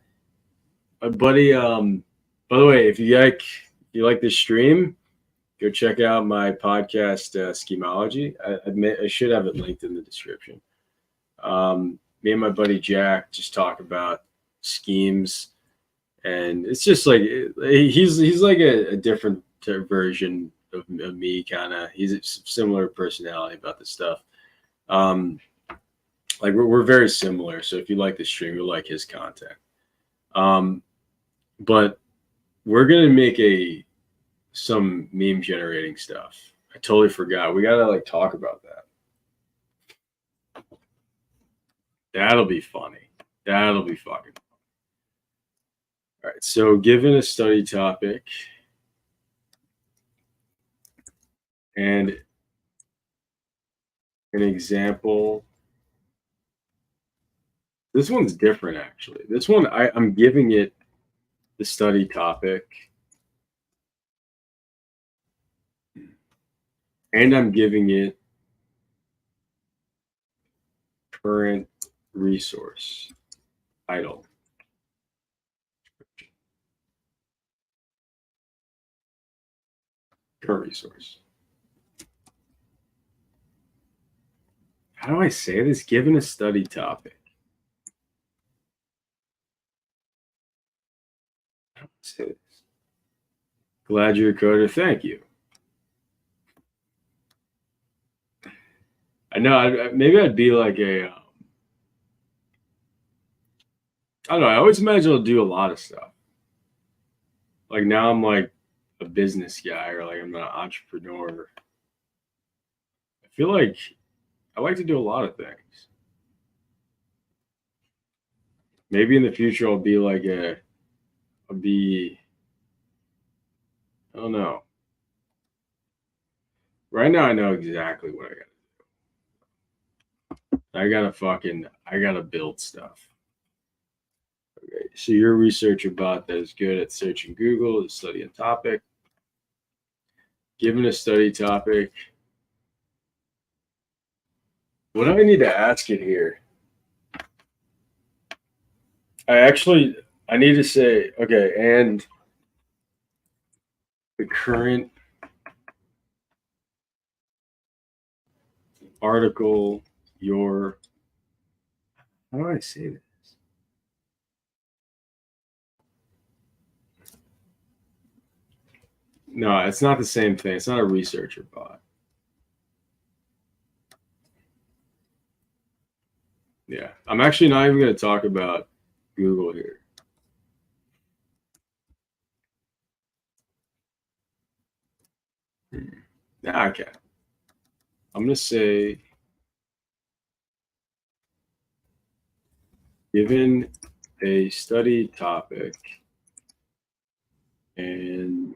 my buddy. By the way, if you like this stream, go check out my podcast, Schemology. I should have it linked in the description. Me and my buddy Jack just talk about schemes, and it's just like he's like a different version of me, kind of. He's a similar personality about this stuff. Like we're very similar. So if you like the stream, you'll like his content. But we're gonna make some meme generating stuff. I totally forgot. We gotta like talk about that. That'll be funny. That'll be fucking fun. All right. So given a study topic and an example This one's different, actually. This one, I'm giving it the study topic, and I'm giving it current resource title. Current resource. How do I say this? Given a study topic. How do I say this? Glad you're a coder. Thank you. I know. Maybe I'd be like a. I don't know. I always imagine I'll do a lot of stuff. Like now I'm like a business guy or like I'm an entrepreneur. I feel like I like to do a lot of things. Maybe in the future I'll be like I don't know. Right now I know exactly what I gotta do. I gotta build stuff. Okay, so you're a researcher bot that is good at searching Google to study a topic. Given a study topic, what do I need to ask it here? I need to say, okay, and the current article, how do I say this? No, it's not the same thing. It's not a researcher bot. Yeah, I'm actually not even going to talk about Google here. Nah, okay. I'm going to say, given a study topic and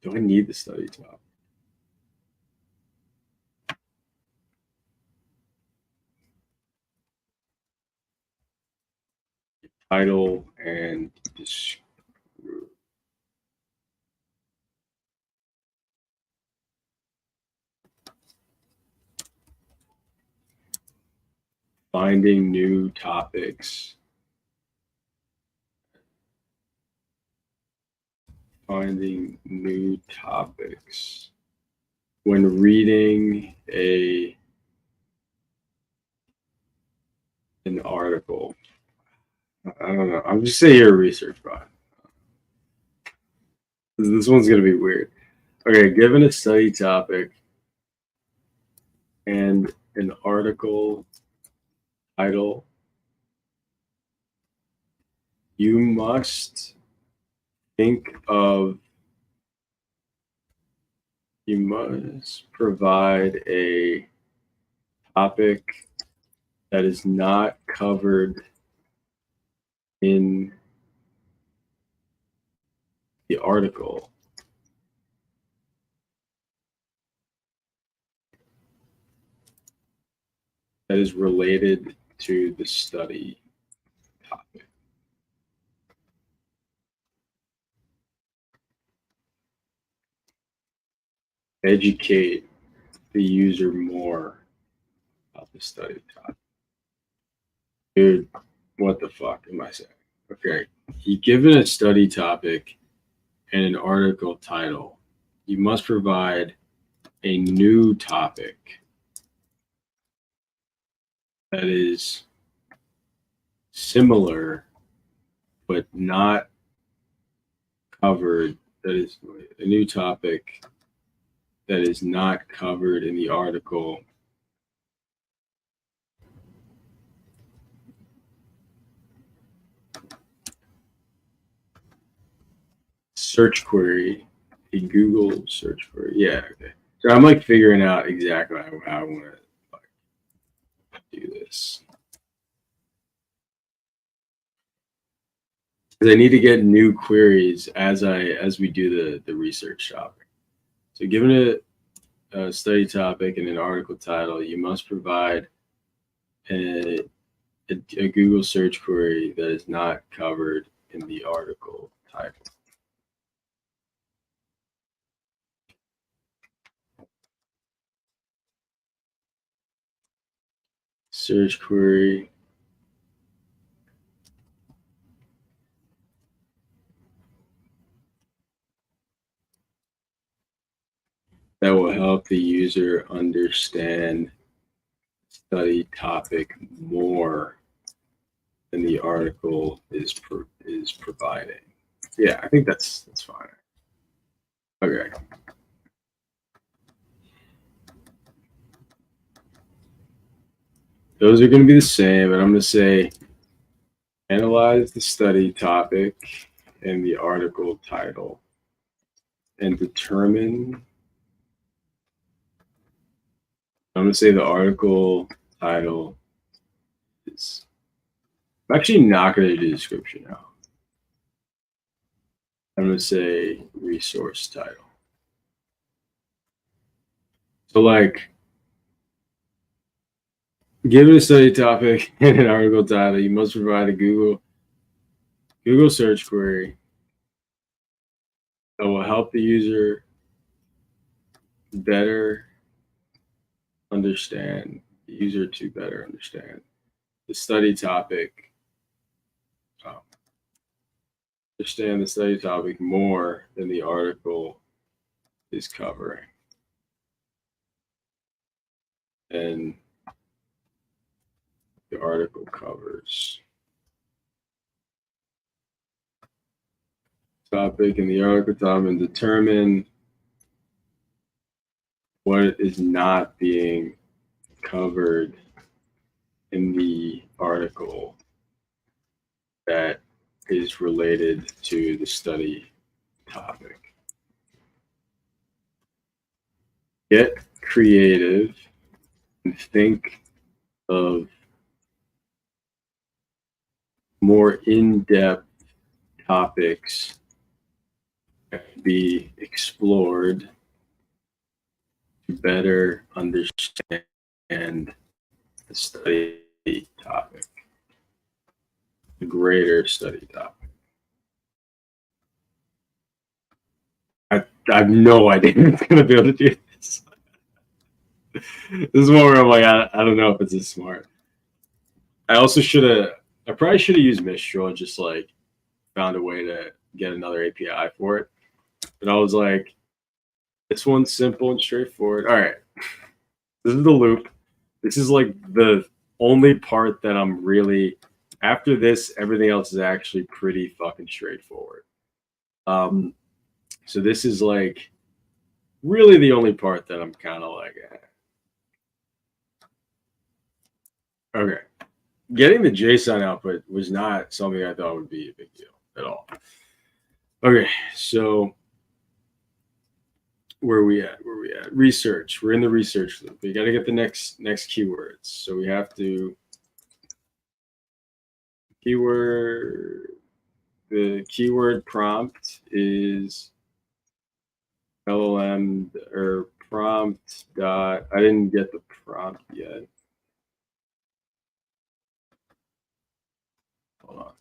do I need the study topic? Title and finding new topics. Finding new topics when reading an article. I don't know. I'm just saying you're a research bot. This one's gonna be weird. Okay, given a study topic and an article title, you must you must provide a topic that is not covered in the article. That is related to the study topic. Educate the user more about the study topic. Dude, what the fuck am I saying? Okay, you given a study topic and an article title, you must provide a new topic that is similar but not covered. That is a new topic that is not covered in the article. Search query, a Google search query. Yeah, okay. So I'm like figuring out exactly how I want to like do this. Because I need to get new queries as we do the research topic. So given it a study topic and an article title, you must provide a Google search query that is not covered in the article title. Search query that will help the user understand study topic more than the article is providing. Yeah, I think that's fine. Okay. Those are going to be the same, and I'm going to say analyze the study topic and the article title and determine. I'm going to say the article title is. I'm actually not going to do description now. I'm going to say resource title. So, like, given a study topic and an article title, you must provide a Google search query that will help the user better understand, the study topic, understand the study topic more than the article is covering. And the article covers. Topic in the article topic and determine what is not being covered in the article that is related to the study topic. Get creative and think of more in-depth topics that be explored to better understand the study topic, the greater study topic. I have no idea if it's going to be able to do this. This is one where I'm like, I don't know if it's as smart. I probably should have used Mistral and just like found a way to get another API for it. But I was like, this one's simple and straightforward. All right, this is the loop. This is like the only part that I'm really, after this, everything else is actually pretty fucking straightforward. So this is like really the only part that I'm kind of like, Okay. Getting the JSON output was not something I thought would be a big deal at all. Okay, so where are we at? Research. We're in the research loop. We got to get the next keywords. So we have to the keyword prompt is LLM or prompt dot. I didn't get the prompt yet. Hold on.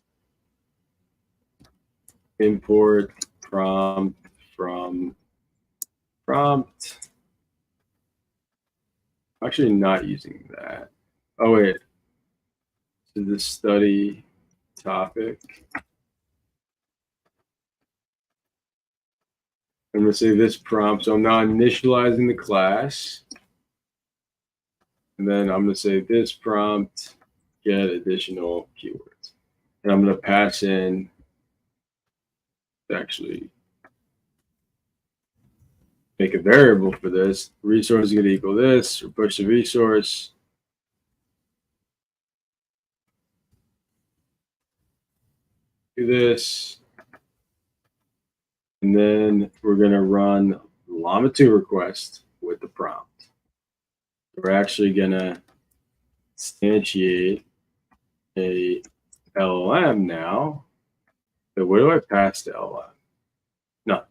Import prompt from prompt. I'm actually not using that. Oh wait. So the study topic. I'm going to say this prompt. So I'm not initializing the class. And then I'm going to say this prompt, get additional keywords. And I'm going to pass in, actually make a variable for this. Resource is going to equal this, or push the resource. Do this. And then we're going to run llama 2 request with the prompt. We're actually going to instantiate a LLM now. So what do I pass to LLM? Nothing.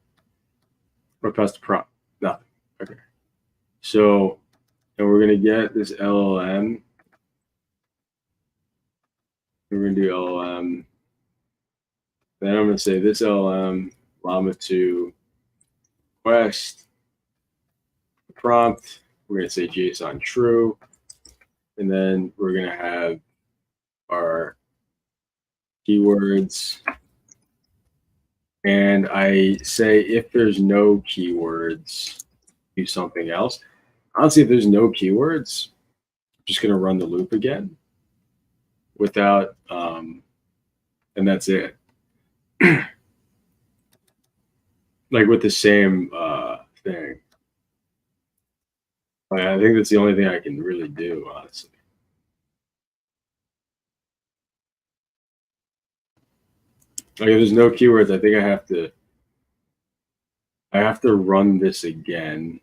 Or pass the prompt? Nothing. Okay. So, and we're going to get this LLM. We're going to do LLM. Then I'm going to say this LLM, llama 2, request, prompt. We're going to say JSON true. And then we're going to have our keywords. And I say if there's no keywords, do something else. Honestly, if there's no keywords, I'm just going to run the loop again without, and that's it. Like with the same thing. I think that's the only thing I can really do, honestly. Like if there's no keywords, I think I have to run this again.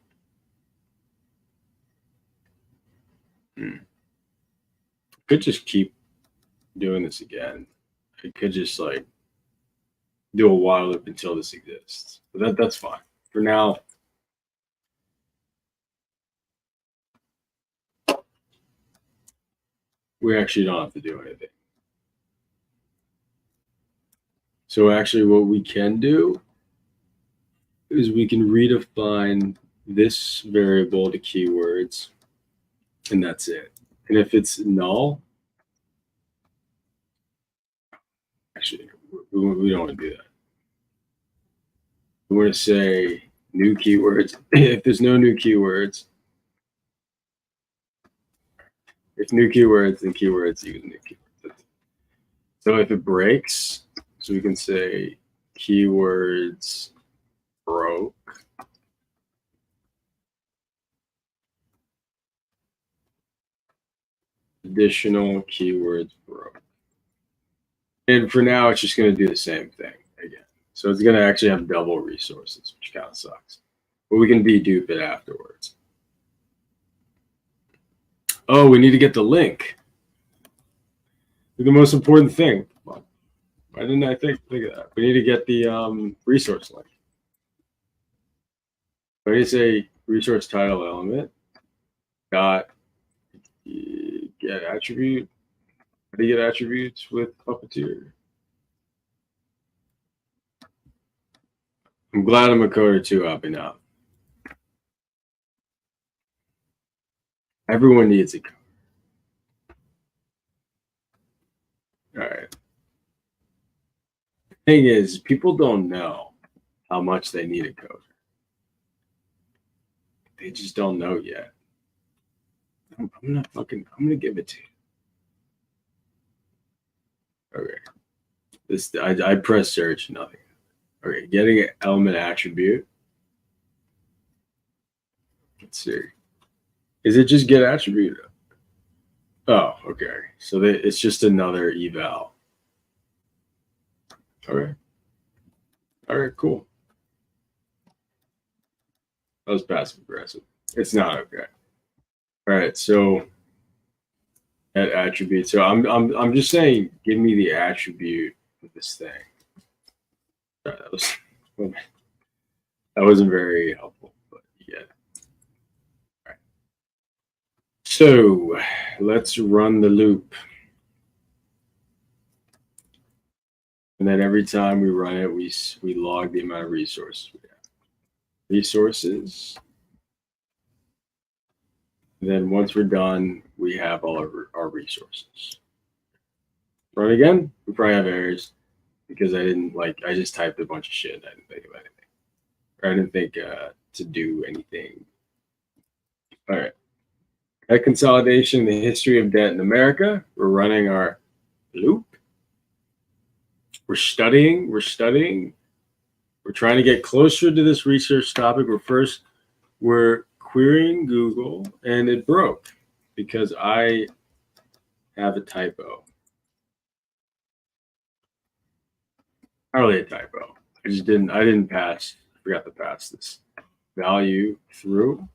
Could just keep doing this again. I could just like do a while loop until this exists. But that's fine. For now, we actually don't have to do anything. So actually what we can do is we can redefine this variable to keywords, and that's it. And if it's null, actually, we don't want to do that. We want to say new keywords. If there's no new keywords, if new keywords, then keywords use new keywords. So if it breaks, so we can say keywords broke. Additional keywords broke. And for now, it's just going to do the same thing again. So it's going to actually have double resources, which kind of sucks. But we can dedupe it afterwards. Oh, we need to get the link. The most important thing. Why didn't I think of that? We need to get the resource link. I need to say resource title element dot get attribute. How do you get attributes with Puppeteer? I'm glad I'm a coder too, helping out. Everyone needs a coder. All right. The thing is, people don't know how much they need a coder. They just don't know yet. I'm gonna give it to you. Okay. This I press search, nothing. Okay, getting an element attribute. Let's see. Is it just get attribute? Oh, okay. So it's just another eval. Okay. All right, cool. That was passive aggressive. It's not okay. All right, so that attribute. So I'm just saying, give me the attribute of this thing. Sorry, that wasn't very helpful, but yeah. All right. So let's run the loop. And then every time we run it, we log the amount of resources we have. Resources. And then once we're done, we have all of our resources. Run again. We probably have errors because I just typed a bunch of shit. I didn't think of anything. Or I didn't think to do anything. All right. Debt consolidation, the history of debt in America. We're running our loop. We're studying. We're trying to get closer to this research topic. We're querying Google, and it broke because I have a typo. Not really a typo. I didn't pass. I forgot to pass this value through.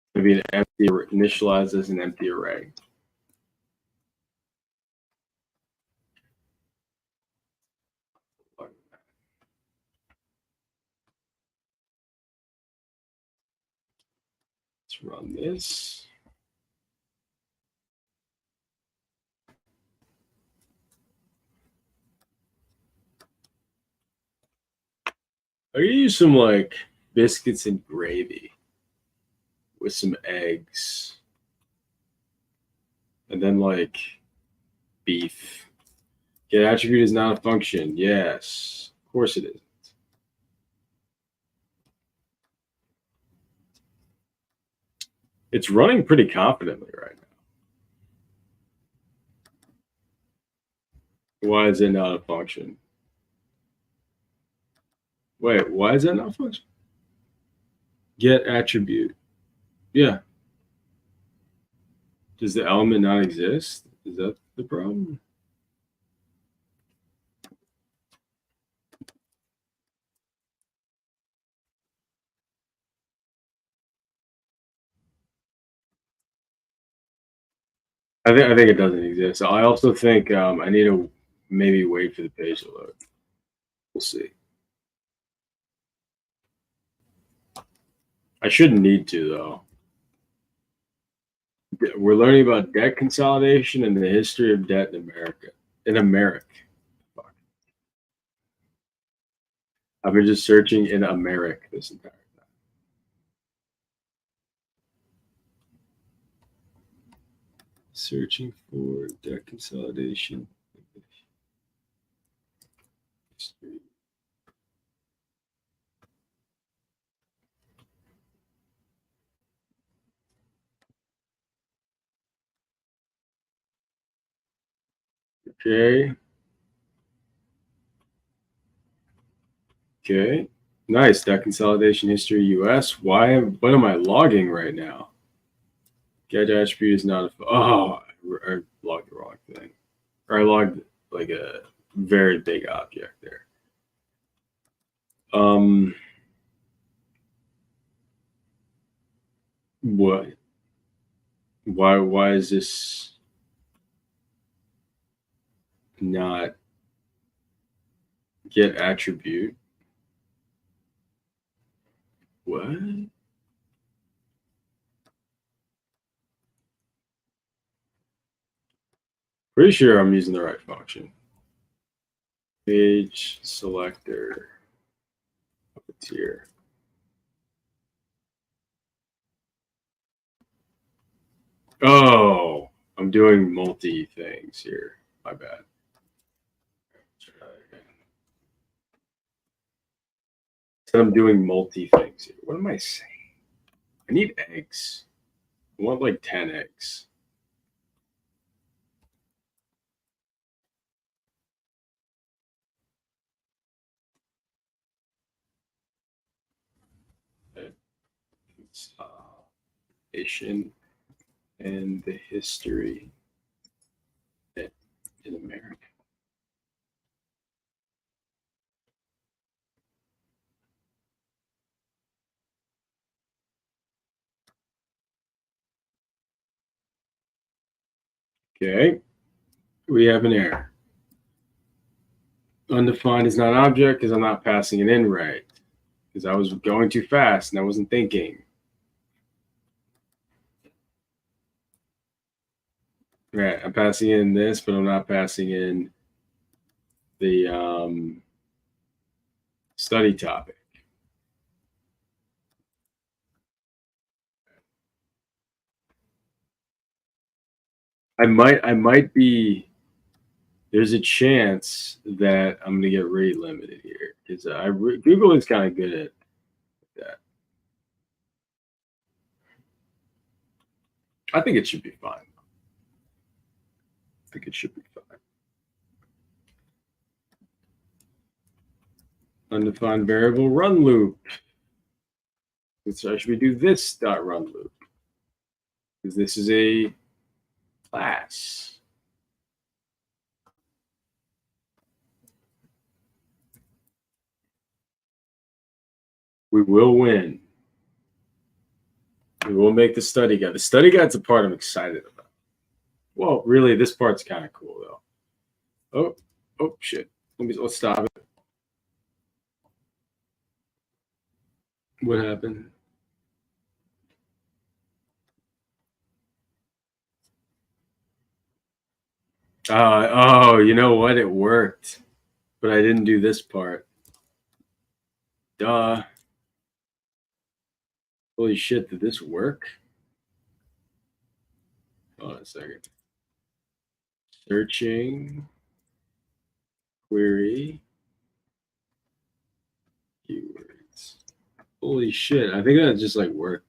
It's going to be an empty, initialized as an empty array. Let's run this. I could use some like biscuits and gravy with some eggs. And then like beef. Get attribute is not a function. Yes. Of course it is. It's running pretty confidently right now. Why is it not a function? Wait, why is that not a function? Get attribute. Yeah. Does the element not exist? Is that the problem? I think it doesn't exist. I also think I need to maybe wait for the page to load. We'll see. I shouldn't need to though. We're learning about debt consolidation and the history of debt in America. In America. Fuck. I've been just searching in America this entire time. Searching for debt consolidation. History. Okay. Okay. Nice. Debt consolidation history US. Why? What am I logging right now? Get attribute is not a. Oh, I logged the wrong thing. Or I logged like a very big object there. What? Why is this not get attribute? What? Pretty sure I'm using the right function. Page selector. Puppeteer. Oh, I'm doing multi things here. My bad. So I'm doing multi things here. What am I saying? I need eggs. I want like 10 eggs. Consolidation and the history in America. Okay, we have an error. Undefined is not an object because I'm not passing it in right. Because I was going too fast and I wasn't thinking. Right, I'm passing in this, but I'm not passing in the study topic. I might be. There's a chance that I'm gonna get rate limited here because Google is kind of good at that. I think it should be fine. I think it should be fine. Undefined variable run loop. So should we do this dot run loop? Because this is a class. We will win. We will make the study guide. The study guide's the part I'm excited about. Well, really, this part's kind of cool though. Oh shit. Let's stop it. What happened? Oh, you know what? It worked, but I didn't do this part. Duh. Holy shit, did this work? Hold on a second. Searching. Query. Keywords. Holy shit, I think that just like worked.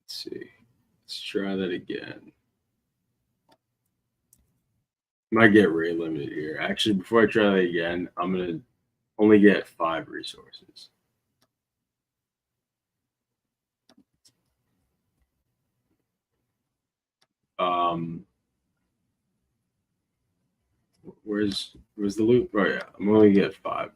Let's see. Let's try that again. Might get rate limited here. Actually, before I try that again, I'm gonna only get 5 resources. Where's the loop? Oh yeah, I'm only get 5.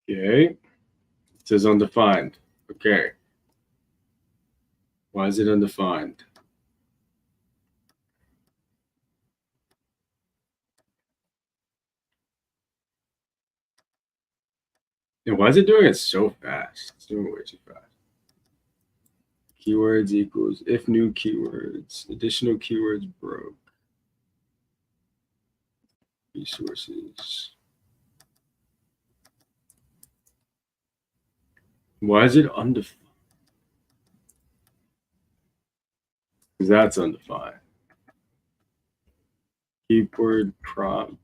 Okay. It says undefined. Okay. Why is it undefined? And why is it doing it so fast? It's doing it way too fast. Keywords equals if new keywords, additional keywords broke. Resources. Why is it undefined? Because that's undefined. Keyword prompt.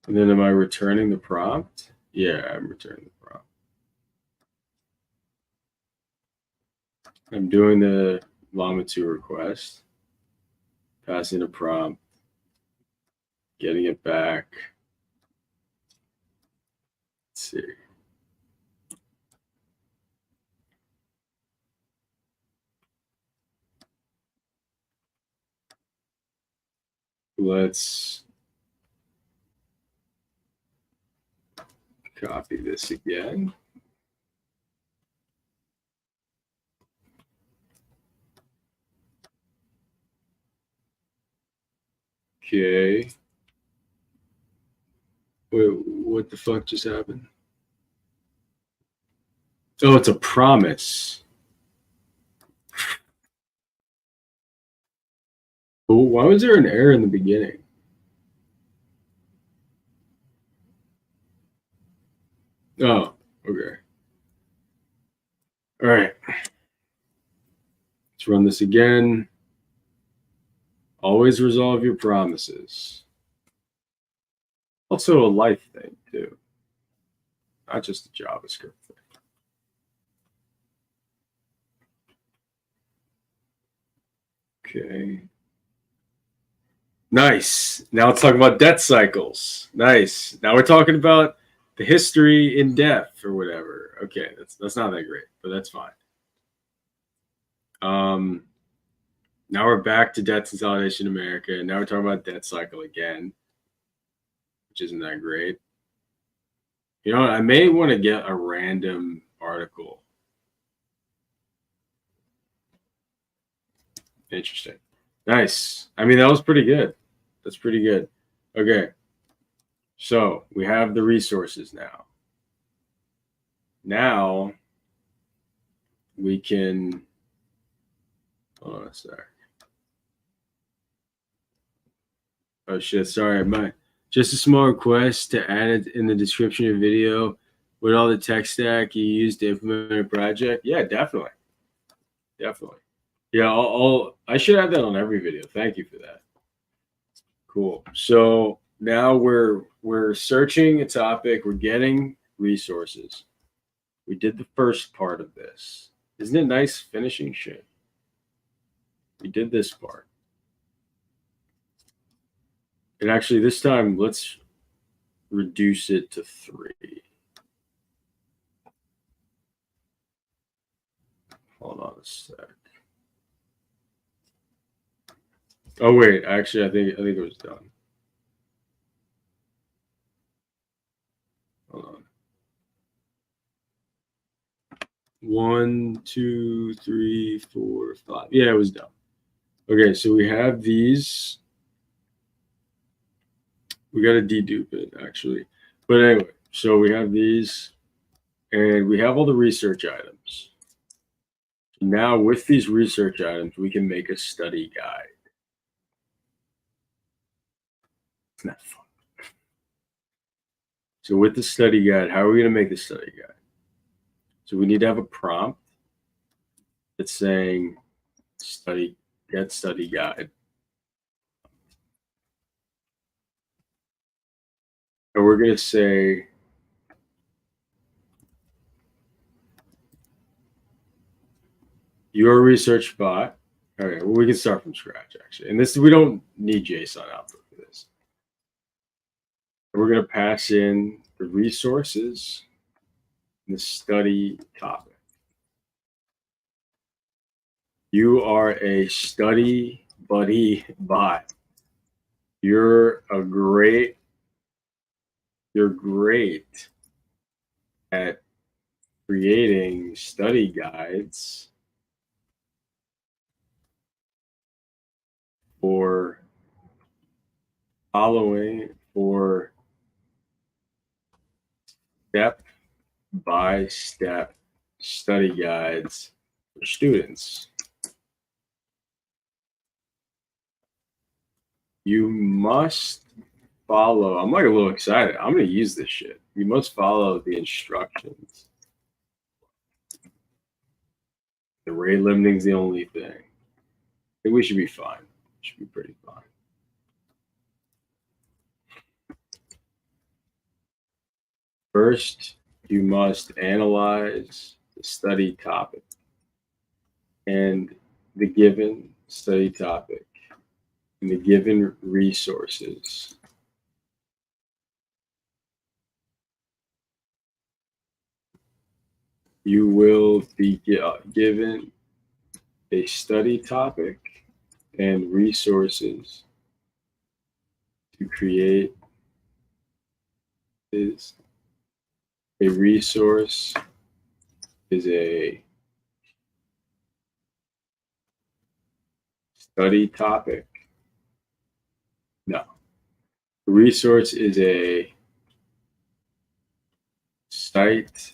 And then am I returning the prompt? Yeah, I'm returning the prompt. I'm doing the llama 2 request, passing a prompt, getting it back. Let's see. Let's copy this again. Okay. Wait, what the fuck just happened? Oh, it's a promise. But why was there an error in the beginning? Oh, okay. All right. Let's run this again. Always resolve your promises. Also a life thing, too. Not just a JavaScript thing. Okay. Nice. Now let's talk about debt cycles. Nice. Now we're talking about the history in depth or whatever. Okay, that's not that great, but that's fine. Now we're back to debt consolidation in America. Now we're talking about debt cycle again, which isn't that great. You know, I may want to get a random article. Interesting. Nice. I mean, that was pretty good. That's pretty good. Okay. So we have the resources now. Now we can, hold on a sec. Oh shit, sorry. Just a small request to add it in the description of the video with all the tech stack you use to implement a project. Yeah, definitely. Definitely. Yeah, I should have that on every video. Thank you for that. Cool. So now we're searching a topic, we're getting resources. We did the first part of this. Isn't it nice finishing shit? We did this part. And actually this time let's reduce it to 3. Hold on a sec. Oh wait, actually, I think it was done. Hold on. 1, 2, 3, 4, 5. Yeah, it was done. Okay, so we have these. We got to dedupe it actually, but anyway, so we have these, and we have all the research items. Now with these research items, we can make a study guide. Isn't that fun? So with the study guide, how are we going to make the study guide? So we need to have a prompt that's saying get study guide. And we're going to say your research bot. Okay, well, we can start from scratch actually. And this, we don't need JSON output for this. We're going to pass in the resources, the study topic. You are a study buddy bot. You're great at creating study guides for step-by-step study guides for students. You must follow. I'm like a little excited. I'm going to use this shit. You must follow the instructions. The rate limiting is the only thing. I think we should be fine. Should be pretty fine. First, you must analyze the study topic and the given study topic and the given resources. You will be given a study topic and resources to create. A resource is a study topic. No. A resource is a site,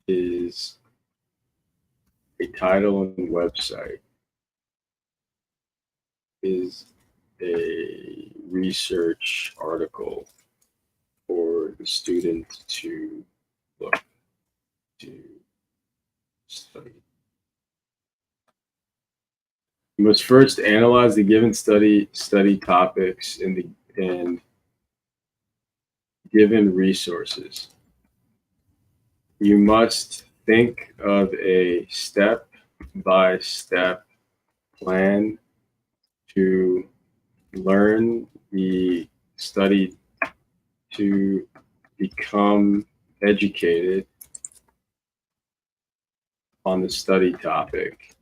is a title and website, is a research article for the student to look to study. You must first analyze the given study topics and given resources. You must think of a step-by-step plan to learn the study, to become educated on the study topic,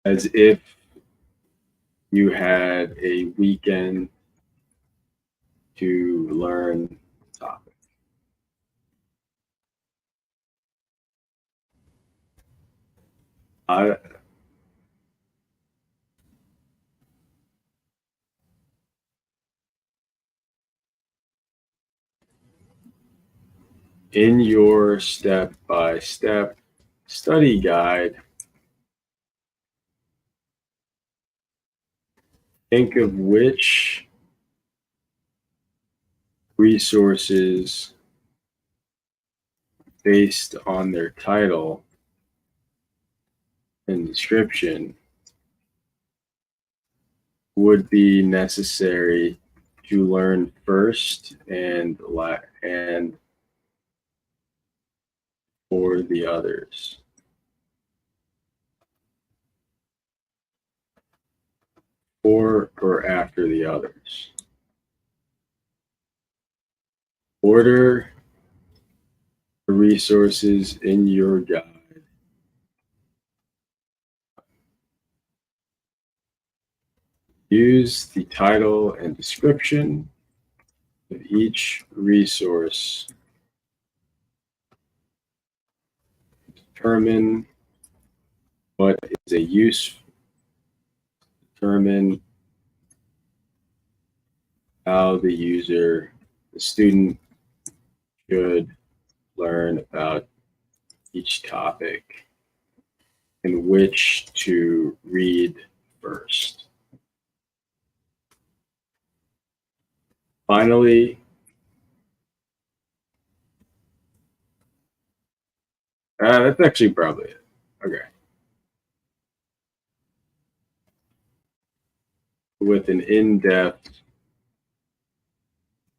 as if you had a weekend to learn the topic. In your step-by-step study guide, think of which resources based on their title and description would be necessary to learn first and for the others. before or after the others. Order the resources in your guide. Use the title and description of each resource. Determine what is a use. Determine how the user, the student, should learn about each topic and which to read first. Finally, that's actually probably it. Okay. With an in-depth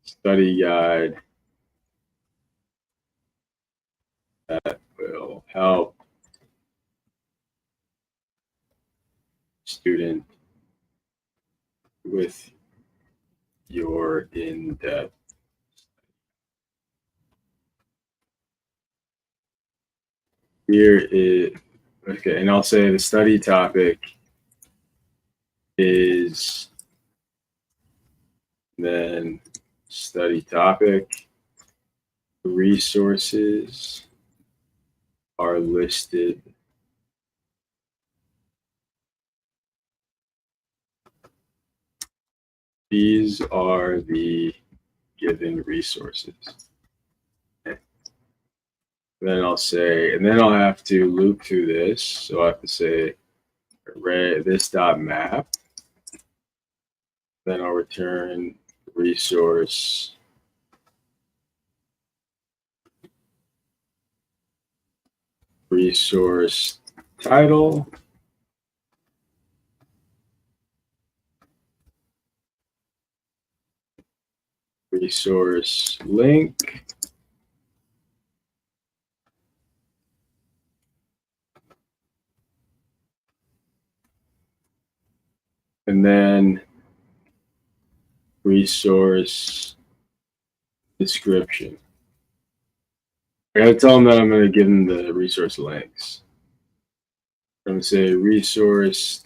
study guide that will help student with your in-depth. Here is, okay, and I'll say the study topic is, then study topic, resources are listed these are the given resources. Okay. Then I'll say, and then I'll have to loop through this. So I have to say array this dot map. Then I'll return resource title, resource link, and then resource description. I gotta tell them that I'm gonna give them the resource links. I'm gonna say resource.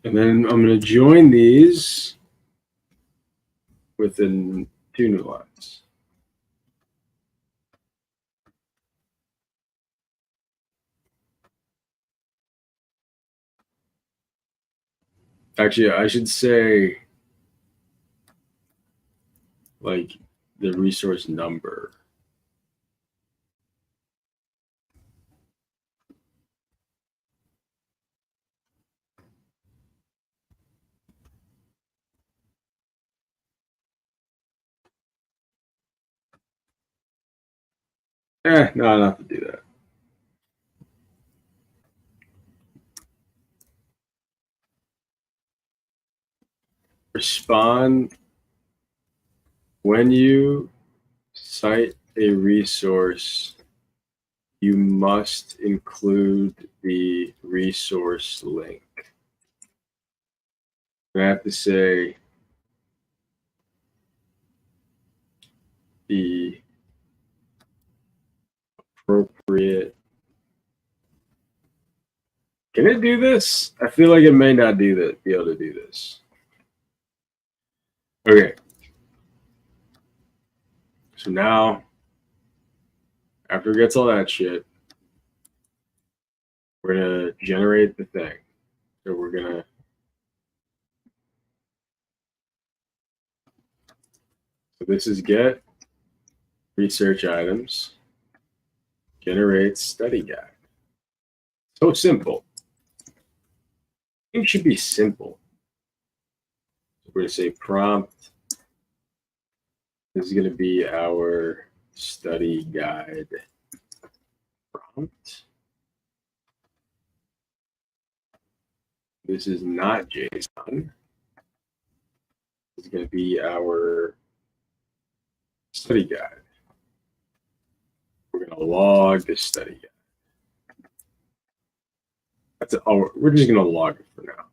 And then I'm going to join these within 2 new lines. Actually, I should say like the resource number. No, I don't have to do that. Respond when you cite a resource, you must include the resource link. I have to say the appropriate. Can it do this? I feel like it may not do that. Be able to do this. Okay. So now, after it gets all that shit, we're gonna generate the thing. So we're gonna so this is get research items, generate study guide. So simple. It should be simple. So we're gonna say prompt. This is gonna be our study guide prompt. This is not JSON. This is gonna be our study guide. I'll log this study guide. We're just gonna log it for now.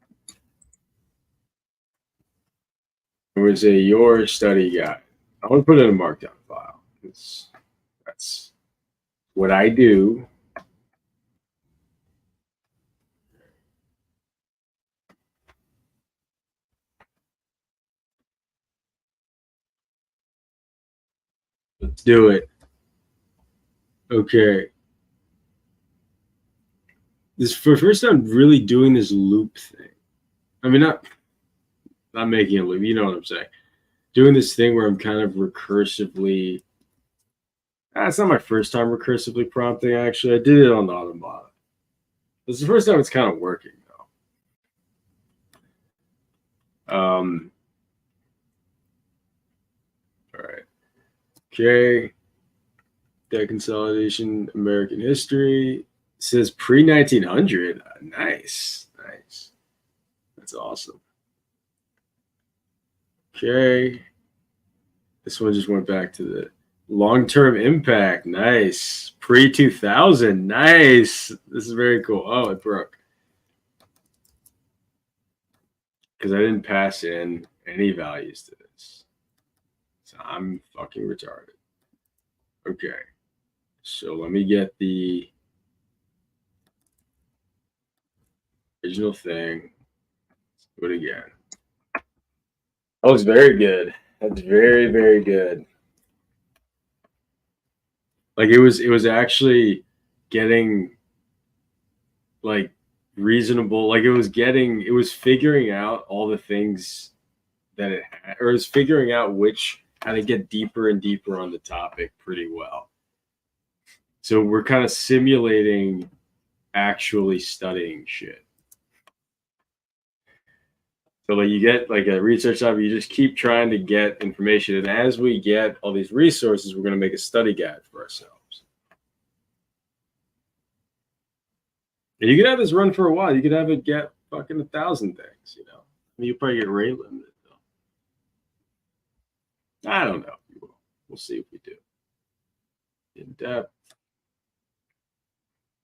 It was your study guide. I want to put it in a markdown file. That's what I do. Let's do it. Okay. This for the first time really doing this loop thing. I mean, not making a loop, you know what I'm saying. Doing this thing where I'm kind of recursively. It's not my first time recursively prompting, actually. I did it on the automata. This is the first time it's kind of working, though. All right. Okay. Deconsolidation, American history. It says pre-1900. Nice. Nice. That's awesome. Okay. This one just went back to the long-term impact. Nice. Pre-2000. Nice. This is very cool. Oh, it broke. Because I didn't pass in any values to this. So I'm fucking retarded. Okay. So let me get the original thing. Let's do it again. That looks very good. That's very, very good. Like it was actually getting like reasonable. Like it was figuring out all the things that it had, or it was figuring out how to get deeper and deeper on the topic pretty well. So we're kind of simulating actually studying shit. So like you get like a research topic, you just keep trying to get information. And as we get all these resources, we're going to make a study guide for ourselves. And you could have this run for a while. You could have it get fucking 1,000 things, you know. I mean, you'll probably get rate limited though. I don't know. We'll see if we do. In depth.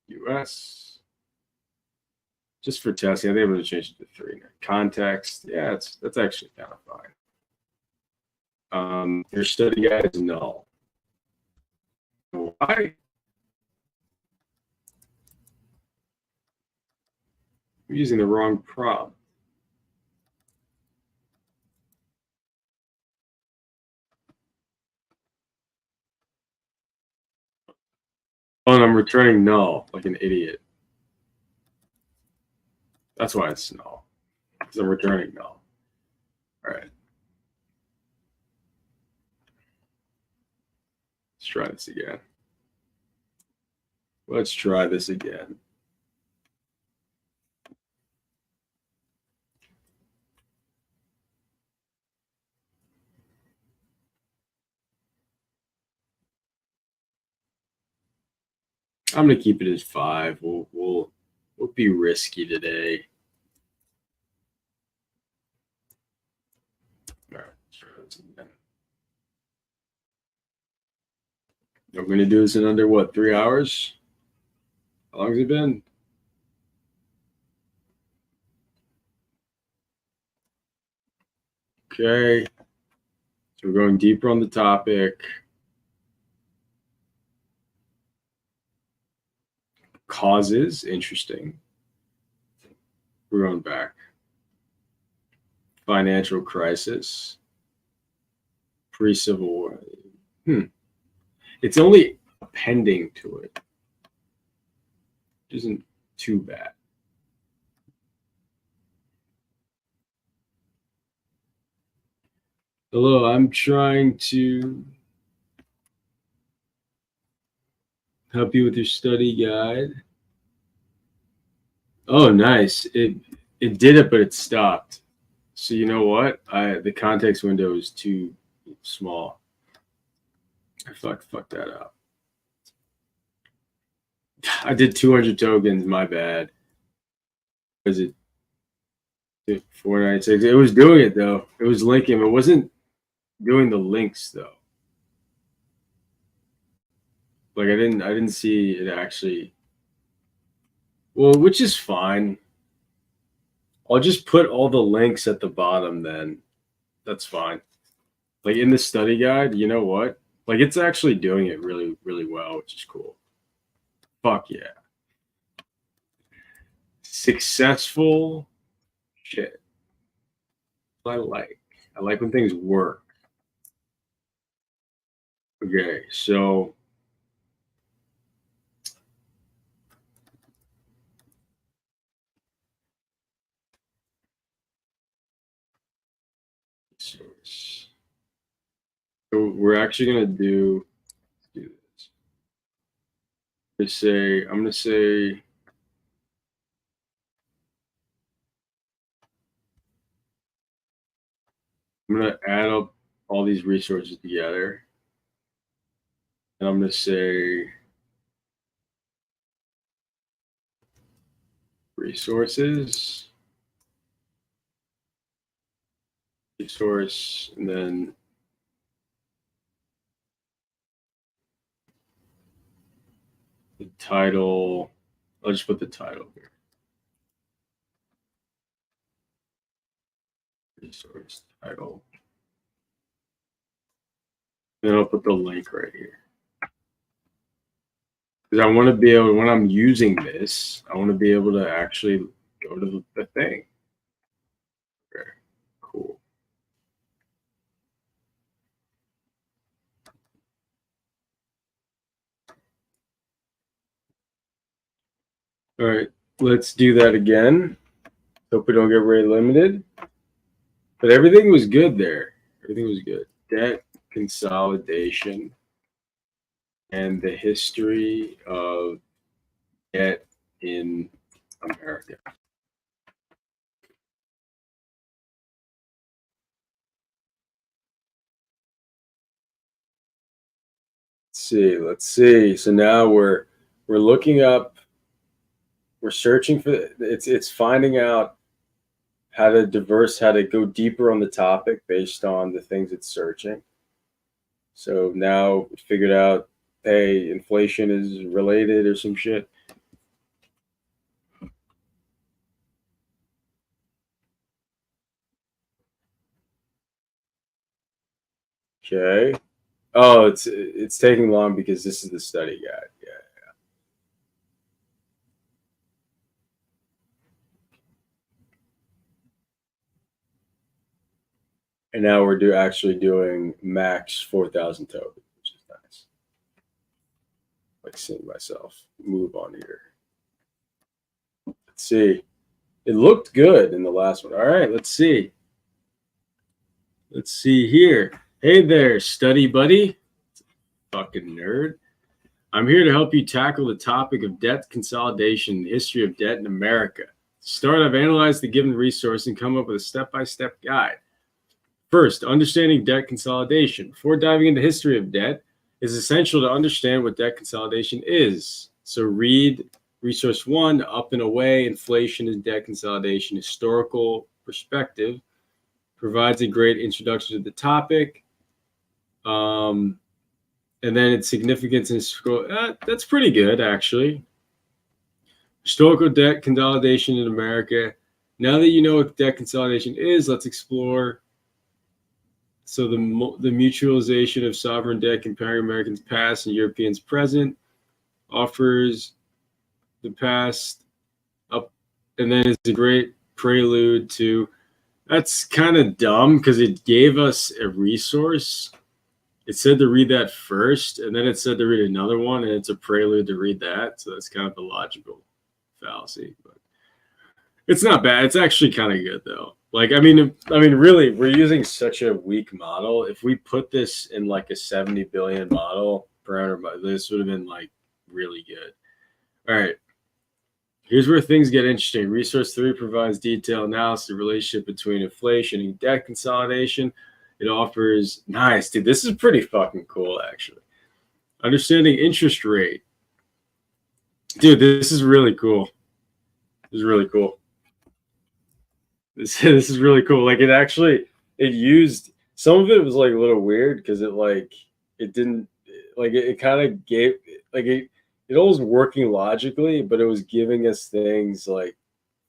US. Just for testing, I think I'm going to change it to 3 now. Context, yeah, that's actually kind of fine. Your study guide is null. Why? I'm using the wrong prompt. Oh, and I'm returning null like an idiot. That's why it's null. Because I'm returning null. All right. Let's try this again. Let's try this again. I'm gonna keep it as 5. We'll be risky today. All right, let's try this again. I'm gonna do this in under what, 3 hours? How long has it been? Okay. So we're going deeper on the topic. Causes, interesting. We're going back. Financial crisis. Pre-Civil War. It's only appending to it. Which isn't too bad. Hello, I'm trying to help you with your study guide. Oh, nice. It did it, but it stopped. So you know what? The context window is too small. I fucked that up. I did 200 tokens. My bad. Was it 496? It was doing it though. It was linking. It wasn't doing the links though. Like I didn't see it actually. Well, which is fine. I'll just put all the links at the bottom then. That's fine. Like in the study guide, you know what? Like it's actually doing it really, really well, which is cool. Fuck yeah. Successful shit. I like when things work. Okay, so source. So we're actually gonna do this. I'm gonna say I'm gonna add up all these resources together. And I'm gonna say resources, resource, and then the title. I'll just put the title here. Resource title. Then I'll put the link right here. Because I want to be able, when I'm using this, I want to be able to actually go to the thing. Okay, cool. All right, let's do that again. Hope we don't get rate limited. But everything was good there. Everything was good. Debt consolidation and the history of debt in America. Let's see. So now we're looking up, we're searching for it's finding out how to go deeper on the topic based on the things it's searching. So now we figured out, hey, inflation is related or some shit. Okay. Oh, it's taking long because this is the study guide. Yeah. And now we're actually doing max 4,000 tokens, which is nice. Like seeing myself move on here. Let's see. It looked good in the last one. All right, let's see. Let's see here. Hey there, study buddy. Fucking nerd. I'm here to help you tackle the topic of debt consolidation, the history of debt in America. To start, I've analyzed the given resource and come up with a step-by-step guide. First, understanding debt consolidation. Before diving into the history of debt, it's essential to understand what debt consolidation is. So read resource 1, Up and Away, Inflation and Debt Consolidation, Historical Perspective. Provides a great introduction to the topic. And then its significance and that's pretty good, actually. Historical debt consolidation in America. Now that you know what debt consolidation is, let's explore. So the mutualization of sovereign debt, comparing Americans' past and Europeans' present, offers the past up, and then it's a great prelude to. That's kind of dumb because it gave us a resource. It said to read that first, and then it said to read another one, and it's a prelude to read that. So that's kind of a logical fallacy, but it's not bad. It's actually kind of good though. Like, I mean, really, we're using such a weak model. If we put this in like a 70 billion model parameter, this would have been like really good. All right. Here's where things get interesting. Resource 3 provides detailed analysis of the relationship between inflation and debt consolidation. It offers, nice, dude, this is pretty fucking cool, actually. Understanding interest rate. Dude, this is really cool. This is really cool. This is really cool. Like it used, some of it was like a little weird because it didn't, like it kind of gave, like it all was working logically, but it was giving us things like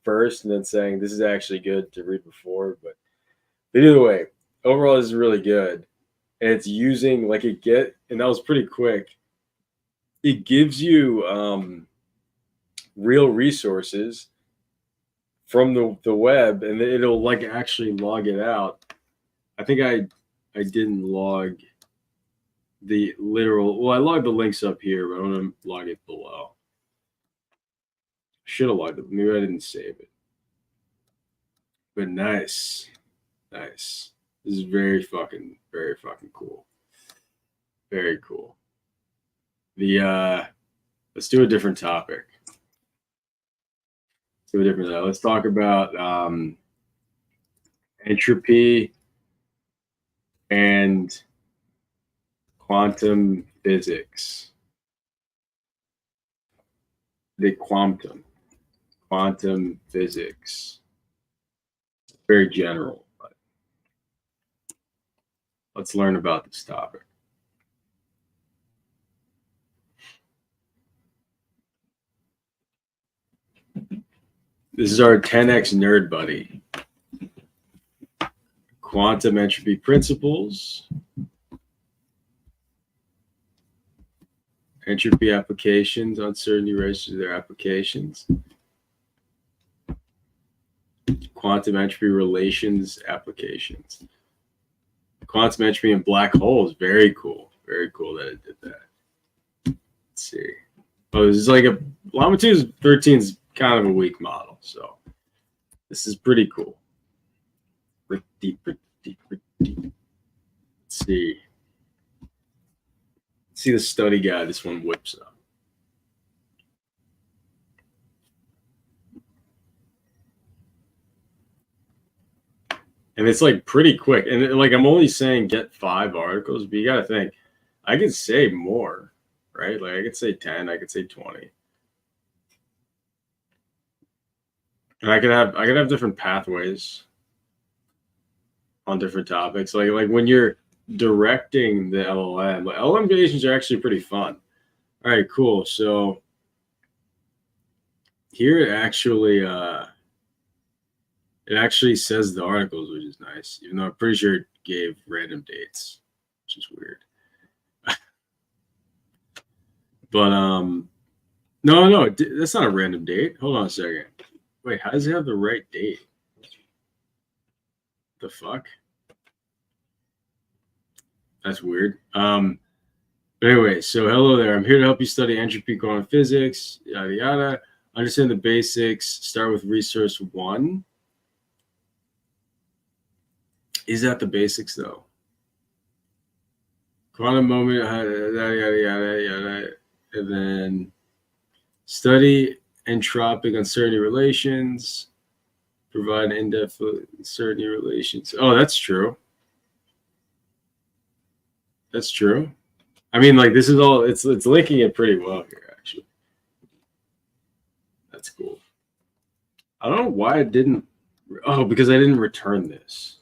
first and then saying this is actually good to read before. But either way, overall this is really good. And it's using like and that was pretty quick. It gives you real resources from the web, and it'll like actually log it out. I think I didn't log the literal. Well, I logged the links up here, but I want to log it below. Should have logged it. Maybe I didn't save it. But nice. This is very fucking cool. Very cool. Let's do a different topic. Let's talk about entropy and quantum physics. The quantum physics. Very general, but let's learn about this topic. This is our 10x nerd buddy. Quantum entropy principles. Entropy applications, uncertainty rates to their applications. Quantum entropy relations applications. Quantum entropy in black holes. Very cool. Very cool that it did that. Let's see. Oh, this is like Llama 13 is kind of a weak model, so this is pretty cool. Pretty deep. Let's see. See the study guide this one whips up. And it's like pretty quick. And like I'm only saying get 5 articles, but you got to think I could say more, right? Like I could say 10, I could say 20. And I could have different pathways on different topics. Like when you're directing the LLM, LLM creations are actually pretty fun. All right, cool. So here it actually says the articles, which is nice. Even though I'm pretty sure it gave random dates, which is weird. But no, that's not a random date. Hold on a second. Wait, how does it have the right date? The fuck? That's weird. Anyway, so hello there. I'm here to help you study entropy, quantum physics, yada yada. Understand the basics. Start with resource 1. Is that the basics though? Quantum moment, yada yada yada, and then study entropic uncertainty relations. Provide in-depth uncertainty relations. Oh, that's true. That's true. I mean, like this is all it's linking it pretty well here, actually. That's cool. I don't know why it didn't. Oh, because I didn't return this.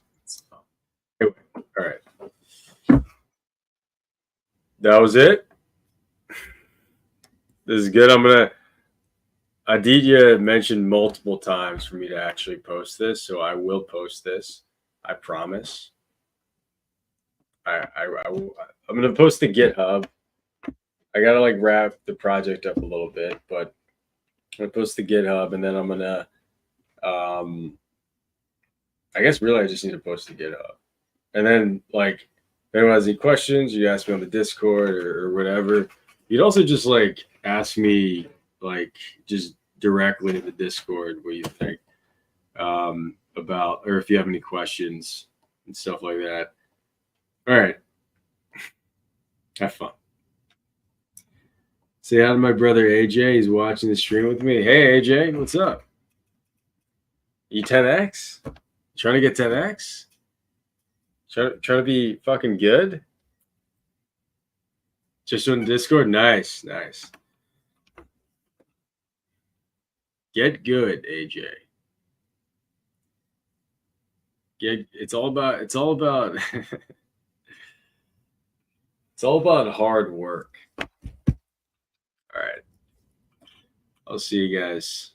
Anyway, all right. That was it. This is good. Aditya mentioned multiple times for me to actually post this, so I will post this. I promise. I'm gonna post to GitHub. I gotta like wrap the project up a little bit, but I'm gonna post to GitHub, and then I'm gonna, I guess really I just need to post to GitHub, and then like if anyone has any questions, you ask me on the Discord or whatever. You'd also just like ask me like just directly in the Discord what you think about, or if you have any questions and stuff like that. All right. Have fun. Say hi to my brother AJ. He's watching the stream with me. Hey AJ, what's up? You 10x? Trying to get 10x? Trying to be fucking good? Just on Discord? Nice. Get good, AJ. It's all about it's all about hard work. I'll see you guys.